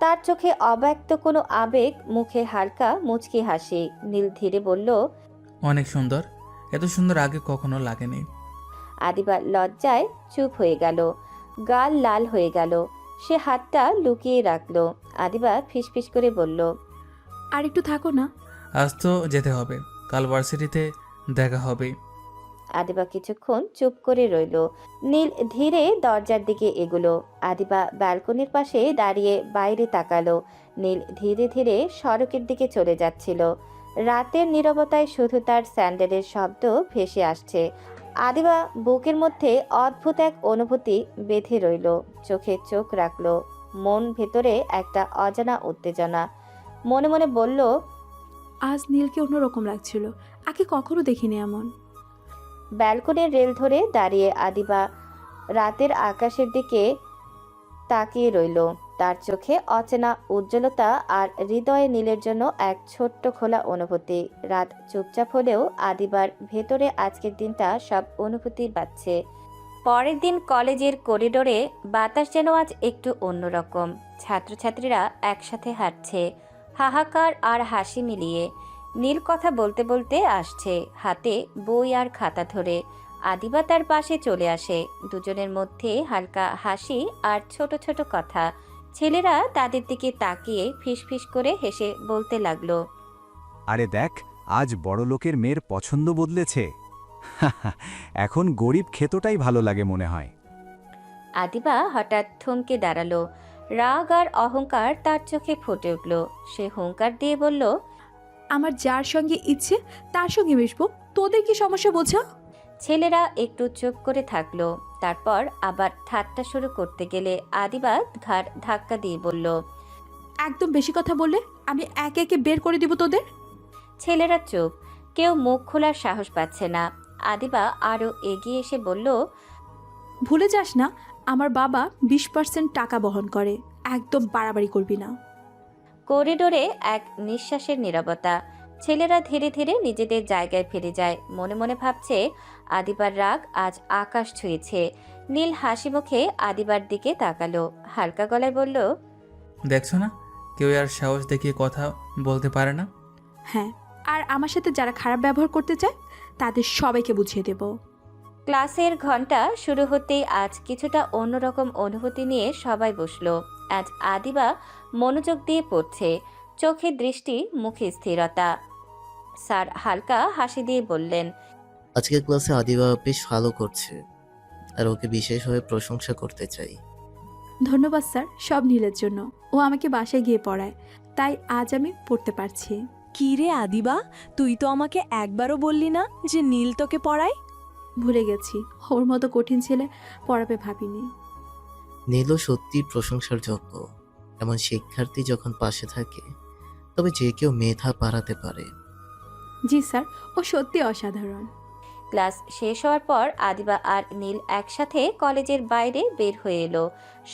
তার চোখে অব্যক্ত কোনো আবেগ, মুখে হালকা মুচকি হাসি। নীল ধীরে বলল, অনেক সুন্দর, এত সুন্দর আগে কখনো লাগেনি। আদিবা লজ্জায় চুপ হয়ে গেল, গাল লাল হয়ে গেল। সে হাতটা লুকিয়ে রাখলো। আদিবা ফিসফিস করে বলল, আর একটু থাকো না। আজ তো যেতে হবে, কাল ভার্সিটিতে দেখা হবে। আদিবা কিছুক্ষণ চুপ করে রইল। নীল ধীরে দরজার দিকে এগুলো। আদিবা ব্যালকনির পাশে দাঁড়িয়ে বাইরে তাকালো। নীল ধীরে ধীরে সড়কের দিকে চলে যাচ্ছিল। রাতের নীরবতায় শুধু তার স্যান্ডেলের শব্দ ভেসে আসছে। আদিবা বুকের মধ্যে অদ্ভুত এক অনুভূতি বেঁধে রইল। চোখে চোখ রাখলো, মন ভেতরে একটা অজানা উত্তেজনা। মনে মনে বলল, আজ নীলকে অন্যরকম লাগছিল, আগে কখনো দেখিনি এমন। ব্যালকনির রেল ধরে দাঁড়িয়ে আদিবা রাতের আকাশের দিকে তাকিয়ে রইল। তার চোখে অচেনা উজ্জ্বলতা আর হৃদয়ে নীলের জন্য এক ছোট্ট খোলা অনুভূতি। রাত চুপচাপ হলেও আদিবার ভেতরে আজকের দিনটা সব অনুভূতি পাচ্ছে। পরের দিন কলেজের করিডোরে বাতাস যেন আজ একটু অন্যরকম। ছাত্রছাত্রীরা একসাথে হাঁটছে, হাহাকার আর হাসি মিলিয়ে। নীল কথা বলতে বলতে আসছে, হাতে বই আর খাতা ধরে। আদিবা তার পাশে চলে আসে। দুজনের মধ্যে হালকা হাসি আর ছোট ছোট কথা। ছেলেরা তাদের দিকে তাকিয়ে ফিসফিস করে হেসে বলতে লাগলো, আরে দেখ, আজ বড়লোকের মেয়ের পছন্দ বদলেছে। এখন গরিব খেতোটাই ভালো লাগে মনে হয়। আদিবা হঠাৎ থমকে দাঁড়ালো। রাগ আর অহংকার তার চোখে ফুটে উঠল। সে হুঙ্কার দিয়ে বলল, আমার যার সঙ্গে ইচ্ছে তার সঙ্গে মিশবো, তোদের কি সমস্যা বোঝা? ছেলেরা একটু চুপ করে থাকলো। তারপর আবার ঠাট্টা শুরু করতে গেলে আদিবা ঘাড় ধাক্কা দিয়ে বলল, একদম বেশি কথা বললে আমি একে একে বের করে দিব তোদের। ছেলেরা চুপ, কেউ মুখ খোলার সাহস পাচ্ছে না। আদিবা আরও এগিয়ে এসে বলল, ভুলে যাস না আমার বাবা 20% টাকা বহন করে, একদম বাড়াবাড়ি করবি না। করিডোরে এক নিঃশ্বাসের নীরবতা। ছেলেরা ধীরে ধীরে নিজেদের জায়গায় ফিরে যায়। মনে মনে ভাবছে, আদিবার রাগ আজ আকাশ ছুঁয়েছে। নীল হাসি মুখে আদিবার দিকে তাকালো, হালকা গলায় বলল, দেখছো না, কেউ আর সাহস দেখিয়ে কথা বলতে পারে না। হ্যাঁ, আর আমার সাথে যারা খারাপ ব্যবহার করতে চায় তাদের সবাইকে বুঝিয়ে দেব। ক্লাসের ঘন্টা শুরু হতেই আজ কিছুটা অন্যরকম অনুভূতি নিয়ে সবাই বসলো। আজ আদিবা মনোযোগ দিয়ে পড়ছে, চোখে দৃষ্টি, মুখে স্থিরতা। স্যার হালকা হাসি দিয়ে বললেন, আজকের ক্লাসে আদিবা বেশ ভালো করছে, আর ওকে বিশেষভাবে প্রশংসা করতে চাই। ধন্যবাদ স্যার, সব নীলের জন্য। ও আমাকে বাসায় গিয়ে পড়ায়, তাই আজ আমি পড়তে পারছি। কি রে আদিবা, তুই তো আমাকে একবারও বললি না যে নীল তোকে পড়ায়? ভুলে গেছি, ওর মতো কঠিন ছেলে পড়াবে ভাবিনি। নীলও সত্যি প্রশংসার যোগ্য। এমন শিক্ষার্থী যখন পাশে থাকে, তবে যে কেউ মেধা বাড়াতে পারে। জি স্যার, ও সত্যি অসাধারণ। ক্লাস শেষ হওয়ার পর আদিবা আর নীল একসাথে কলেজের বাইরে বের হয়ে এলো।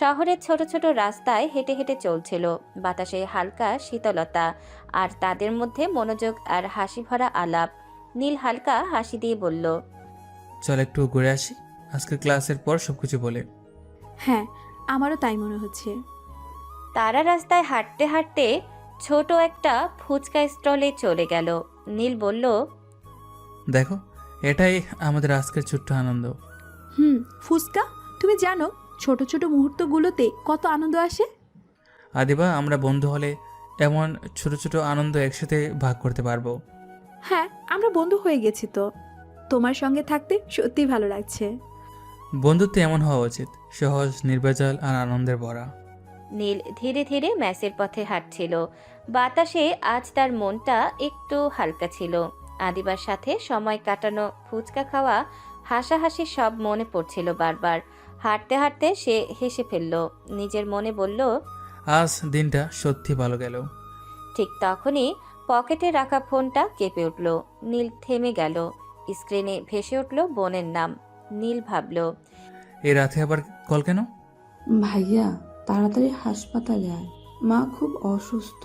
শহরের ছোট ছোট রাস্তায় হেঁটে হেঁটে চলছিল। বাতাসে হালকা শীতলতা, আর তাদের মধ্যে মনোযোগ আর হাসি ভরা আলাপ। নীল হালকা হাসি দিয়ে বলল, চল একটু ঘুরে আসি, আজকের ক্লাসের পর সবকিছু বলে। হ্যাঁ, আমারও তাই মনে হচ্ছে। তারা রাস্তায় হাঁটতে হাঁটতে ছোট একটা ফুচকা স্টলে চলে গেল। নীল বলল, দেখো, এটাই আমাদের আজকের ছোট্ট আনন্দ। ফুচকা, তুমি জানো ছোট ছোট মুহূর্তগুলোতে কত আনন্দ আসে। আদিবা, আমরা বন্ধু হলে এমন ছোট ছোট আনন্দ একসাথে ভাগ করতে পারবো। হ্যাঁ, আমরা বন্ধু হয়ে গেছি তো। তোমার সঙ্গে থাকতে সত্যি ভালো লাগছে। বন্ধুত্ব এমন হওয়া উচিত, সহজ, নির্ভেজাল আর আনন্দের ভরা। নীল ধীরে ধীরে ম্যাচের পথে হাঁটছিল। বাতাসে আজ তার মনটা একটু হালকা ছিল। আদিবার সাথে সময় কাটানো, ফুচকা খাওয়া, হাসাহাসি সব মনে পড়ছিল বারবার। হাঁটতে হাঁটতে সে হেসে ফেলল। নিজের মনে বলল, আজ দিনটা সত্যি ভালো গেল। ঠিক তখনই পকেটে রাখা ফোনটা কেঁপে উঠল। নীল থেমে গেল। স্ক্রিনে ভেসে উঠল বোনের নাম। নীল ভাবল, এই রাতে আবার কল কেন? ভাইয়া, তাড়াতাড়ি হাসপাতালে আয়, মা খুব অসুস্থ,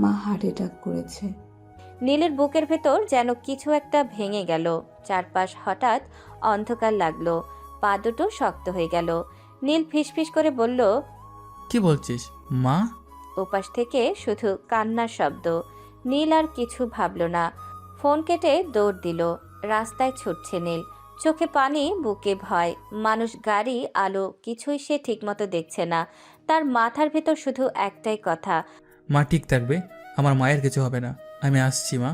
মা হার্ট অ্যাটাক করেছে। নীলের বুকের ভেতর যেন কিছু একটা ভেঙে গেল। চারপাশ হঠাৎ অন্ধকার লাগলো, পা দুটো শক্ত হয়ে গেল। নীল ফিসফিস করে বলল, কি বলছিস মা? ওপাশ থেকে শুধু কান্নার শব্দ। নীল আর কিছু ভাবল না, ফোন কেটে দৌড় দিল। রাস্তায় ছুটছে নীল, চোখে পানি, বুকে ভয়। মানুষ, গাড়ি, আলো কিছুই সে ঠিকমতো দেখছে না। তার মাথার ভেতর শুধু একটাই কথা, মা ঠিক থাকবে, আমার মায়ের কিছু হবে না, আমি আসছি মা।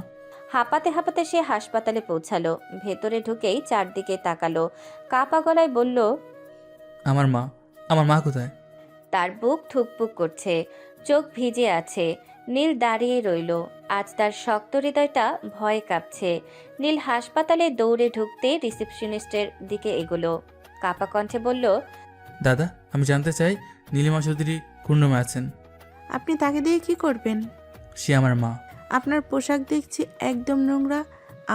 হাঁপাতে হাঁপাতে সে হাসপাতালে পৌঁছালো। ভেতরে ঢুকেই চারদিকে তাকালো, কাপা গলায় বলল, আমার মা কোথায়? তার বুক থুকপুক করছে, চোখ ভিজে আছে। নীল দাঁড়িয়ে রইল। আজ তার শক্ত হৃদয়টা ভয়ে কাঁপছে। নীল হাসপাতালে দৌড়ে ঢুকতে রিসেপশনিস্টের দিকে এগোলো। কাপা কণ্ঠে বলল, দাদা, আমি জানতে চাই নীলিমা চৌধুরী কোন রুমে আছেন? আপনি তাকে দিয়ে কি করবেন? সে আমার মা। আপনার পোশাক দেখছি একদম নোংরা।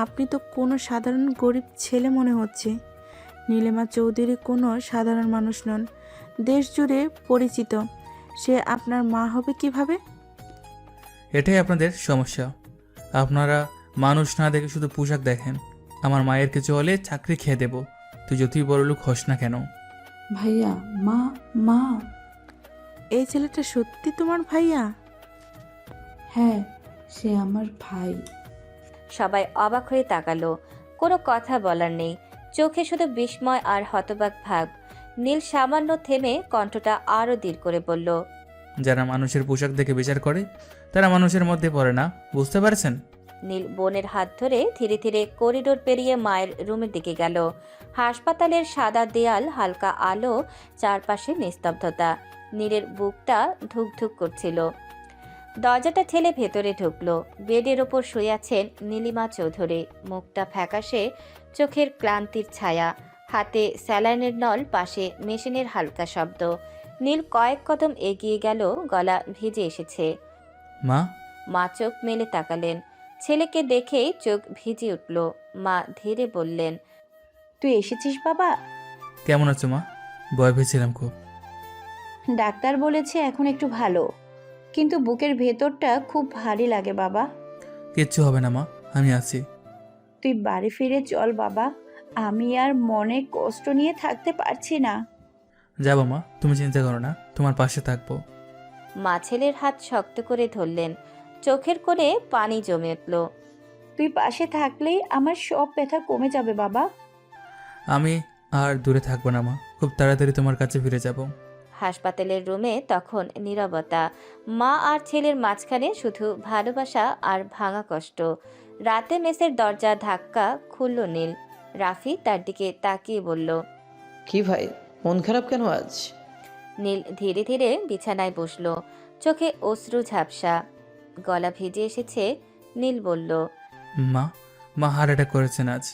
আপনি তো কোনো সাধারণ গরিব ছেলে মনে হচ্ছে। নীলিমা চৌধুরী কোনো সাধারণ মানুষ নন, দেশ জুড়ে পরিচিত। সে আপনার মা হবে কিভাবে? এটাই আপনাদের সমস্যা। আপনারা মানুষ না দেখে শুধু পোশাক দেখেন। আমার মায়ের কিছু হলে চাকরি খেয়ে দেব, তুই যতই বড় লোক হস না কেন। ভাইয়া, মা, মা। এই ছেলেটা সত্যি তোমার ভাইয়া? হ্যাঁ, সে আমার ভাই। সবাই অবাক হয়ে তাকালো। কোনো কথা বলার নেই, চোখে শুধু বিস্ময় আর হতবাক ভাব। নীল সামান্য থেমে কণ্ঠটা আরো দীর্ঘ করে বলল, যারা মানুষের পোশাক দেখে বিচার করে তারা মানুষের মধ্যে পড়ে না, বুঝতে পারছেন? নীল বোনের হাত ধরে ধীরে ধীরে করিডোর পেরিয়ে মায়ের রুমের দিকে গেল। হাসপাতালের সাদা দেয়াল, হালকা আলো, চারপাশে নিস্তব্ধতা। নীলের বুকটা ধুকধুক করছিল। দরজাটা ঠেলে ভেতরে ঢুকলো। বেডের ওপর শুয়ে আছেন নীলিমা চৌধুরী। মুখটা ফ্যাকাশে, চোখের ক্লান্তির ছায়া, হাতে স্যালাইনের নল, পাশে মেশিনের হালকা শব্দ। নীল কয়েক কদম এগিয়ে গেল, গলা ভিজে এসেছে। মা। মা চোখ মেলে তাকালেন। ছেলেকে দেখেই চোখ ভিজে উঠল। মা ধীরে বললেন, তুই এসেছিস বাবা? কেমন আছো মা? ভয় পেয়েছিলাম খুব। ডাক্তার বলেছে এখন একটু ভালো, কিন্তু বুকের ভেতরটা খুব ভারী লাগে বাবা। কিচ্ছু হবে না মা, আমি আছি। তুই বাড়ি ফিরে চল বাবা, আমি আর মনে কষ্ট নিয়ে থাকতে পারছি না। যাবো মা, তুমি চিন্তা করো না, তোমার পাশে থাকবো। মা ছেলের হাত শক্ত করে ধরলেন। চোখের কোণে পানি জমে উঠল। তুই পাশে থাকলেই আমার সব ব্যথা কমে যাবে বাবা। আমি আর দূরে থাকবো না মা, খুব তাড়াতাড়ি তোমার কাছে ফিরে যাব। হাসপাতালের রুমে তখন নীরবতা। মা আর ছেলের মাঝখানে শুধু ভালোবাসা আর ভাঙা কষ্ট। রাতে মেসের দরজা ধাক্কা খুলল নীল। রাফি তার দিকে তাকিয়ে বলল, কি ভাই, মন খারাপ কেন আজ? নীল ধীরে ধীরে বিছানায় বসলো। চোখে অশ্রু ঝাপসা, গলা ভিজে এসেছে। নীল বলল, মা হার্ট অ্যাটাক করেছেন আজ।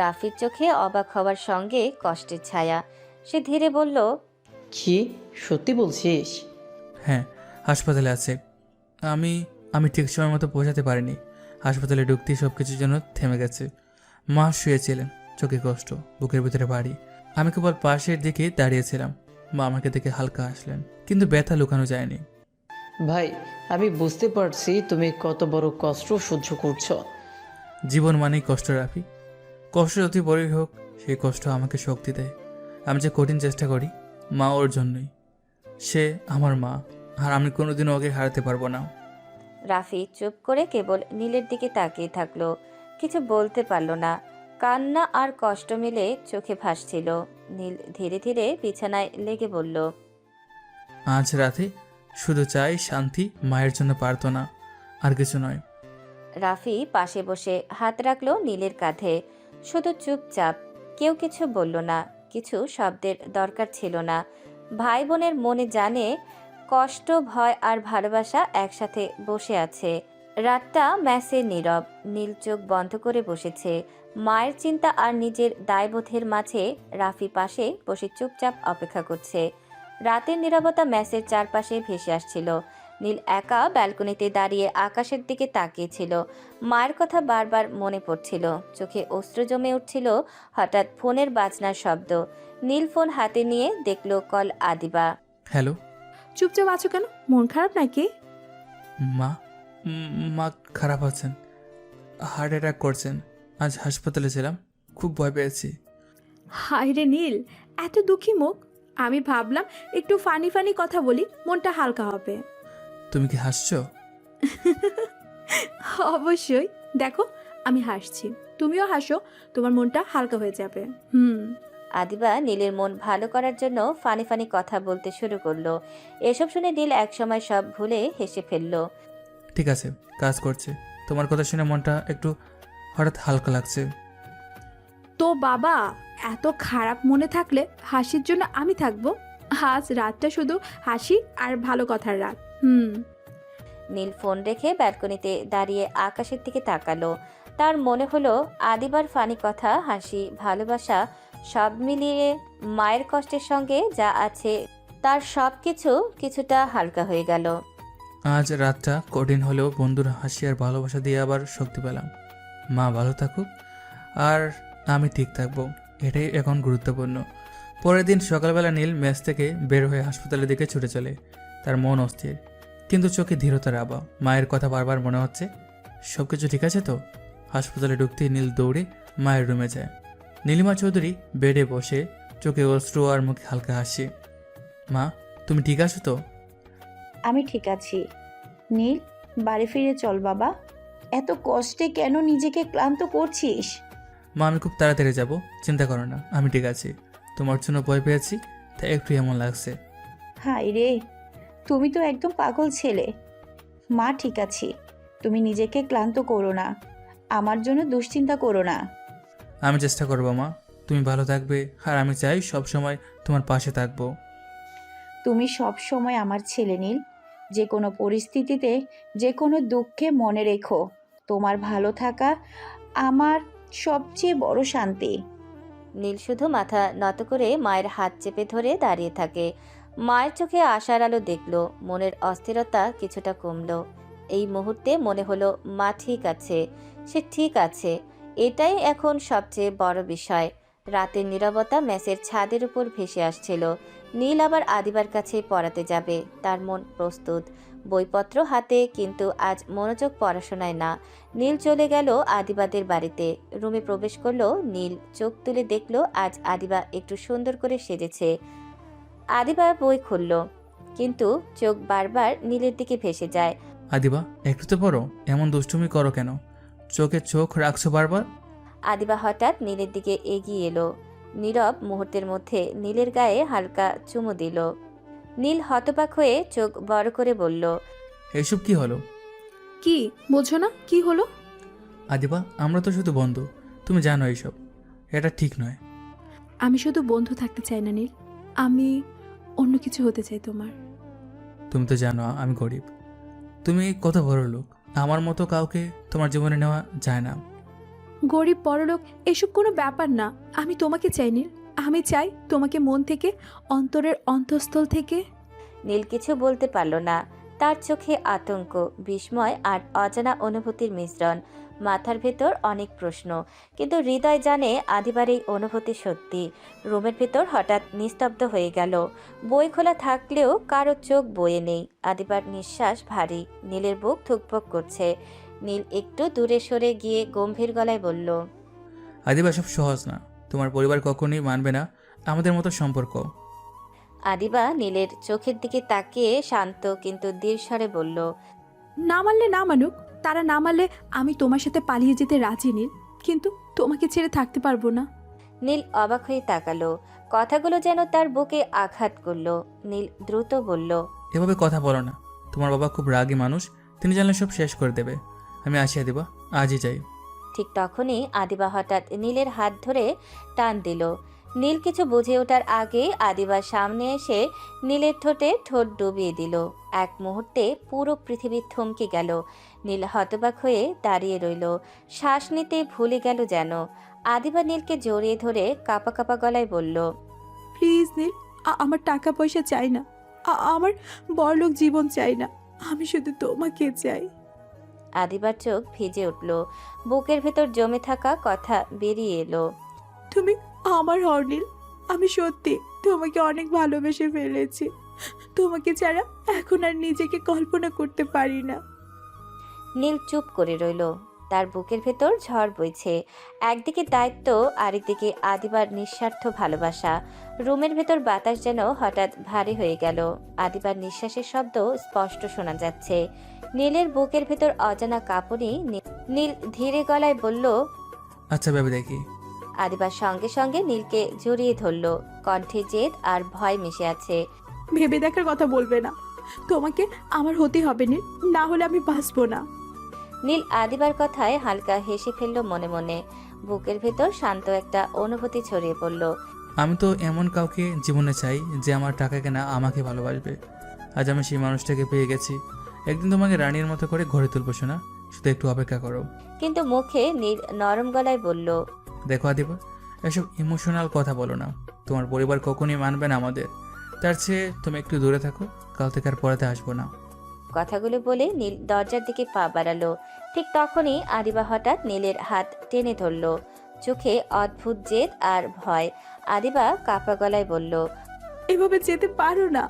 রাফির চোখে অবাক হওয়ার সঙ্গে কষ্টের ছায়া। সে ধীরে বলল, কি সত্যি বলছিস? হ্যাঁ, হাসপাতালে আছে। আমি ঠিক সময় মতো পৌঁছাতে পারিনি। হাসপাতালে ঢুকতেই সব কিছু যেন থেমে গেছে। মা শুয়েছিলেন, চোখে কষ্ট, বুকের ভিতরে ভারী। আমি কেবল পাশের দিকে দাঁড়িয়েছিলাম। মা আমাকে দেখে হালকা হাসলেন, কিন্তু ব্যথা লুকানো যায়নি। ভাই, আমি বুঝতে পারছি তুমি কত বড় কষ্ট সহ্য করছো। জীবন মানেই কষ্ট রাফি। কষ্ট যতই বড়ই হোক, সেই কষ্ট আমাকে শক্তি দেয়। আমি যে কঠিন চেষ্টা করি, মা ওর জন্যই। সে আমার মা, আর আমি কোনোদিনও ওকে হারাতে পারবো না। রাফি চুপ করে কেবল নীলের দিকে তাকিয়ে থাকলো। কিছু বলতে পারল না। কান্না আর কষ্ট মিলে চোখে ভাসছিল। নীল ধীরে ধীরে বিছানায় লেগে বলল, আজ রাতে শুধু চাই শান্তি, মায়ের জন্য প্রার্থনা, আর কিছু নয়। রাফি পাশে বসে হাত রাখলো নীলের কাঁধে। শুধু চুপচাপ, কেউ কিছু বলল না। কিছু শব্দের দরকার ছিল না। ভাই বোনের মনে জানে কষ্ট, ভয় আর ভালোবাসা একসাথে বসে আছে। রাতটা ম্যাসে নীরব। নীল চোখ বন্ধ করে বসেছে। মায়ের চিন্তা আর নিজের দায়বোধের মাঝে রাফি পাশে বসে চুপচাপ অপেক্ষা করছে। রাতের নীরবতা ম্যাসের চারপাশে ভেসে আসছিল। নীল একা ব্যালকনিতে দাঁড়িয়ে আকাশের দিকে তাকিয়েছিল। মায়ের কথা বারবার মনে পড়ছিল, চোখে অশ্রু জমে উঠছিল। হঠাৎ ফোনের বাজনার শব্দ। নীল ফোন হাতে নিয়ে দেখল কল আদিবা। হ্যালো। চুপচাপ আছো কেন? মন খারাপ নাকি? মা খারাপ আছেন, হার্ট অ্যাটাক করছেন। আজ হাসপাতালে ছিলাম, খুব ভয় পেয়েছি। হায় রে নীল, এত দুঃখী মুখ। আমি ভাবলাম একটু ফানি কথা বলি, মনটা হালকা হবে। তুমি কি হাসছো? অবশ্যই, দেখো আমি হাসছি, তুমিও হাসো, তোমার মনটা হালকা হয়ে যাবে। আদিবা নীলের মন ভালো করার জন্য ফানি কথা বলতে শুরু করলো। এসব শুনে নীল একসময় সব ভুলে হেসে ফেলল। ঠিক আছে, কাজ করছে। তোমার কথা শুনে মনটা একটু হঠাৎ হালকা লাগছে। তো বাবা, এত খারাপ মনে থাকলে হাসির জন্য আমি থাকবো। আজ রাতটা শুধু হাসি আর ভালো কথার রাত। নীল ফোন রেখে ব্যালকনিতে দাঁড়িয়ে আকাশের দিকে তাকালো। তার মনে হলো আদিবার ফানি কথা, হাসি, ভালোবাসা সব মিলিয়ে মায়ের কষ্টের সঙ্গে যা আছে তার সব কিছু কিছুটা হালকা হয়ে গেল। আজ রাতটা কঠিন হলেও বন্ধুর হাসি আর ভালোবাসা দিয়ে আবার শক্তি পেলাম। মা ভালো থাকুক আর আমি ঠিক থাকবো, এটাই এখন গুরুত্বপূর্ণ। পরের দিন সকালবেলা নীল মেস থেকে বের হয়ে হাসপাতালের দিকে ছুটে চলে। তার মন অস্থির, কিন্তু চোখে ধীরতার আভা। মায়ের কথা বারবার মনে হচ্ছে। সব কিছু ঠিক আছে তো? হাসপাতালে ঢুকতেই নীল দৌড়ে মায়ের রুমে যায়। নীলিমা চৌধুরী বেডে বসে, চোখে অশ্রু আর মুখে হালকা হাসি। মা, তুমি ঠিক আছো তো? আমি ঠিক আছি। নীল, বাড়ি ফিরে চল বাবা। এত কষ্টে কেন নিজেকে ক্লান্ত করছিস? মা, আমি খুব তাড়াতাড়ি যাব, চিন্তা করো না, আমি ঠিক আছি। তোমার জন্য ভয় পেয়েছি, তাই একটু এমন লাগছে। হাই রে, তুমি তো একদম পাগল ছেলে। মা ঠিক আছি, তুমি নিজেকে ক্লান্ত করো না, আমার জন্য দুশ্চিন্তা করো না। আমি চেষ্টা করবো মা, তুমি ভালো থাকবে আর আমি চাই সব সময় তোমার পাশে থাকবো। তুমি সব সময় আমার ছেলে নীল। যে কোনো পরিস্থিতিতে, যে কোনো দুঃখে মনে রেখো, তোমার ভালো থাকা আমার সবচেয়ে বড় শান্তি। নীল শুধু মাথা নত করে মায়ের হাত চেপে ধরে দাঁড়িয়ে থাকে। মায়ের চোখে আশার আলো দেখলো, মনের অস্থিরতা কিছুটা কমলো। এই মুহূর্তে মনে হলো মা ঠিক আছে, সে ঠিক আছে, এটাই এখন সবচেয়ে বড় বিষয়। রাতের নীরবতা মেসের ছাদের উপর ভেসে আসছিল। নীল আবার আদিবার কাছে পড়াতে যাবে, তার মন প্রস্তুত, বইপত্র হাতে, কিন্তু আজ মনোযোগ পড়াশোনায় না। নীল চলে গেল আদিবাদের বাড়িতে। রুমে প্রবেশ করলো নীল, চোখ তুলে দেখলো আজ আদিবা একটু সুন্দর করে সেজেছে। আদিবা বই খুলল, কিন্তু চোখ বারবার নীলের দিকে ভেসে যায়। আদিবা, একটু তো পড়ো, এমন দুষ্টুমি করো কেন? চোখে চোখ রাখছো বারবার। আদিবা হঠাৎ নীলের দিকে এগিয়ে এলো। নীরব মুহূর্তের মধ্যে নীলের গায়ে হালকা চুমু দিল। নীল হতবাক হয়ে চোখ বড় করে বলল, এসব কি হলো? কি বোঝো না? কি হলো? আদিবা, আমরা তো শুধু বন্ধু, তুমি জানো এইসব, এটা ঠিক নয়। আমি শুধু বন্ধু থাকতে চাই না নীল, আমি অন্য কিছু হতে চাই তোমার। তুমি তো জানো আমি গরিব, তুমি কত বড় লোক। আমার মতো কাউকে তোমার জীবনে নেওয়া যায় না। গরিব বড়লোক এসব কোনো ব্যাপার না, আমি তোমাকে চাই নীল। আমি চাই তোমাকে মন থেকে, অন্তরের অন্তঃস্থল থেকে। নীল কিছু বলতে পারল না। তার চোখে আতঙ্ক, বিস্ময় আর অজানা অনুভূতির মিশ্রণ। মাথার ভেতর অনেক প্রশ্ন, কিন্তু হৃদয় জানে আদিবার এই অনুভূতি সত্যি। রুমের ভেতর হঠাৎ নিস্তব্ধ হয়ে গেল। বই খোলা থাকলেও কারো চোখ বয়ে নেই। আদিবার নিঃশ্বাস ভারী, নীলের বুক ধুকপুক করছে। নীল একটু দূরে সরে গিয়ে গম্ভীর গলায় বলল, আদিবা, সব সহজ না, তোমার পরিবার কখনোই মানবে না আমাদের মতো সম্পর্ক। আদিবা নীলের চোখের দিকে তাকিয়ে শান্ত কিন্তু দৃঢ় স্বরে বলল, না মানলে না মানুক, তারা না মানলে আমি তোমার সাথে পালিয়ে যেতে রাজি নীল, কিন্তু তোমাকে ছেড়ে থাকতে পারবো না। নীল অবাক হয়ে তাকালো। কথাগুলো যেন তার বুকে আঘাত করলো। নীল দ্রুত বলল, এভাবে কথা বলো না, তোমার বাবা খুব রাগী মানুষ, তিনি জানলে সব শেষ করে দেবে। আমি আসি আদিবা, আজই যাই। ঠিক তখনই আদিবা হঠাৎ নীলের হাত ধরে টান দিল। নীল কিছু বুঝে ওঠার আগে আদিবার সামনে এসে নীলের ঠোঁটে ঠোঁট ডুবিয়ে দিল। এক মুহূর্তে পুরো পৃথিবী থমকে গেল। নীল হতবাক হয়ে দাঁড়িয়ে রইল, শ্বাস নিতে ভুলে গেল যেন। আদিবা নীলকে জড়িয়ে ধরে কাঁপা কাঁপা গলায় বলল, প্লিজ নীল, আমার টাকা পয়সা চাই না, আমার বড়লোক জীবন চাই না, আমি শুধু তোমাকে চাই। আদিবার চোখ ভিজে উঠল, বুকের ভেতর জমে থাকা কথা বেরিয়ে এলো। তুমি আমার হও নীল, আমি সত্যি তোমাকে অনেক ভালোবেসে ফেলেছি। তোমাকে ছাড়া এখন আর নিজেকে কল্পনা করতে পারি না। নীল চুপ করে রইল। তার বুকের ভেতর ঝড় বইছে। একদিকে দায়িত্ব, আরেকদিকে আদিবার নিঃস্বার্থ ভালোবাসা। রুমের ভেতর বাতাস যেন হঠাৎ ভারী হয়ে গেল। আদিবার নিঃশ্বাসের শব্দ স্পষ্ট শোনা যাচ্ছে। নীলের বুকের ভেতর অজানা কাঁপুনি। নীল ধীরে গলায় বলল, আচ্ছা ভেবে দেখি। আদিবার সঙ্গে সঙ্গে নীলকে জড়িয়ে ধরল, কণ্ঠে জেদ আর ভয় মিশে আছে। ভেবে দেখার কথা বলবে না, তোমাকে আমার হতে হবে নীল, না হলে আমি বাঁচবো না। নীল আদিবার কথায় হালকা হেসে ফেলল মনে মনে। বুকের ভেতর শান্ত একটা অনুভূতি ছড়িয়ে পড়ল। আমি তো এমন কাউকে জীবনে চাই যে আমার টাকা কেনা আমাকে ভালোবাসবে। আজ আমি সেই মানুষটাকে পেয়ে গেছি। একদিন তোমাকে রানীর মতো করে ঘরে তুলবো শোনা, শুধু একটু অপেক্ষা করো। কিন্তু মুখে নীল নরম গলায় বলল, দেখো আদিবা, এসব ইমোশনাল কথা বলো না। তোমার পরিবার কখনোই মানবে না আমাদের। তার চেয়ে তুমি একটু দূরে থাকো, কাল থেকে আর পড়াতে আসবো না। কথাগুলো বলে নীল দরজার দিকে পা বাড়ালো। ঠিক তখনই আদিবা হঠাৎ নীলের হাত টেনে ধরল। চোখে অদ্ভুত জেদ আর ভয়। আদিবা কাঁপা গলায় বলল, এভাবে যেতে পারো না।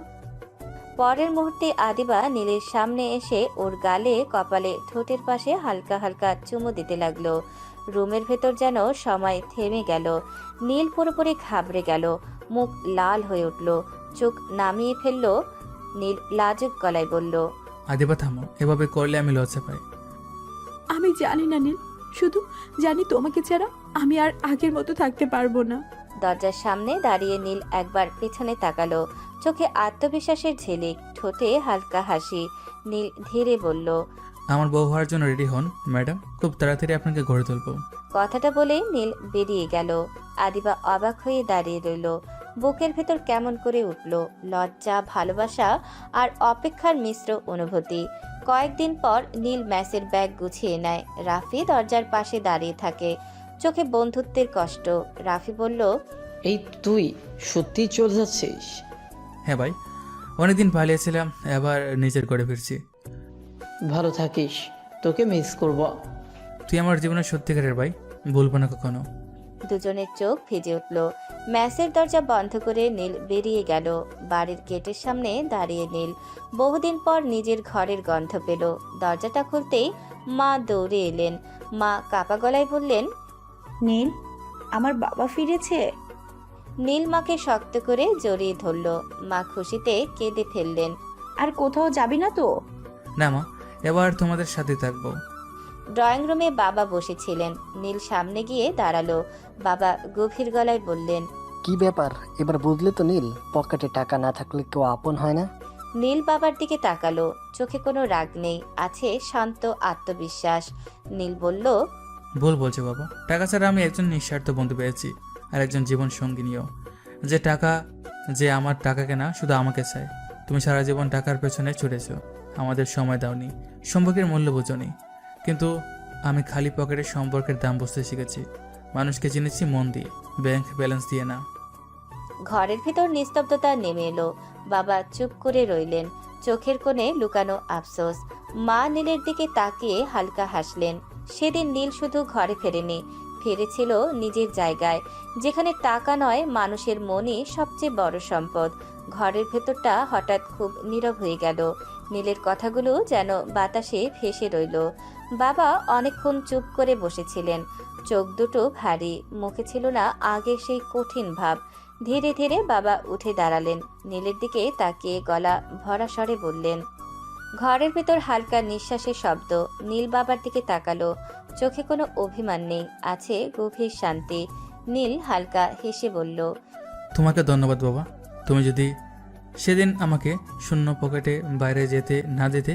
পরের মুহূর্তে আদিবা নীলের সামনে এসে ওর গালে, কপালে, ঠোঁটের পাশে হালকা হালকা চুমু দিতে লাগলো। রুমের ভেতর যেন সময় থেমে গেল। নীল পুরোপুরি ঘাবড়ে গেল, মুখ লাল হয়ে উঠল, চোখ নামিয়ে ফেলল। নীল লাজুক গলায় বলল, আদিবা থামো, এভাবে করলে আমি লজ্জা পাই। আমি জানি না নীল, শুধু জানি তোমাকে ছাড়া আমি আর আগের মতো থাকতে পারবো না। দরজার সামনে দাঁড়িয়ে নীল একবার পেছনে তাকালো। চোখে আত্মবিশ্বাসের ঝিলিক, ঠোঁটে হালকা হাসি। নীল ধীরে বলল, আমার বউ হওয়ার জন্য রেডি হন ম্যাডাম, খুব তাড়াতাড়ি আপনাকে ঘরে তুলবো। কথাটা বলে নীল বেরিয়ে গেল। আদিবা অবাক হয়ে দাঁড়িয়ে রইল। বুকের ভেতর কেমন করে উঠল লজ্জা, ভালোবাসা আর অপেক্ষার মিশ্র অনুভূতি। কয়েকদিন পর নীল ম্যাচের ব্যাগ গুছিয়ে নেয়। রাফি দরজার পাশে দাঁড়িয়ে থাকে, চোখে বন্ধুত্বের কষ্ট। রাফি বলল, এই তুই সত্যিই চলে যাচ্ছিস? হ্যাঁ ভাই, অনেকদিন পালিয়েছিলাম, এবার নিজের ঘরে ফিরছি। ভালো থাকিস, তোকে মিস করব। তুই আমার জীবনের সত্যিকারের ভাই, বলবো না কখনো। দুজনের চোখ ভিজে উঠল। ম্যাচের দরজা বন্ধ করে নীল বেরিয়ে গেল। বাড়ির গেটের সামনে দাঁড়িয়ে নীল বহুদিন পর নিজের ঘরের গন্ধ পেল। দরজাটা খুলতেই মা দৌড়ে এলেন। মা কাপা গলায় বললেন, নীল, আমার বাবা ফিরেছে। নীল মাকে শক্ত করে জড়িয়ে ধরল। মা খুশিতে কেঁদে ফেললেন। আর কোথাও যাবি না তো? না মা, এবার তোমাদের সাথে থাকবো। ড্রয়িং রুমে বাবা বসেছিলেন। নীল সামনে গিয়ে দাঁড়ালো। বাবা গভীর গলায় বললেন, কি ব্যাপার এবার বুঝলে তো নীল, পকেটে টাকা না থাকলে কেউ আপন হয় না। নীল বাবার দিকে তাকালো। চোখে কোনো রাগ নেই, আছে শান্ত আত্মবিশ্বাস। নীল বলল, ভুল বলছে বাবা, টাকা ছাড়া আমি একজন নিঃস্বার্থ বন্ধু পেয়েছি, আর একজন জীবন সঙ্গিনীও। যে আমার টাকা কেনা শুধু আমাকে চায়। তুমি সারা জীবন টাকার পেছনে ছুটেছ, আমাদের সময় দাওনি, সম্পর্কের মূল্য বোঝনি। কিন্তু আমি খালি পকেটের সম্পর্কের দাম বুঝতে শিখেছি। মানুষকে চিনেছি মন দিয়ে, ব্যাংক ব্যালেন্স দিয়ে না। ঘরের ভিতর নিস্তব্ধতা নেমে এলো। বাবা চুপ করে রইলেন, চোখের কোণে লুকানো আফসোস। মা নীলের দিকে তাকিয়ে হালকা হাসলেন। সেদিন নীল শুধু ঘরে ফেরেনি, ফিরেছিল নিজের জায়গায়, যেখানে টাকা নয়, মানুষের মনই সবচেয়ে বড় সম্পদ। ঘরের ভেতরটা হঠাৎ খুব নীরব হয়ে গেল। নীলের কথাগুলো যেন বাতাসে ভেসে রইল। বাবা অনেকক্ষণ চুপ করে বসেছিলেন, চোখ দুটো ভারী, মুখে ছিল না আগের সেই কঠিন ভাব। ধীরে ধীরে বাবা উঠে দাঁড়ালেন। নীলের দিকে তাকিয়ে গলা ভরা স্বরে বললেন। ঘরের ভেতর হালকা নিঃশ্বাসের শব্দ। নীল বাবার দিকে তাকালো, চোখে কোনো অভিমান নেই, আছে গভীর শান্তি। নীল হালকা হেসে বলল, তোমাকে ধন্যবাদ বাবা। তুমি যদি সেদিন আমাকে শূন্য পকেটে বাইরে যেতে না দিতে,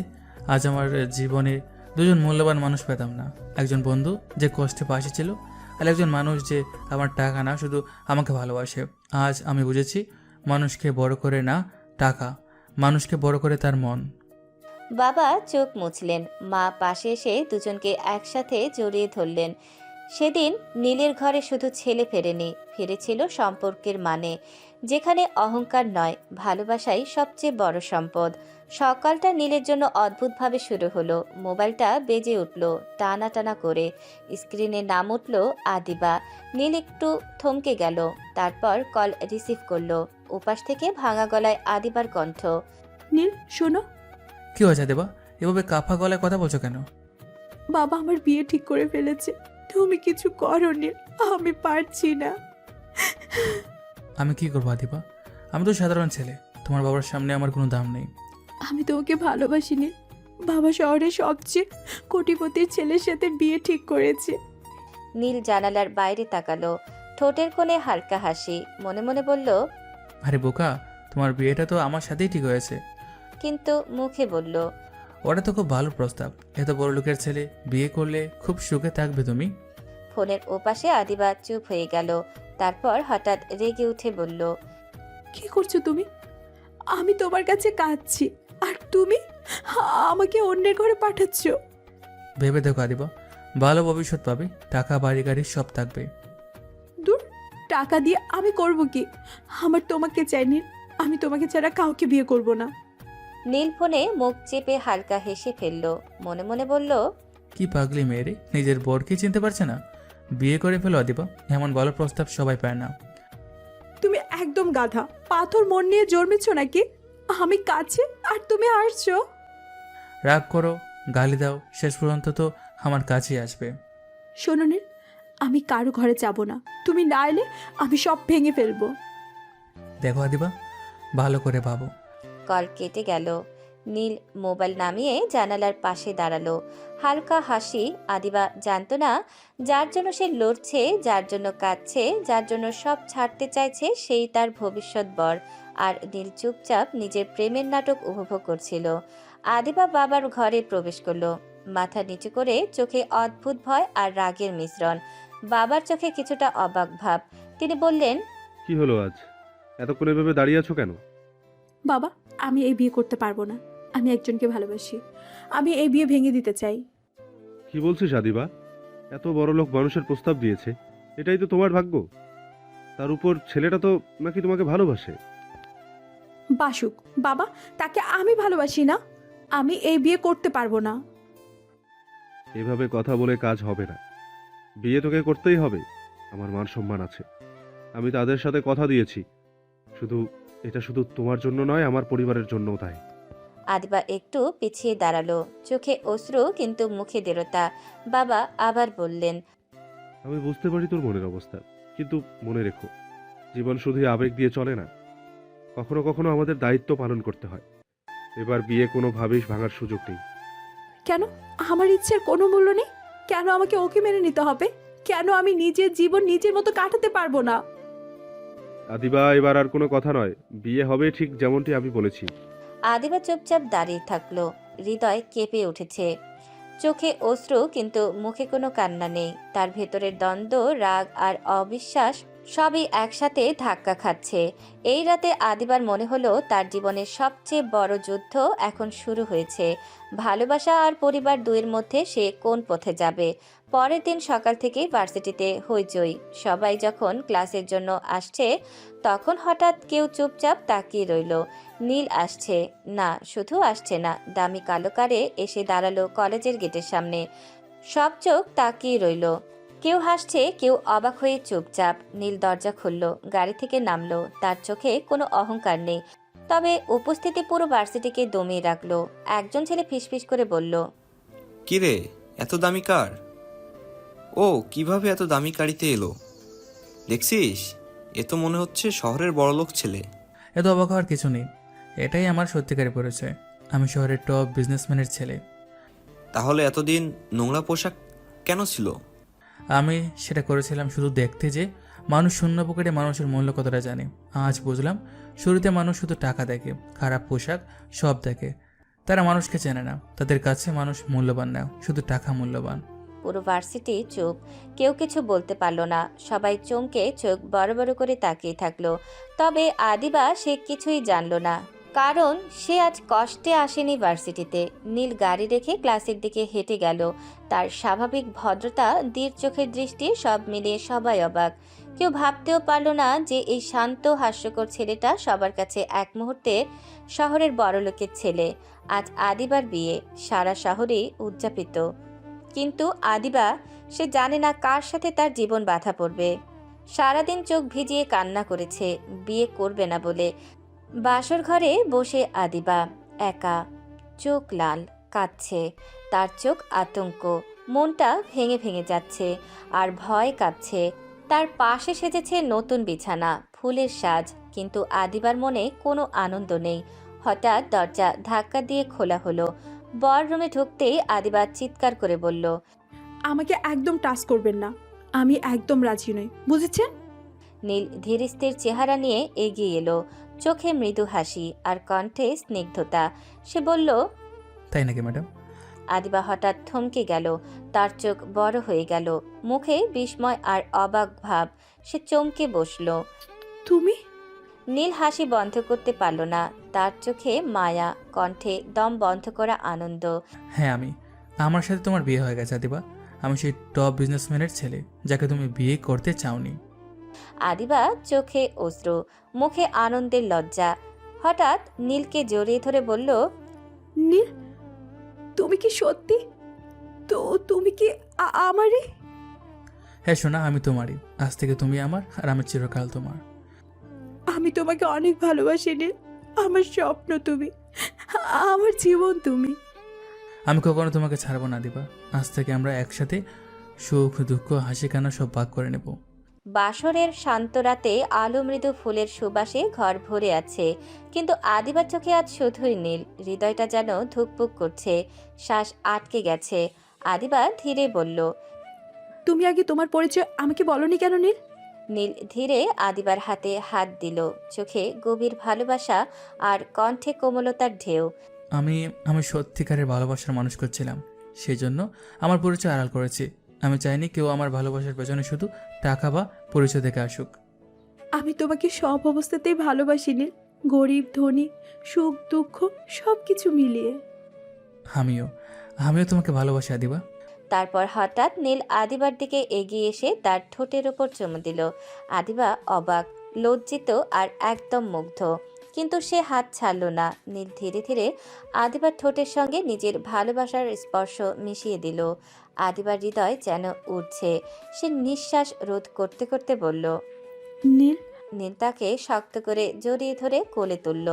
আজ আমার জীবনে দুজন মূল্যবান মানুষ পেতাম না। একজন বন্ধু যে কষ্টে পাশে ছিল, আর একজন মানুষ যে আমার টাকা না, শুধু আমাকে ভালোবাসে। আজ আমি বুঝেছি, মানুষকে বড় করে না টাকা, মানুষকে বড় করে তার মন। বাবা চোখ মুছলেন। মা পাশে এসে দুজনকে একসাথে জড়িয়ে ধরলেন। সেদিন নীলের ঘরে শুধু ছেলে ফেরেনি, ফিরেছিল সম্পর্কের মানে, যেখানে অহংকার নয়, ভালোবাসাই সবচেয়ে বড় সম্পদ। সকালটা নীলের জন্য অদ্ভুতভাবে শুরু হলো। মোবাইলটা বেজে উঠল টানা টানা করে। স্ক্রিনে নাম উঠল আদিবা। নীল একটু থমকে গেল, তারপর কল রিসিভ করলো। ওপাশ থেকে ভাঙা গলায় আদিবার কণ্ঠ, নীল শোনো। কি হয়েছে দেবা, এভাবে কাফা গলায় কথা বলছো কেন? বাবা আমার বিয়ে ঠিক করে ফেলেছে, তুমি কিছু করো নীল, আমি পারছি না। আমি কি করবো আদিবা, আমি তো সাধারণ ছেলে, তোমার বাবার সামনে আমার কোনো দাম নেই। আমি তোমাকে ভালোবাসি নীল, বাবা শহরের সবচেয়ে কোটিপতির ছেলের সাথে বিয়ে ঠিক করেছে। নীল জানালার বাইরে তাকালো, ঠোঁটের কোণে হালকা হাসি। মনে মনে বলল, আরে বোকা, তোমার বিয়েটা তো আমার সাথেই ঠিক হয়েছে। কিন্তু মুখে বলল, ওটা তো খুব ভালো প্রস্তাব, এত বড় লোকের ছেলে বিয়ে করলে খুব সুখে থাকবে তুমি। ফোনের ওপাশে আদিবা চুপ হয়ে গেল। তারপর হঠাৎ রেগে উঠে বলল, কি করছো তুমি? আমি তোমার কাছে কাঁদছি আর তুমি আমাকে অন্যের ঘরে পাঠাচ্ছ। ভেবে দেখো আদিবা, ভালো ভবিষ্যৎ পাবে, টাকা বাড়ি গাড়ি সব থাকবে। দূর, টাকা দিয়ে আমি করব কি? আমার তোমাকে চাই নীল, আমি তোমাকে ছাড়া কাউকে বিয়ে করব না। নীল ফোনে মুখ চেপে হালকা হেসে ফেলল, মনে মনে বলল, কি পাগলি মেয়েরে, নিজের বরকে চিনতে পারছে না? বিয়ে করে ফেলো আদিবা, এমন ভালো প্রস্তাব সবাই পায় না। তুমি একদম গাধা, পাথর মন নিয়ে জন্মেছ নাকি? আমি কাছে আর তুমি হাসছো। রাগ করো, গালি দাও, শেষ পর্যন্ত তো আমার কাছেই আসবে। শোনো নীল, আমি কারো ঘরে যাব না, তুমি না এলে আমি সব ভেঙে ফেলবো। দেখো আদিবা, ভালো করে ভাবো। কল কেটে গেল। নীল মোবাইল নামিয়ে জানালার পাশে দাঁড়ালো। হালকা হাসি। আদিবা জানতো না, যার জন্য সে লড়ছে, যার জন্য কাঁদছে, যার জন্য সব ছাড়তে চাইছে, সেই তার ভবিষ্যৎ বর। আর নীল চুপচাপ নিজের প্রেমের নাটক উপভোগ করছিল। আদিবা বাবার ঘরে প্রবেশ করলো, মাথা নিচু করে, চোখে অদ্ভুত ভয় আর রাগের মিশ্রণ। বাবার চোখে কিছুটা অবাক ভাব। তিনি বললেন, কি হলো আজ? এতক্ষণ এভাবে দাঁড়িয়ে আছো কেন? বাবা, আমি এই বিয়ে করতে পারবো না। আমি একজনকে ভালোবাসি, আমি এই বিয়ে ভেঙে দিতে চাই। কি বলছিস আদিবা? এত বড় লোক মানুষের প্রস্তাব দিয়েছে, এটাই তো তোমার ভাগ্য। তার উপর ছেলেটা তো নাকি তোমাকে ভালোবাসে। বাসুক বাবা, তাকে আমি ভালোবাসি না। আমি এই বিয়ে করতে পারবো না। এভাবে কথা বলে কাজ হবে না। বিয়ে তোকে করতেই হবে। আমার মান সম্মান আছে, আমি তাদের সাথে কথা দিয়েছি। এটা শুধু তোমার জন্য নয়, আমার পরিবারের জন্যও তাই। আদিবা একটু পিছিয়ে দাঁড়ালো, চোখে অশ্রু কিন্তু মুখে দৃঢ়তা। বাবা আবার বললেন, আমি বুঝতে পারি তোর মনের অবস্থা, কিন্তু মনে রেখো, জীবন শুধু আবেগ দিয়ে চলে না। কখনো কখনো আমাদের দায়িত্ব পালন করতে হয়। এবার বিয়ে কোনোভাবেই ভাঙার সুযোগ নেই। কেন? আমার ইচ্ছার কোনো মূল্য নেই? কেন আমাকে ওকে মেনে নিতে হবে? কেন আমি নিজের জীবন নিজের মতো কাটাতে পারবো না? আদিবা, এবার আর কোনো কথা নয়, বিয়ে হবে ঠিক যেমনটি আমি বলেছি। আদিবা চুপচাপ দাঁড়িয়ে থাকলো, হৃদয় কেঁপে উঠেছে, চোখে অশ্রু কিন্তু মুখে কোনো কান্না নেই। তার ভেতরের দ্বন্দ্ব, রাগ আর অবিশ্বাস সবই একসাথে ধাক্কা খাচ্ছে। এই রাতে আদিবার মনে হলো তার জীবনের সবচেয়ে বড় যুদ্ধ এখন শুরু হয়েছে। ভালোবাসা আর পরিবার দুয়ের মধ্যে সে কোন পথে যাবে। পরের দিন সকাল থেকেই ভার্সিটিতে হইচই। সবাই যখন ক্লাসের জন্য আসছে, তখন হঠাৎ কেউ চুপচাপ তাকিয়ে রইল। নীল আসছে না, শুধু আসছে না, দামি কালো কারে এসে দাঁড়ালো কলেজের গেটের সামনে। সব চোখ তাকিয়ে রইল। কেউ হাসছে, কেউ অবাক হয়ে চুপচাপ। নীল দরজা খুলল, গাড়ি থেকে নামলো। তার চোখে কোনো অহংকার নেই, তবে উপস্থিতি পুরো ভার্সিটিকে দমিয়ে রাখলো। একজন ছেলে ফিসফিস করে বলল, কিরে, এত দামি কার? ও কিভাবে এত দামি গাড়িতে এলো? দেখছিস, এ তো মনে হচ্ছে শহরের বড়লোক ছেলে। এত অবাক হওয়ার কিছু নেই, এটাই আমার সত্যিকারের পরিচয়। আমি শহরের টপ বিজনেসম্যানের ছেলে। তাহলে এতদিন নোংরা পোশাক কেন ছিল? আমি সেটা করেছিলাম শুধু দেখতে যে মানুষ শূন্য পকেটে মানুষের মূল্য কতটা জানে। আজ বুঝলাম, শুরুতে মানুষ শুধু টাকা দেখে, খারাপ পোশাক সব দেখে। তারা মানুষকে চেনে না, তাদের কাছে মানুষ মূল্যবান না, শুধু টাকা মূল্যবান। পুরো ভার্সিটি চুপ, কেউ কিছু বলতে পারল না। সবাই চমকে চোখ বড় বড় করে তাকিয়ে থাকলো। তবে আদিবা সে কিছুই জানলো না, কারণ সে আজ কষ্টে আসেনি ভার্সিটিতে। নীল গাড়ি রেখে ক্লাসের দিকে হেঁটে গেল। তার স্বাভাবিক ভদ্রতা, দীর চোখের দৃষ্টি, সব মিলিয়ে সবাই অবাক। কেউ ভাবতেও পারল না যে এই শান্ত হাস্যকর ছেলেটা সবার কাছে এক মুহূর্তে শহরের বড়লোকের ছেলে। আজ আদিবার বিয়ে, সারা শহরেই উদযাপিত। কিন্তু আদিবা, সে জানে না কার সাথে তার জীবন বাধা পড়বে। সারাদিন চোখ ভিজিয়ে কান্না করেছে বিয়ে করবে না বলে। বাসর ঘরে বসে আদিবা একা, চোখ লাল, কাঁদছে। তার চোখ আতঙ্ক, মনটা ভেঙে ভেঙে যাচ্ছে আর ভয় কাঁপছে। তার পাশে সেজেছে নতুন বিছানা, ফুলের সাজ, কিন্তু আদিবার মনে কোনো আনন্দ নেই। হঠাৎ দরজা ধাক্কা দিয়ে খোলা হলো। বর রুমে ঢুকতেই আদিবা চিৎকার করে বলল, আমাকে একদম টাচ করবেন না, আমি একদম রাজি নই, বুঝেছেন? নীল ধীরস্থির চেহারা নিয়ে এগিয়ে এলো, চোখে মৃদু হাসি আর কণ্ঠে স্নিগ্ধতা। সে বলল, তাই নাকি ম্যাডাম? আদিবা হঠাৎ থমকে গেল, তার চোখ বড় হয়ে গেল, মুখে বিস্ময় আর অবাক ভাব। সে চমকে বসল। তুমি? নীল হাসি বন্ধ করতে পারল না, তার চোখে মায়া, কণ্ঠে দম বন্ধ করা আনন্দ। হ্যাঁ আমি। আমার সাথে তোমার বিয়ে হয়ে গেছে আদিবা। আমি সেই টপ বিজনেসম্যানের ছেলে যাকে তুমি বিয়ে করতে চাওনি। আদিবা চোখে অশ্রু, মুখে আনন্দের লজ্জা। হঠাৎ নীলকে জড়িয়ে ধরে বলল, নীল, তুমি কি সত্যি? তো তুমি কি আমারই? হ্যাঁ সোনা, আমি তোমারই। আজ থেকে তুমি আমার, আর আমি চিরকাল তোমার। আমি তোমাকে অনেক ভালোবাসি নীল। আমার স্বপ্ন তুমি, আমার জীবন তুমি। আমি কখনো তোমাকে ছাড়বো না দিবা। আজ থেকে আমরা একসাথে সুখ দুঃখ হাসি কান্না সব ভাগ করে নেব। বাসরের শান্ত রাতে আলো মৃদু ফুলের সুবাসে ঘর ভরে আছে, কিন্তু আদিবার চোখে আজ শুধুই নীল। হৃদয়টা যেন ধুকপুক করছে, শ্বাস আটকে গেছে। আদিবা ধীরে বলল, তুমি আগে তোমার পরিচয় আমাকে বলনি কেন নীল? নীল ধীরে আদিবার হাতে হাত দিল, চোখে গভীর ভালোবাসা আর কণ্ঠে কোমলতার ঢেউ। আমি আমি সত্যিকারের ভালোবাসার মানুষ করছিলাম, সেই জন্য আমার পরিচয় আড়াল করেছি। আমি চাইনি কেউ আমার ভালোবাসার পেছনে শুধু টাকা বা পরিচয় দেখে আসুক। আমি তোমাকে সব অবস্থাতেই ভালোবাসি নীল, গরিব ধনী, সুখ দুঃখ সব কিছু মিলিয়ে। আমিও আমিও তোমাকে ভালোবাসি আদিবা। তারপর হঠাৎ নীল আদিবার দিকে এগিয়ে এসে তার ঠোঁটের ওপর চুমু দিল। আদিবা অবাক, লজ্জিত আর একদম মুগ্ধ, কিন্তু সে হাত ছাড়ল না। নীল ধীরে ধীরে আদিবার ঠোঁটের সঙ্গে নিজের ভালোবাসার স্পর্শ মিশিয়ে দিল। আদিবার হৃদয় যেন উঠছে। সে নিঃশ্বাস রোধ করতে করতে বলল, নীল। নীল তাকে শক্ত করে জড়িয়ে ধরে কোলে তুলল।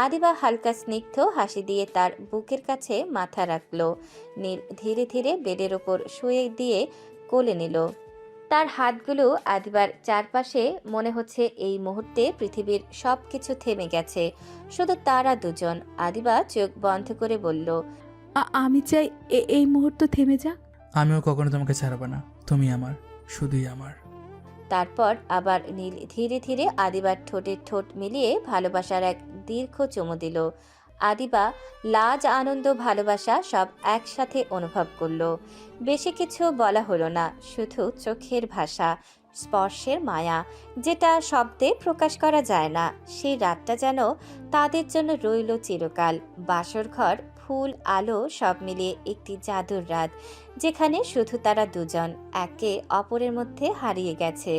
আদিবা হালকা স্নিগ্ধ হাসি দিয়ে তার বুকের কাছে মাথা রাখল। নীল ধীরে ধীরে বেডের ওপর শুয়ে দিয়ে কোলে নিল। তার হাতগুলো আদিবার চারপাশে। মনে হচ্ছে এই মুহূর্তে পৃথিবীর সব কিছু থেমে গেছে, শুধু তারা দুজন। আদিবা চোখ বন্ধ করে বলল, আমি চাই এই মুহূর্ত থেমে যাক। আমিও কখনো তোমাকে ছাড়বো না, তুমি আমার, শুধুই আমার। তারপর আবার নীল ধীরে ধীরে আদিবার ঠোঁটের ঠোঁট মিলিয়ে ভালোবাসার এক দীর্ঘ চুমু দিল। আদিবা লাজ, আনন্দ, ভালোবাসা সব একসাথে অনুভব করলো। বেশি কিছু বলা হলো না, শুধু চোখের ভাষা, স্পর্শের মায়া, যেটা শব্দে প্রকাশ করা যায় না। সেই রাতটা যেন তাদের জন্য রইল চিরকাল। বাসর ঘর, ফুল, আলো সব মিলিয়ে একটি জাদুর রাত, যেখানে শুধু তারা দুজন একে অপরের মধ্যে হারিয়ে গেছে।